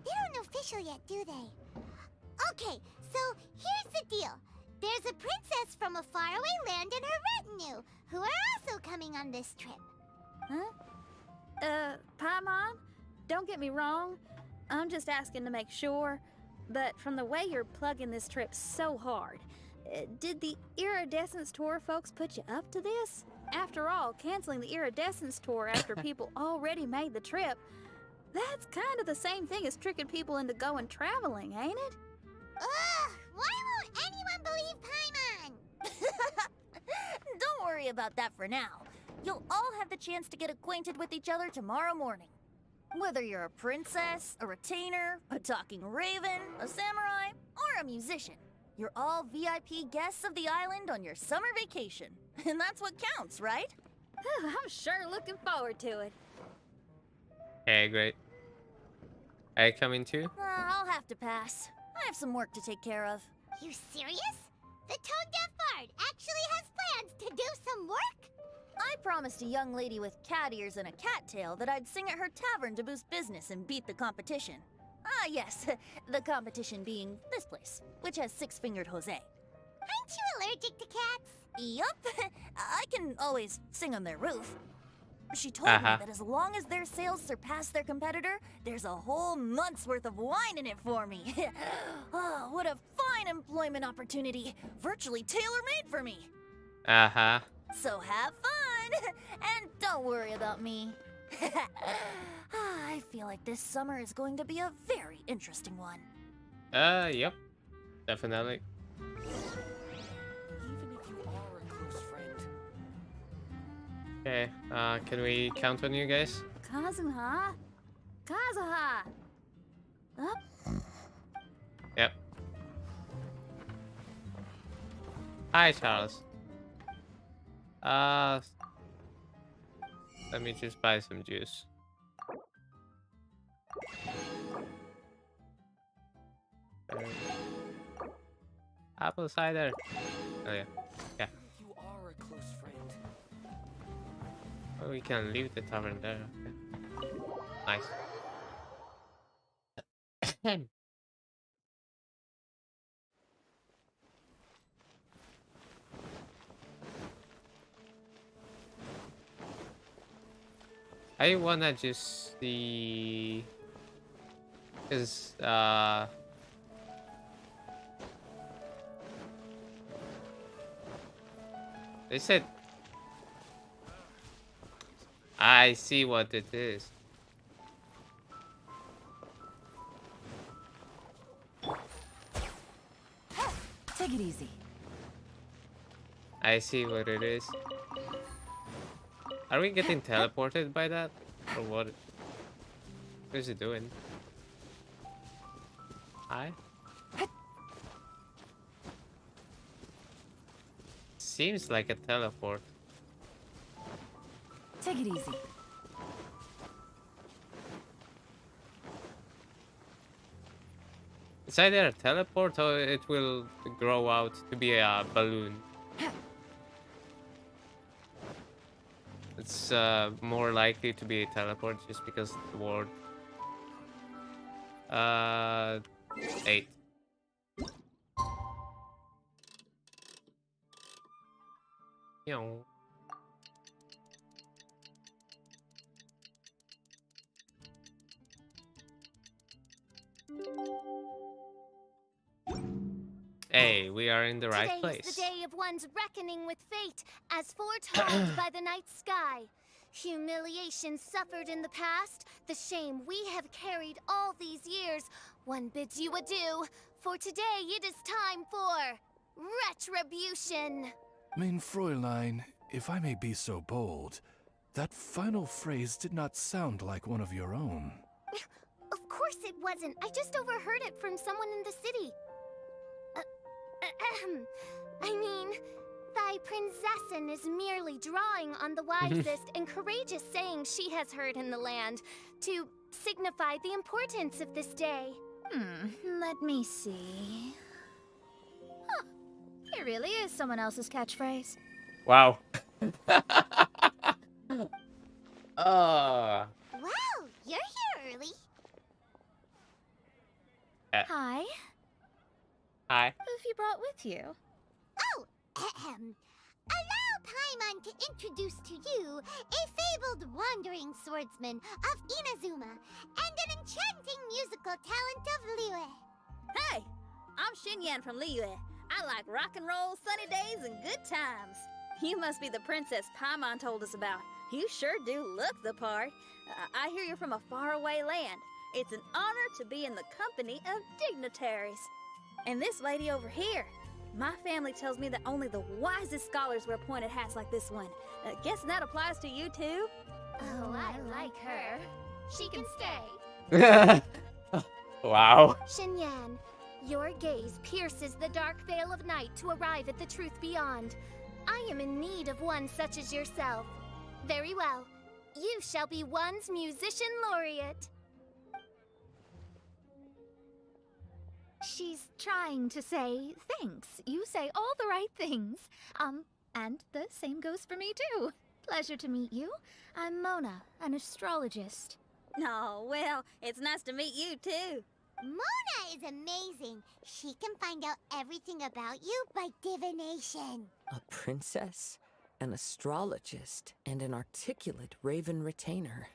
They aren't official yet, do they? Okay, so here's the deal. There's a princess from a faraway land and her retinue, who are also coming on this trip. Huh? Paimon? Don't get me wrong. I'm just asking to make sure. But from the way you're plugging this trip so hard, did the Iridescence Tour folks put you up to this? After all, canceling the Iridescence Tour after people already made the trip, that's kind of the same thing as tricking people into going traveling, ain't it? Ugh! Why won't anyone believe Paimon? Don't worry about that for now. You'll all have the chance to get acquainted with each other tomorrow morning. Whether you're a princess, a retainer, a talking raven, a samurai, or a musician, you're all VIP guests of the island on your summer vacation. And that's what counts, right? I'm sure looking forward to it. Hey, great. Are you coming too? I'll have to pass. I have some work to take care of. You serious? The tone-deaf bard actually has plans to do some work? I promised a young lady with cat ears and a cattail that I'd sing at her tavern to boost business and beat the competition. Ah, yes, the competition being this place, which has six-fingered Jose. Aren't you allergic to cats? Yup, I can always sing on their roof. She told me that as long as their sales surpass their competitor, there's a whole month's worth of wine in it for me. Oh, what a fine employment opportunity. Virtually tailor-made for me. So have fun, and don't worry about me. I feel like this summer is going to be a very interesting one. Yep. Definitely. Even if you are a close friend. Okay, can we count on you guys? Kazuha? Kazuha! Up? Yep. Hi, Charles. Let me just buy some juice. Apple cider. Oh yeah. Yeah. You are a close friend. Oh, we can leave the tavern there. Okay. Nice. I wanna just see, cause they said I see what it is. Take it easy. I see what it is. Are we getting teleported by that? Or what? What is it doing? Hi? Seems like a teleport. Take it easy. It's either a teleport or it will grow out to be a balloon. It's more likely to be a teleport just because of the word. 8. Yo. Hey, we are in the right Today place. is the day of one's reckoning with fate, as foretold by the night sky. Humiliation suffered in the past, the shame we have carried all these years. One bids you adieu, for today it is time for retribution. Mein Fräulein, if I may be so bold, that final phrase did not sound like one of your own. Of course it wasn't. I just overheard it from someone in the city. I mean, thy princessin is merely drawing on the wisest and courageous sayings she has heard in the land to signify the importance of this day. Let me see. Huh. It really is someone else's catchphrase. Wow. Wow, you're here early. Hi. Hi. Who have you brought with you? Oh, allow Paimon to introduce to you a fabled wandering swordsman of Inazuma and an enchanting musical talent of Liyue. Hey, I'm Xinyan from Liyue. I like rock and roll, sunny days, and good times. You must be the princess Paimon told us about. You sure do look the part. I hear you're from a faraway land. It's an honor to be in the company of dignitaries. And this lady over here, my family tells me that only the wisest scholars wear pointed hats like this one. Guessing that applies to you too? Oh, I like her. She can stay. Wow. Xinyan, your gaze pierces the dark veil of night to arrive at the truth beyond. I am in need of one such as yourself. Very well. You shall be one's musician laureate. She's trying to say thanks. You say all the right things. And the same goes for me too. Pleasure to meet you. I'm Mona, an astrologist. Oh, well, it's nice to meet you too. Mona is amazing. She can find out everything about you by divination. A princess, an astrologist, and an articulate raven retainer.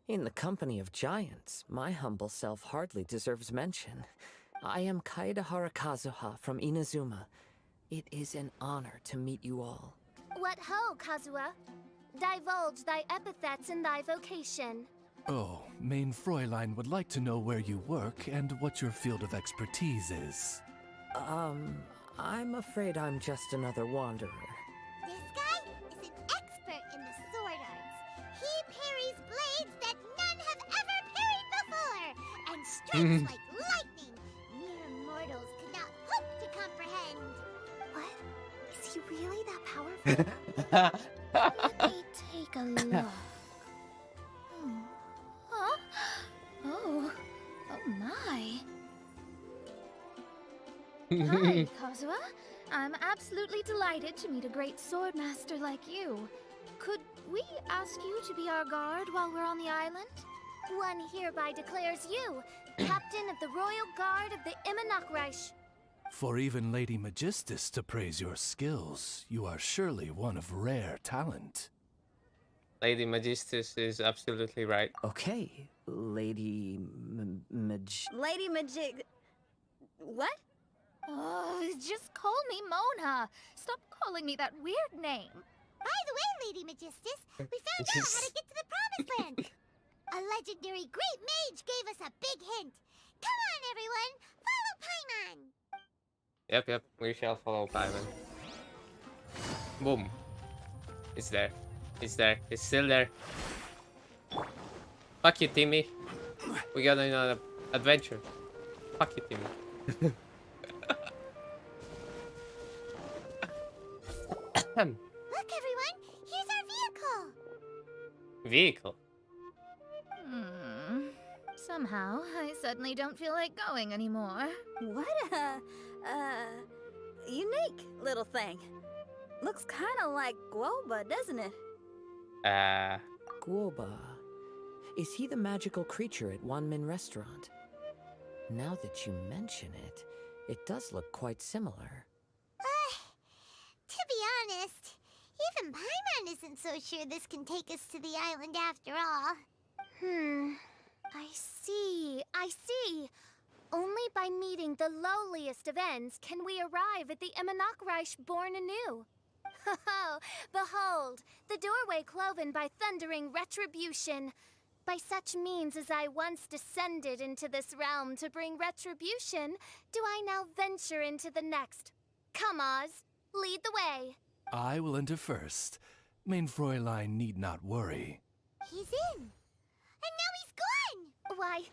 In the company of giants, my humble self hardly deserves mention. I am Kaedehara Kazuha from Inazuma. It is an honor to meet you all. What ho, Kazuha? Divulge thy epithets and thy vocation. Oh, Mein Fräulein would like to know where you work and what your field of expertise is. I'm afraid I'm just another wanderer. This guy is an expert in the sword arts. He parries blades that none have ever parried before, and strikes like lightning. Mere mortals could not hope to comprehend. What? Is he really that powerful? Let me take a look. Huh? Oh my. Hi, Kazuha. I'm absolutely delighted to meet a great swordmaster like you. Could we ask you to be our guard while we're on the island? One hereby declares you captain of the royal guard of the Immernachtreich. For even Lady Magistus to praise your skills, you are surely one of rare talent. Lady Magistus is absolutely right. Okay, Lady Lady Majig... What? Oh, just call me Mona. Stop calling me that weird name. By the way, Lady Magistus, we found out how to get to the Promised Land. A legendary great mage gave us a big hint. Come on, everyone, follow Paimon. Yep, we shall follow Paimon. Boom. It's there. It's there. It's still there. Fuck you, Timmy. We got another adventure. Fuck you, Timmy. Look, everyone! Here's our vehicle! Vehicle? Somehow, I suddenly don't feel like going anymore. What a unique little thing. Looks kind of like Guoba, doesn't it? Guoba. Is he the magical creature at Wanmin Restaurant? Now that you mention it, it does look quite similar. To be honest, even Paimon isn't so sure this can take us to the island after all. I see. Only by meeting the lowliest of ends can we arrive at the Imanakreich born anew. Ho, behold, the doorway cloven by thundering retribution. By such means as I once descended into this realm to bring retribution, do I now venture into the next. Come, Oz, lead the way. I will enter first. Main Fräulein need not worry. He's in. And now he's gone! Why,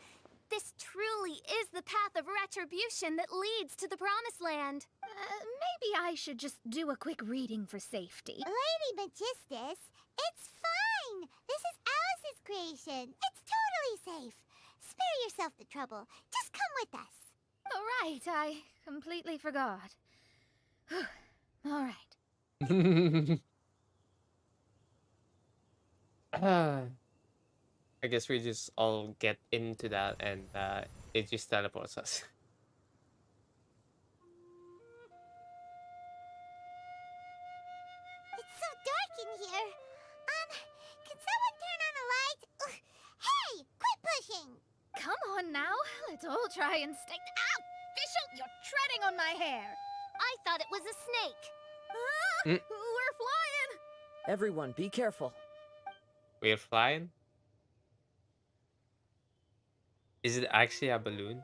this truly is the path of retribution that leads to the Promised Land. Maybe I should just do a quick reading for safety. Lady Magistus, it's fine! This is Alice's creation. It's totally safe. Spare yourself the trouble. Just come with us. All right, I completely forgot. All right. I guess we just all get into that and it just teleports us. It's so dark in here. Can someone turn on a light? Ugh. Hey, quit pushing! Come on now, let's all try and stay. Ow! Fischl, you're treading on my hair. I thought it was a snake. We're flying! Everyone, be careful. We're flying? Is it actually a balloon?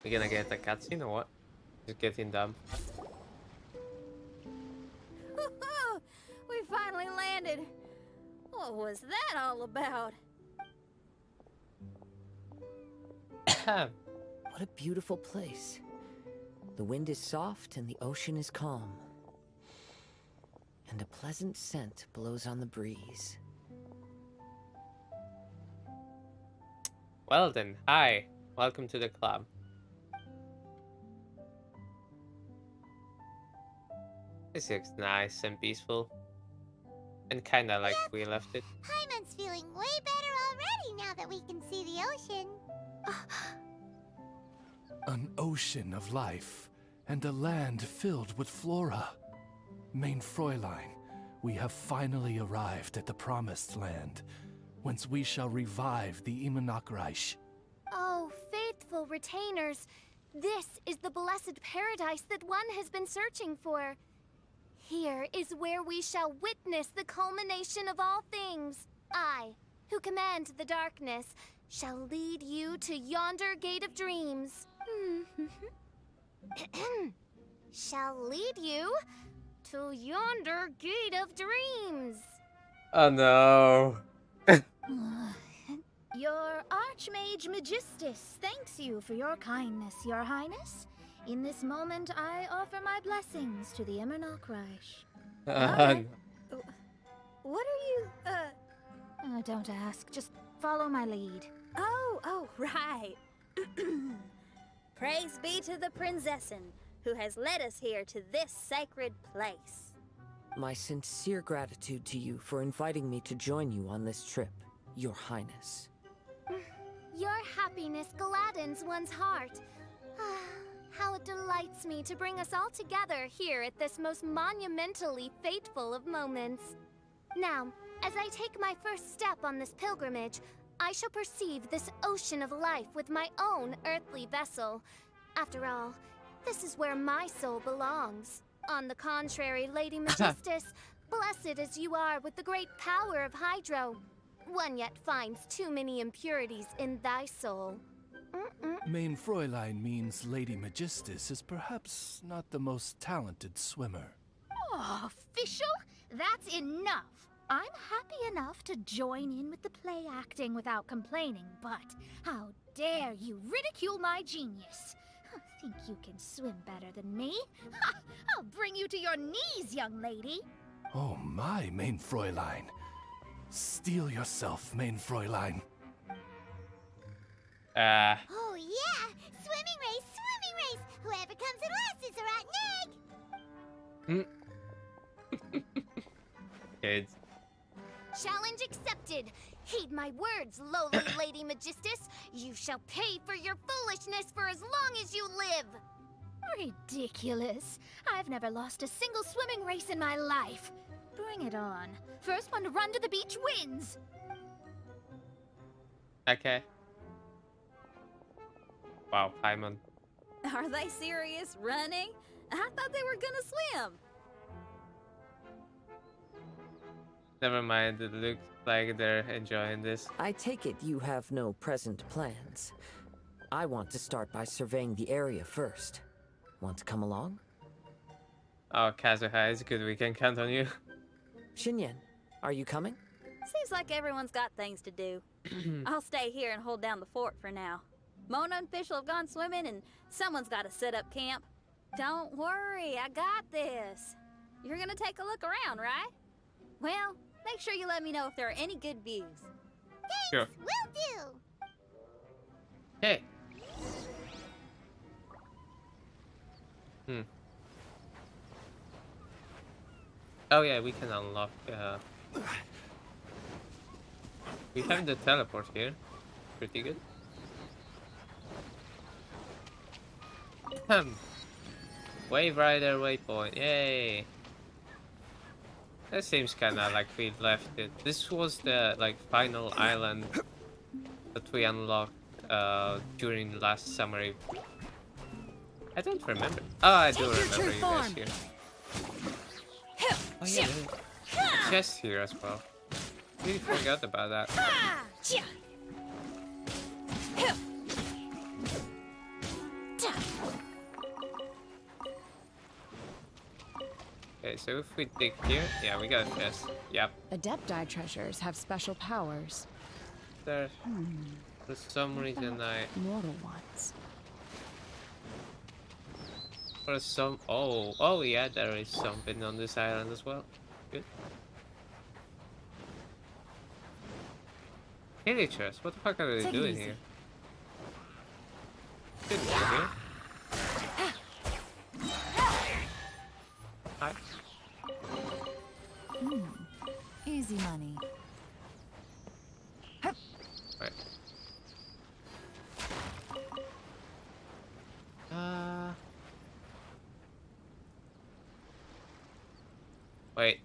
We're gonna get a cutscene or what? Just getting dumb. We finally landed. What was that all about? What a beautiful place. The wind is soft and the ocean is calm. And a pleasant scent blows on the breeze. Well then, hi. Welcome to the club. This looks nice and peaceful. And kinda like we left it. Paimon's feeling way better already now that we can see the ocean. An ocean of life, and a land filled with flora. Main Fräulein, we have finally arrived at the Promised Land, whence we shall revive the Imanakreich. Oh, faithful retainers, this is the blessed paradise that one has been searching for. Here is where we shall witness the culmination of all things. I, who command the darkness, shall lead you to yonder gate of dreams. Shall lead you to yonder gate of dreams. Oh no. Your Archmage Magistus thanks you for your kindness, Your Highness. In this moment, I offer my blessings to the Imanakreich. What are you, don't ask. Just follow my lead. Oh, right. Praise be to the Prinzessin, who has led us here to this sacred place. My sincere gratitude to you for inviting me to join you on this trip, Your Highness. Your happiness gladdens one's heart. How it delights me to bring us all together here at this most monumentally fateful of moments. Now, as I take my first step on this pilgrimage, I shall perceive this ocean of life with my own earthly vessel. After all, this is where my soul belongs. On the contrary, Lady Magistus, blessed as you are with the great power of Hydro, one yet finds too many impurities in thy soul. Main Fräulein means Lady Magistus is perhaps not the most talented swimmer. Oh, official? That's enough. I'm happy enough to join in with the play acting without complaining, but how dare you ridicule my genius? Think you can swim better than me? Ha! I'll bring you to your knees, young lady. Oh my, Main Fräulein. Steel yourself, Main Fräulein. Oh yeah! Swimming race, swimming race! Whoever comes in last is a rotten egg! Kids. Challenge accepted. Heed my words, lowly Lady Magistus. You shall pay for your foolishness for as long as you live. Ridiculous. I've never lost a single swimming race in my life. Bring it on. First one to run to the beach wins. Okay. Wow, Paimon. Are they serious? Running? I thought they were gonna swim. Never mind, it looks like they're enjoying this. I take it you have no present plans. I want to start by surveying the area first. Want to come along? Oh, Kazuha, it's good we can count on you. Xinyan, are you coming? Seems like everyone's got things to do. I'll stay here and hold down the fort for now. Mona and Fischl have gone swimming and someone's got to set up camp. Don't worry, I got this. You're gonna take a look around, right? Well, make sure you let me know if there are any good views. Thanks, Sure. will do! Hey. Oh yeah, we can unlock. We have the teleport here. Pretty good. Wave Rider waypoint. Yay. That seems kinda like we left it. This was the like final island that we unlocked during last summer. I don't remember. Oh, I do remember you guys here. Oh yeah, there's a chest here as well. Really forgot about that. Okay, so if we dig here, yeah, we got a chest. Yep. Adepti treasures have special powers. There. For some reason mortal ones. For some... Oh yeah, there is something on this island as well. Good. Villagers, what the fuck are they doing here? Didn't go here. Hi. Easy money. Right. Wait.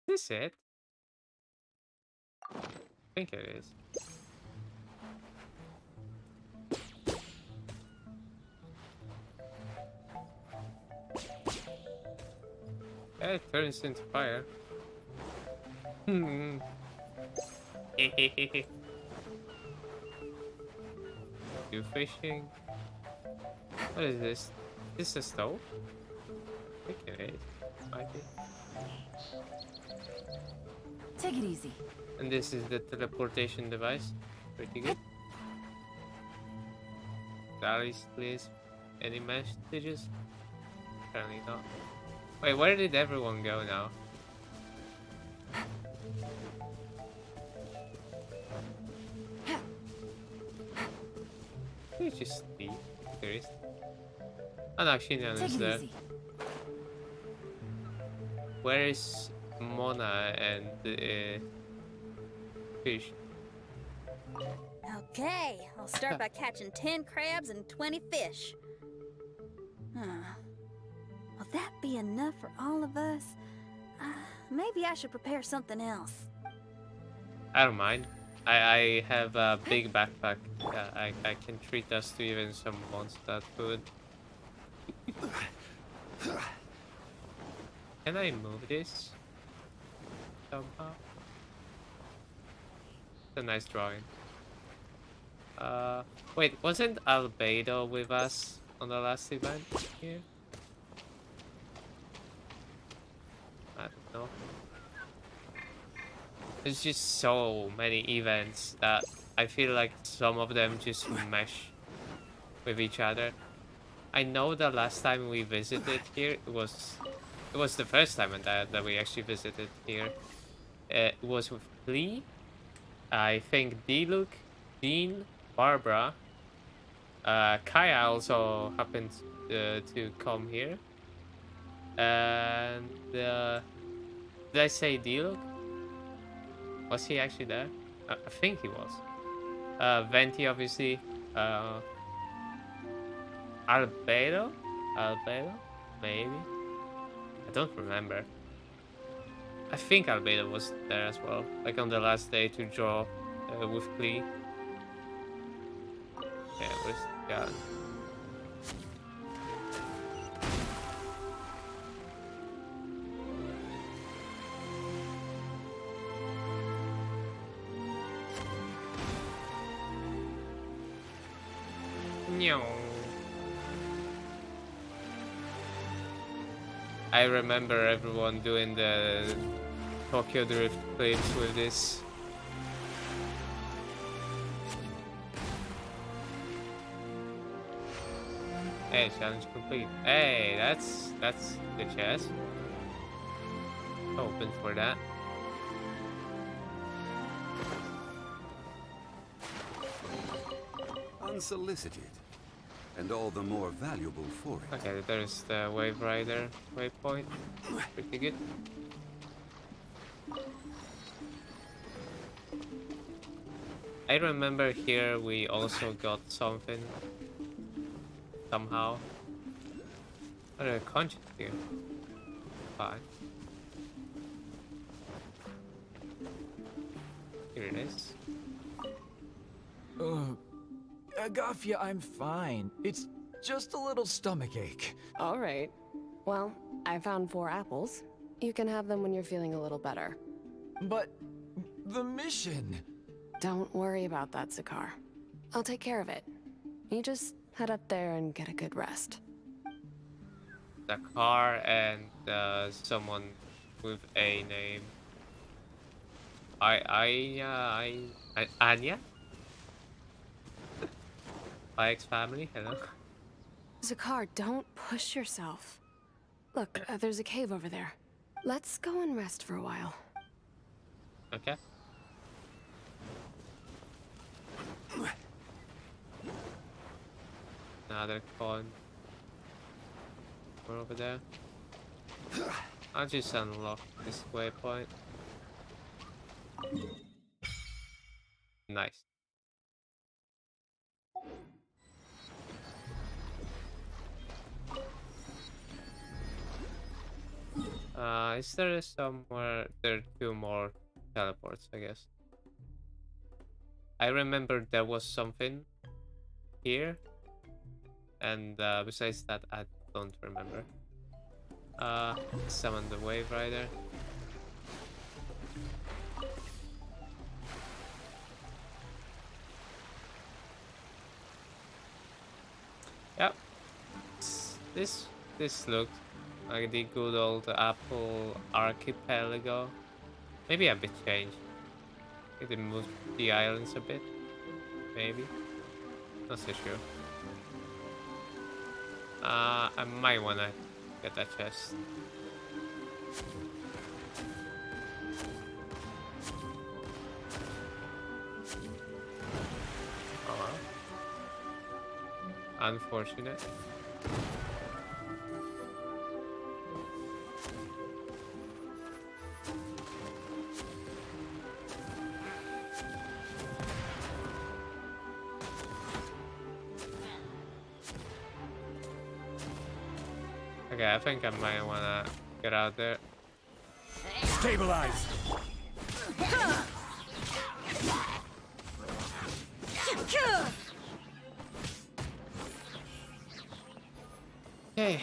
Is this it? I think it is. Yeah, it turns into fire. Do fishing. What is this? Is this a stove? I think it is. Might be. Take it easy. And this is the teleportation device. Pretty good. Dallies, please. Any messages? Apparently not. Wait, where did everyone go now? You just leave. There is. Oh no, Xinyan is there. Where is Mona and Fish? Okay, I'll start by catching 10 crabs and 20 fish. Will that be enough for all of us? Maybe I should prepare something else. I don't mind. I have a big backpack. I can treat us to even some monster food. Can I move this somehow? It's a nice drawing. Wait, wasn't Albedo with us on the last event here? I don't know. There's just so many events that I feel like some of them just mesh with each other. I know the last time we visited here, it was the first time that we actually visited here. It was with Lee, I think Diluc, Dean, Barbara. Kaya also happened to come here. And did I say Diluc? Was he actually there? I think he was. Venti, obviously. Albedo? Albedo? Maybe? I don't remember. I think Albedo was there as well. Like on the last day to draw with Klee. Yeah, where's Galen? No. I remember everyone doing the Tokyo Drift clips with this. Hey, challenge complete. Hey, that's the chest. Open for that. Unsolicited, and all the more valuable for it. Okay, there's the Wave Rider waypoint. Pretty good. I remember here we also got something. Somehow. What are the conscience here? Fine. Here it is. Agafia, I'm fine. It's just a little stomach ache. All right. Well, I found 4 apples. You can have them when you're feeling a little better. But the mission... Don't worry about that, Zakar. I'll take care of it. You just head up there and get a good rest. The car and someone with a name. Anya? My ex-family, hello. Zakar, don't push yourself. Look, there's a cave over there. Let's go and rest for a while. Okay. Another coin. We're over there. I'll just unlock this waypoint. Nice. Is there somewhere? There are 2 more teleports, I guess. I remember there was something here, and besides that, I don't remember. Summon the Wave Rider. Yep. This looks like the good old Apple archipelago. Maybe a bit changed. Maybe they moved the islands a bit. Maybe. Not so sure. I might wanna get that chest. Oh well. Unfortunate. Okay, I think I might wanna get out there. Stabilize! Okay.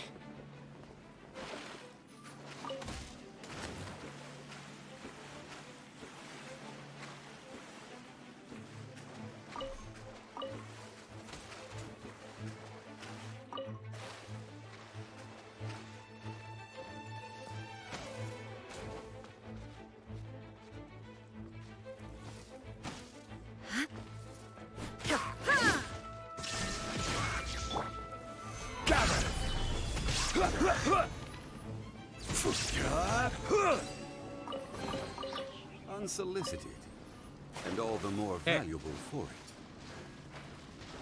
Unsolicited, and all the more valuable for it.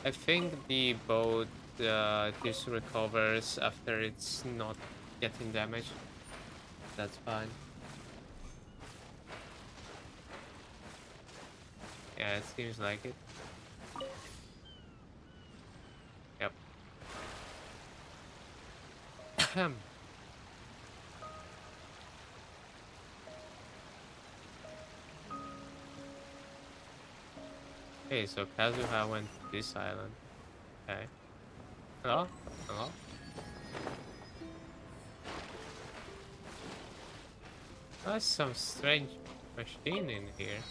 I think the boat just recovers after it's not getting damaged. That's fine. Yeah, it seems like it. Yep. Okay, so Kazuha went to this island. Okay. Hello? Hello? There's some strange machine in here.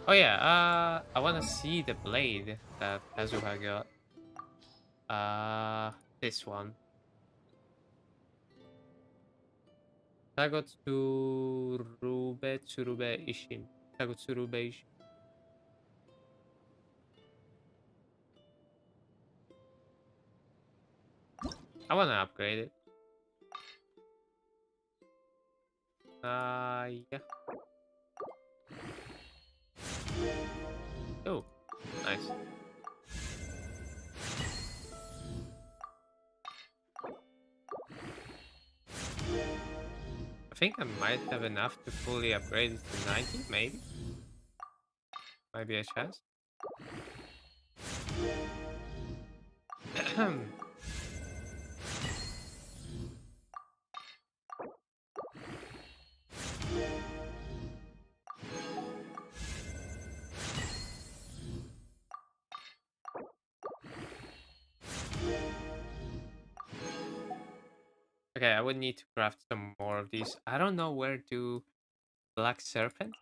Oh yeah, I wanna see the blade that Kazuha got. This one. Tsurube Ishin. Tsurube Ishin. I wanna upgrade it. Yeah. Oh, nice. I think I might have enough to fully upgrade it to 90, maybe? Might be a chance. Okay, I would need to craft some more of these. I don't know where to... Black Serpent?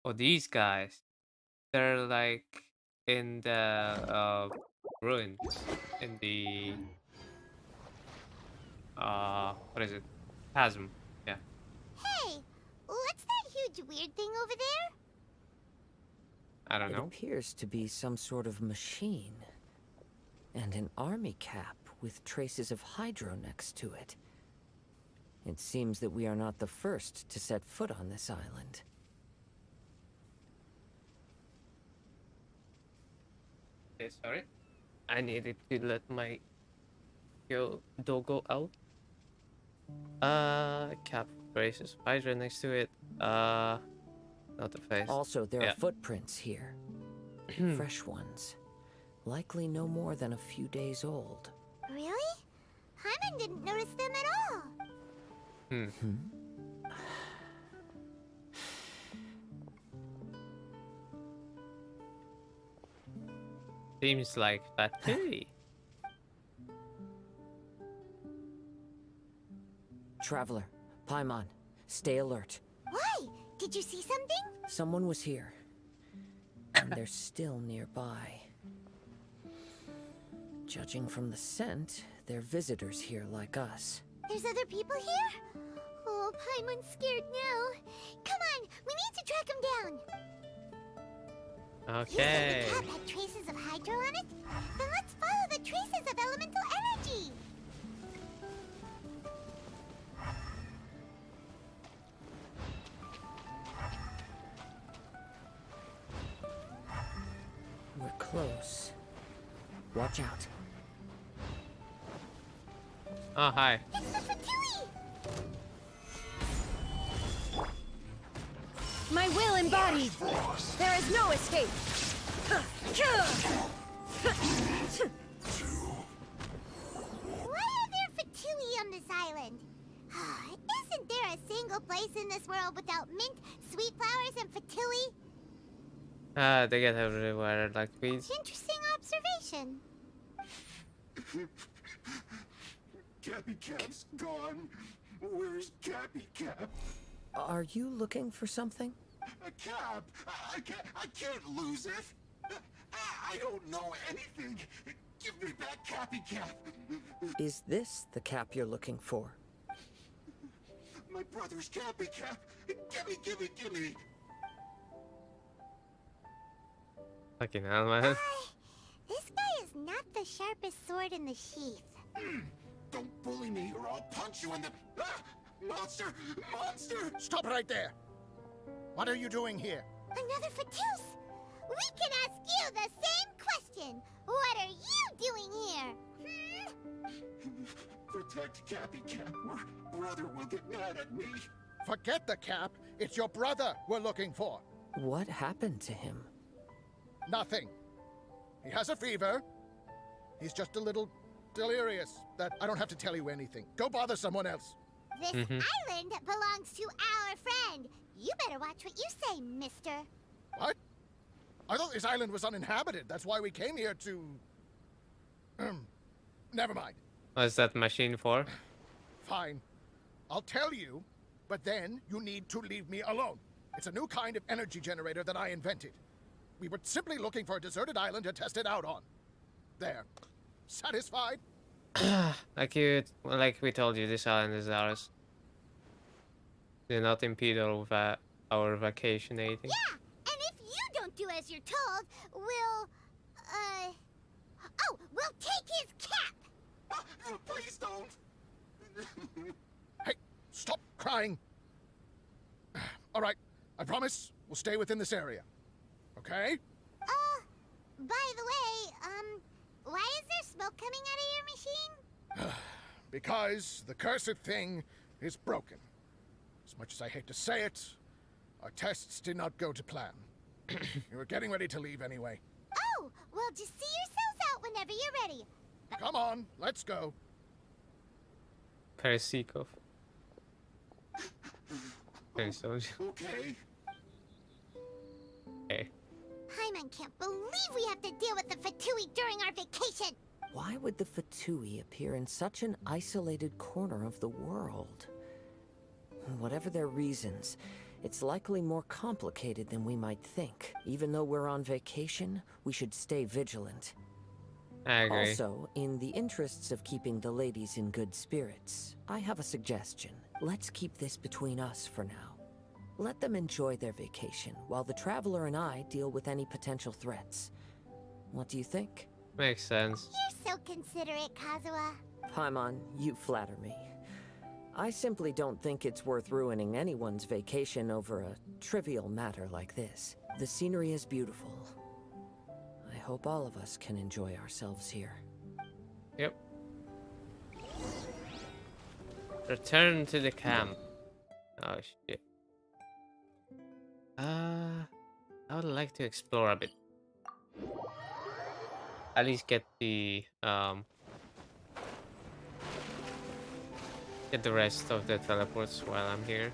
Oh, these guys. They're like in the ruins. In the... what is it? Chasm. Yeah. Hey, what's that huge weird thing over there? I don't It know. appears to be some sort of machine. And an army cap with traces of hydro next to it. It seems that we are not the first to set foot on this island. Okay, sorry. I needed to let my doggo out. Cap traces of hydra next to it. Not the face. Also, there Yeah. are footprints here. Fresh ones. Likely no more than a few days old. Really? Hyman didn't notice them at all. Seems like that too. Traveler, Paimon, stay alert. Why? Did you see something? Someone was here. And they're still nearby. Judging from the scent, they're visitors here like us. There's other people here? Oh, Paimon's scared now. Come on, we need to track him down. Okay. You said the cap had traces of hydro on it? Then let's follow the traces of elemental energy. We're close. Watch out. Oh, hi. It's the Fatui! My will embodied! There is no escape! Why are there Fatui on this island? Isn't there a single place in this world without mint, sweet flowers, and Fatui? They get everywhere like weeds. Interesting observation. Cappy Cap's gone. Where's Cappy Cap? Are you looking for something? A cap. I can't lose it. I don't know anything. Give me back Cappy Cap. Is this the cap you're looking for? My brother's Cappy Cap. Gimme. Fucking hell, man. This guy is not the sharpest sword in the sheath. Don't bully me or I'll punch you in the... Ah! Monster! Monster! Stop right there! What are you doing here? Another Fatus! We can ask you the same question! What are you doing here? Protect Cappy Cap or brother will get mad at me. Forget the Cap. It's your brother we're looking for. What happened to him? Nothing. He has a fever. He's just a little delirious. That I don't have to tell you anything. Go bother someone else. This island belongs to our friend. You better watch what you say, mister. What? I thought this island was uninhabited. That's why we came here to... Never mind. What's that machine for? Fine. I'll tell you, but then you need to leave me alone. It's a new kind of energy generator that I invented. We were simply looking for a deserted island to test it out on. There. Satisfied? Like we told you, this island is ours. Do not impede our vacationating. Yeah, and if you don't do as you're told, we'll, oh, we'll take his cap! Please don't! Hey, stop crying! All right, I promise we'll stay within this area. Okay? By the way, why is there smoke coming out of your machine? Because the cursed thing is broken. As much as I hate to say it, our tests did not go to plan. We were getting ready to leave anyway. Oh, well, just see yourselves out whenever you're ready. Come on, let's go. Persikov. Okay. Okay. Paimon can't believe we have to deal with the Fatui during our vacation. Why would the Fatui appear in such an isolated corner of the world? Whatever their reasons, it's likely more complicated than we might think. Even though we're on vacation, we should stay vigilant. I agree. Also, in the interests of keeping the ladies in good spirits, I have a suggestion. Let's keep this between us for now. Let them enjoy their vacation, while the Traveler and I deal with any potential threats. What do you think? Makes sense. You're so considerate, Kazuha. Paimon, you flatter me. I simply don't think it's worth ruining anyone's vacation over a trivial matter like this. The scenery is beautiful. I hope all of us can enjoy ourselves here. Yep. Return to the camp. Oh shit. I would like to explore a bit. At least get the rest of the teleports while I'm here.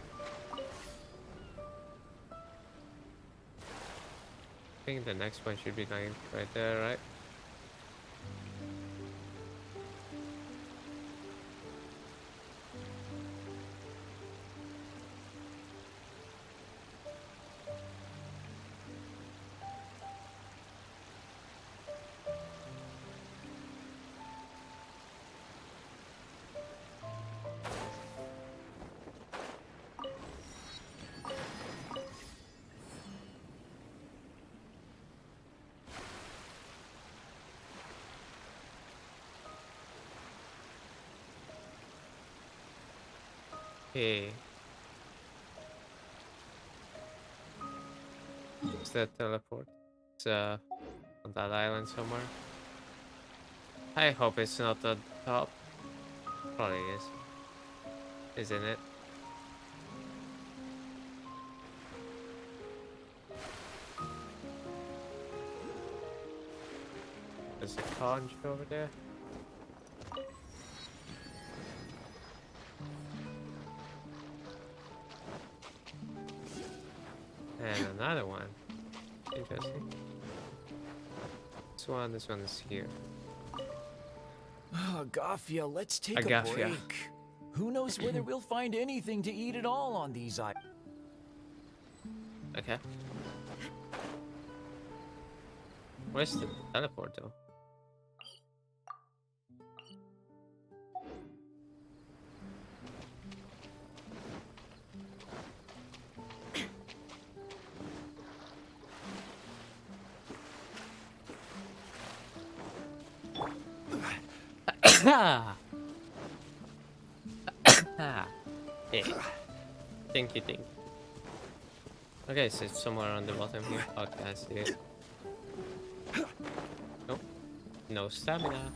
I think the next one should be like right there, right? Okay. Is that teleport? It's on that island somewhere. I hope it's not at the top. Probably is. Isn't it? There's a conch over there. And another one. Interesting. This one is here. Agafia, let's take a Agafia. break. Who knows whether we'll find anything to eat at all on these islands? Okay. Where's the teleport though? Ah. Yeah. Thank you. Okay, so it's somewhere on the bottom here. Okay, I see it. Nope. No stamina.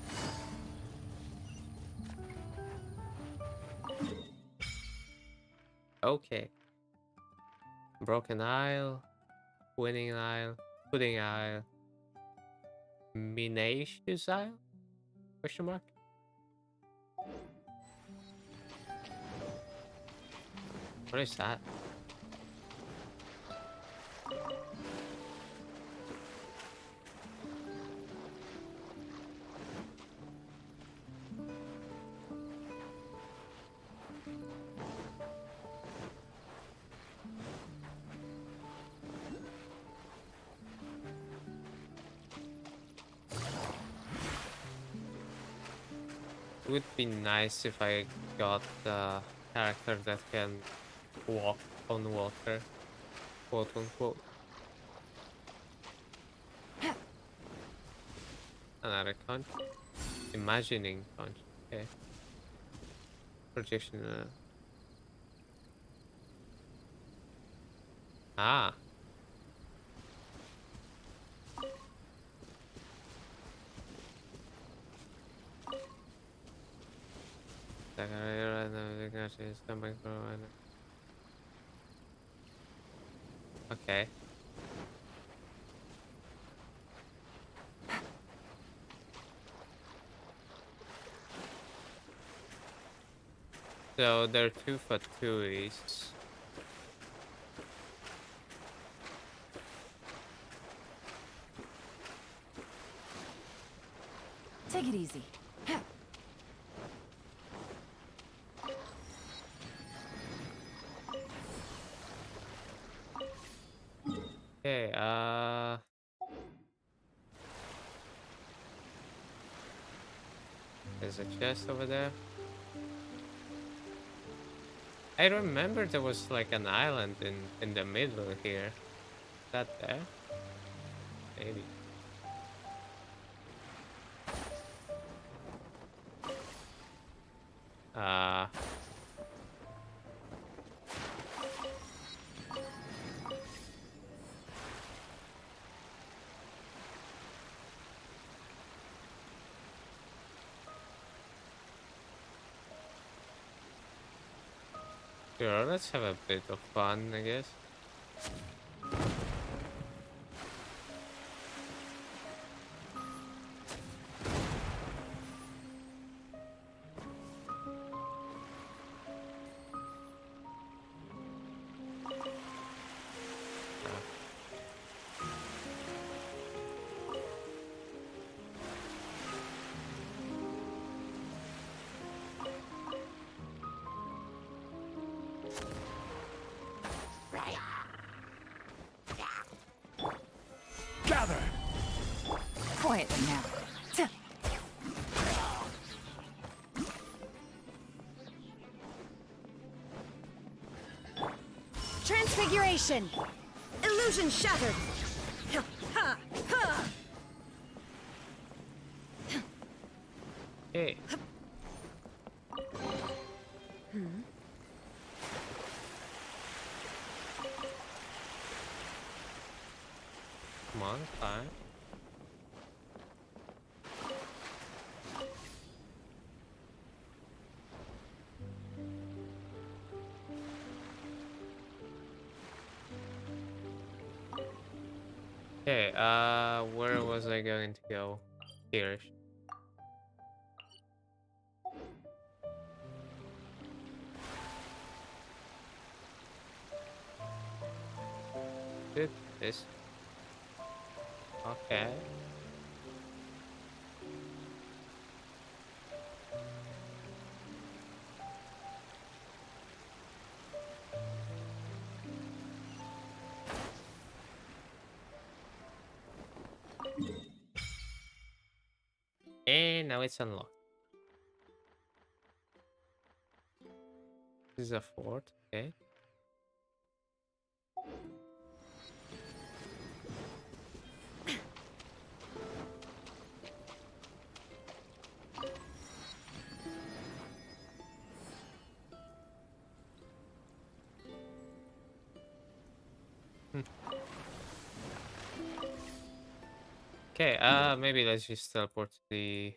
Okay. Broken Isle. Winning Isle. Pudding Isle. Minacious Isle? Question mark? What is that? It would be nice if I got a character that can walk on water, quote unquote. Another conch. Imagining conch. Okay. Projection. Ah. Okay. So there are 2 Fatuis. Take it easy. Okay, there's a chest over there. I remember there was like an island in the middle here. Is that there? Maybe. Sure, let's have a bit of fun, I guess. Gather! Quietly now. Transfiguration! Illusion shattered! Ha, ha, ha. Hey. Come on, fine. Okay, where was I going to go? Here. This. Okay. And now it's unlocked. This is a fort, okay. Okay, maybe let's just teleport to the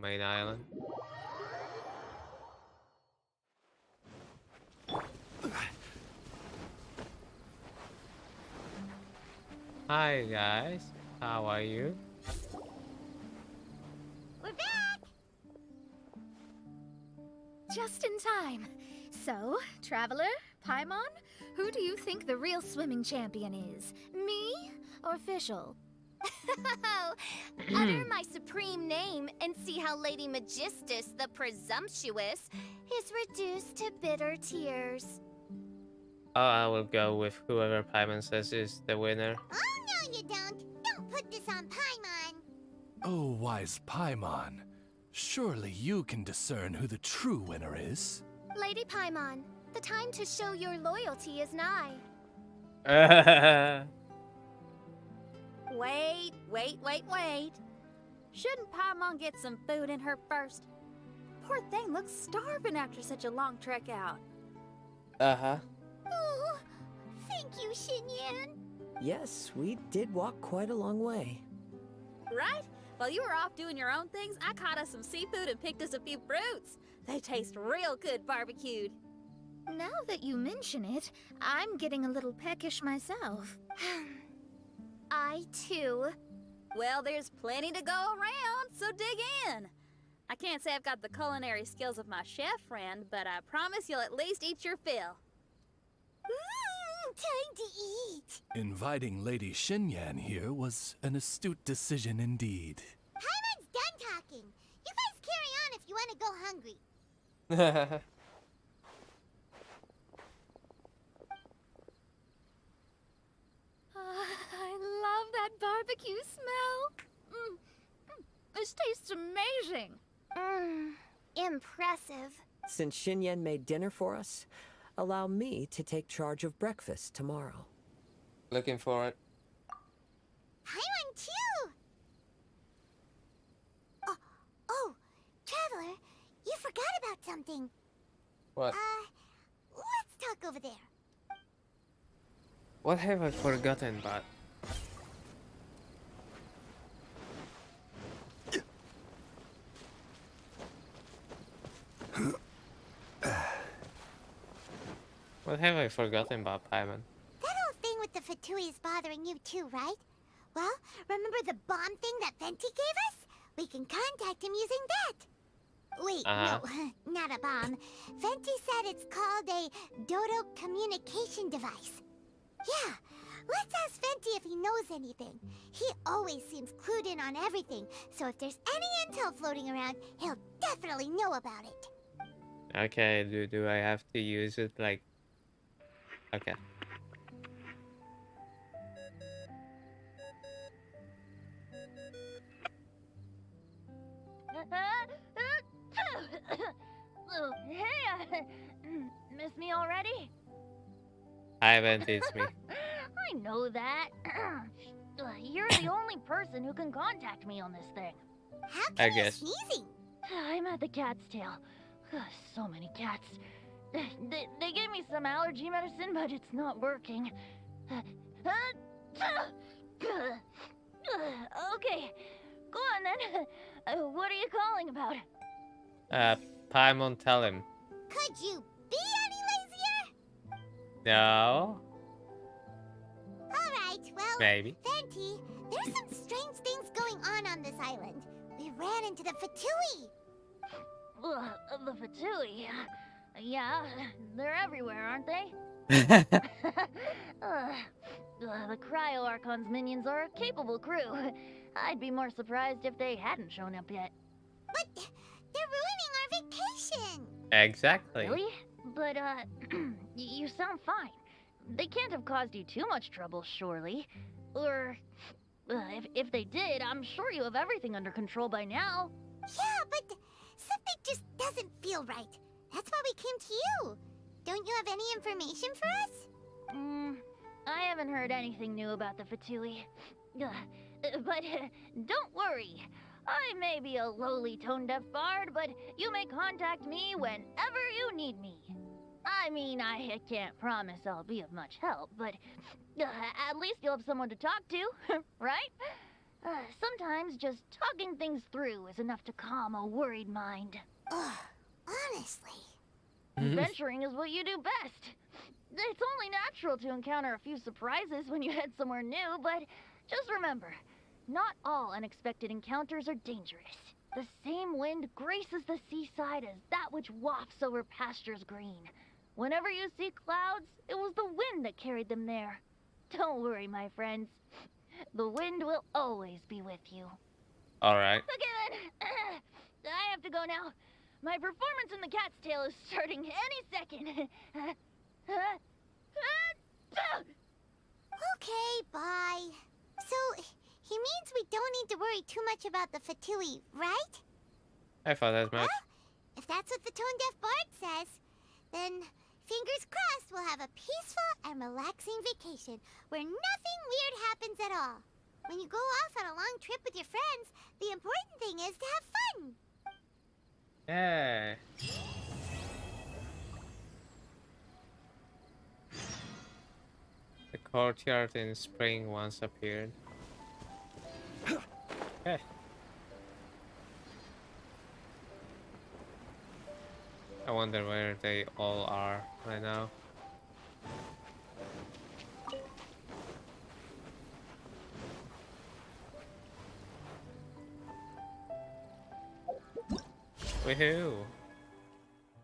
main island. Hi guys, how are you? We're back! Just in time. So, Traveler, Paimon, who do you think the real swimming champion is? Me or Fischl? Utter my supreme name and see how Lady Magistus the Presumptuous is reduced to bitter tears. Oh, I will go with whoever Paimon says is the winner. Oh, no you don't. Don't put this on Paimon. Oh, wise Paimon. Surely you can discern who the true winner is. Lady Paimon, the time to show your loyalty is nigh. Wait. Shouldn't Paimon get some food in her first? Poor thing looks starving after such a long trek out. Uh-huh. Oh, thank you, Xinyan. Yes, we did walk quite a long way. Right? While you were off doing your own things, I caught us some seafood and picked us a few fruits. They taste real good barbecued. Now that you mention it, I'm getting a little peckish myself. I, too. Well, there's plenty to go around, so dig in. I can't say I've got the culinary skills of my chef friend, but I promise you'll at least eat your fill. Time to eat. Inviting Lady Xinyan here was an astute decision indeed. Paimon's done talking. You guys carry on if you want to go hungry. I love that barbecue smell. This tastes amazing. Impressive. Since Xinyan made dinner for us, allow me to take charge of breakfast tomorrow. Looking for it. Paimon, too. Oh, Traveler, you forgot about something. What? Let's talk over there. What have I forgotten about? What have I forgotten about Paimon? That whole thing with the Fatui is bothering you too, right? Well, remember the bomb thing that Venti gave us? We can contact him using that. Wait, no, not a bomb. Venti said it's called a Dodo communication device. Yeah, let's ask Venti if he knows anything. He always seems clued in on everything, so if there's any intel floating around, he'll definitely know about it. Okay, do I have to use it like... Okay. Oh, hey, miss me already? Hi, Venti, it's me. I know that. You're the only person who can contact me on this thing. How I guess. Sneezing? I'm at the cat's tail. So many cats. They gave me some allergy medicine, but it's not working. Okay, go on then. What are you calling about? Paimon, tell him. Could you be any lazier? No. Alright, well, Maybe. Venti, there's some strange things going on this island. We ran into the Fatui. The Fatui? Yeah, they're everywhere, aren't they? The Cryo Archon's minions are a capable crew. I'd be more surprised if they hadn't shown up yet. But they're ruining our vacation. Exactly. Really? But, you sound fine. They can't have caused you too much trouble, surely. Or, if they did, I'm sure you have everything under control by now. Yeah, but something just doesn't feel right. That's why we came to you. Don't you have any information for us? I haven't heard anything new about the Fatui. But don't worry. I may be a lowly tone-deaf bard, but you may contact me whenever you need me. I mean, I can't promise I'll be of much help, but at least you'll have someone to talk to, right? Sometimes just talking things through is enough to calm a worried mind. Ugh, honestly. Adventuring is what you do best. It's only natural to encounter a few surprises when you head somewhere new, but just remember, not all unexpected encounters are dangerous. The same wind graces the seaside as that which wafts over pastures green. Whenever you see clouds, it was the wind that carried them there. Don't worry, my friends. The wind will always be with you. Alright. Okay then. I have to go now. My performance in the cat's tail is starting any second. Okay, bye. So, he means we don't need to worry too much about the Fatui, right? I thought as much. Well, if that's what the tone-deaf bard says, then fingers crossed we'll have a peaceful and relaxing vacation where nothing weird happens at all. When you go off on a long trip with your friends, the important thing is to have fun. Yeah. The courtyard in spring once appeared. Okay. I wonder where they all are right now. Woohoo!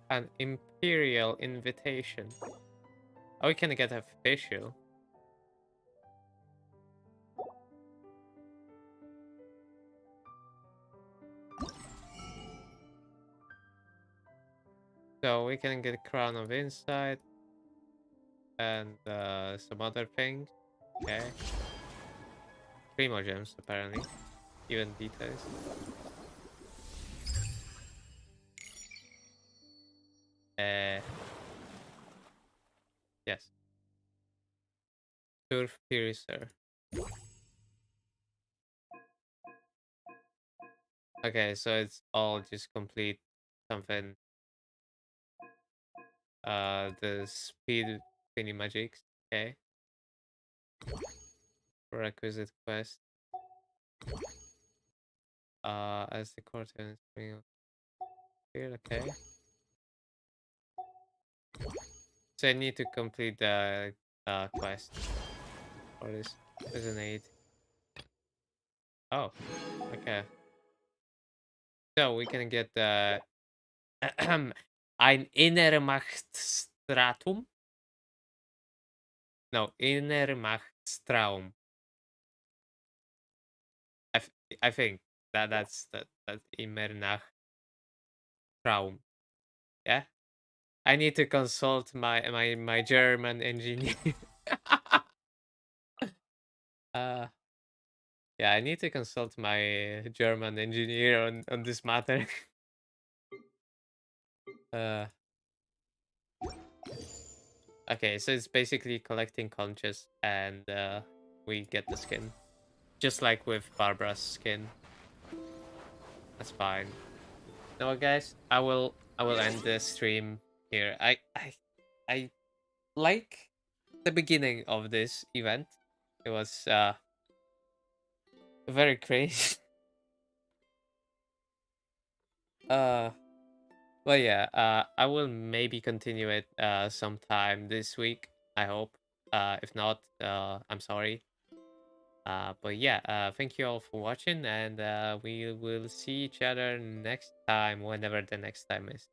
An imperial invitation. Oh, we can get official. So we can get Crown of Insight and some other things. Okay. 3 more gems apparently. Even details. Yes. Surf Piercer. Okay, so it's all just complete something. The speed thingy magics. Okay. Requisite quest. As the quarter spring here. Okay. So I need to complete the quest for this. There's an aid. Oh, okay. So we can get the ein Innermachtstratum. No, Innermachtstraum. I think that's Immernacht Traum. Yeah. I need to consult my German engineer. uh yeah, I need to consult my German engineer on this matter. uh okay, so it's basically collecting conches and we get the skin. Just like with Barbara's skin. That's fine. You know what, guys? I will end the stream here. I like the beginning of this event. It was very crazy. But yeah, I will maybe continue it sometime this week. I hope. If not, I'm sorry. But yeah, thank you all for watching, and we will see each other next time, whenever the next time is.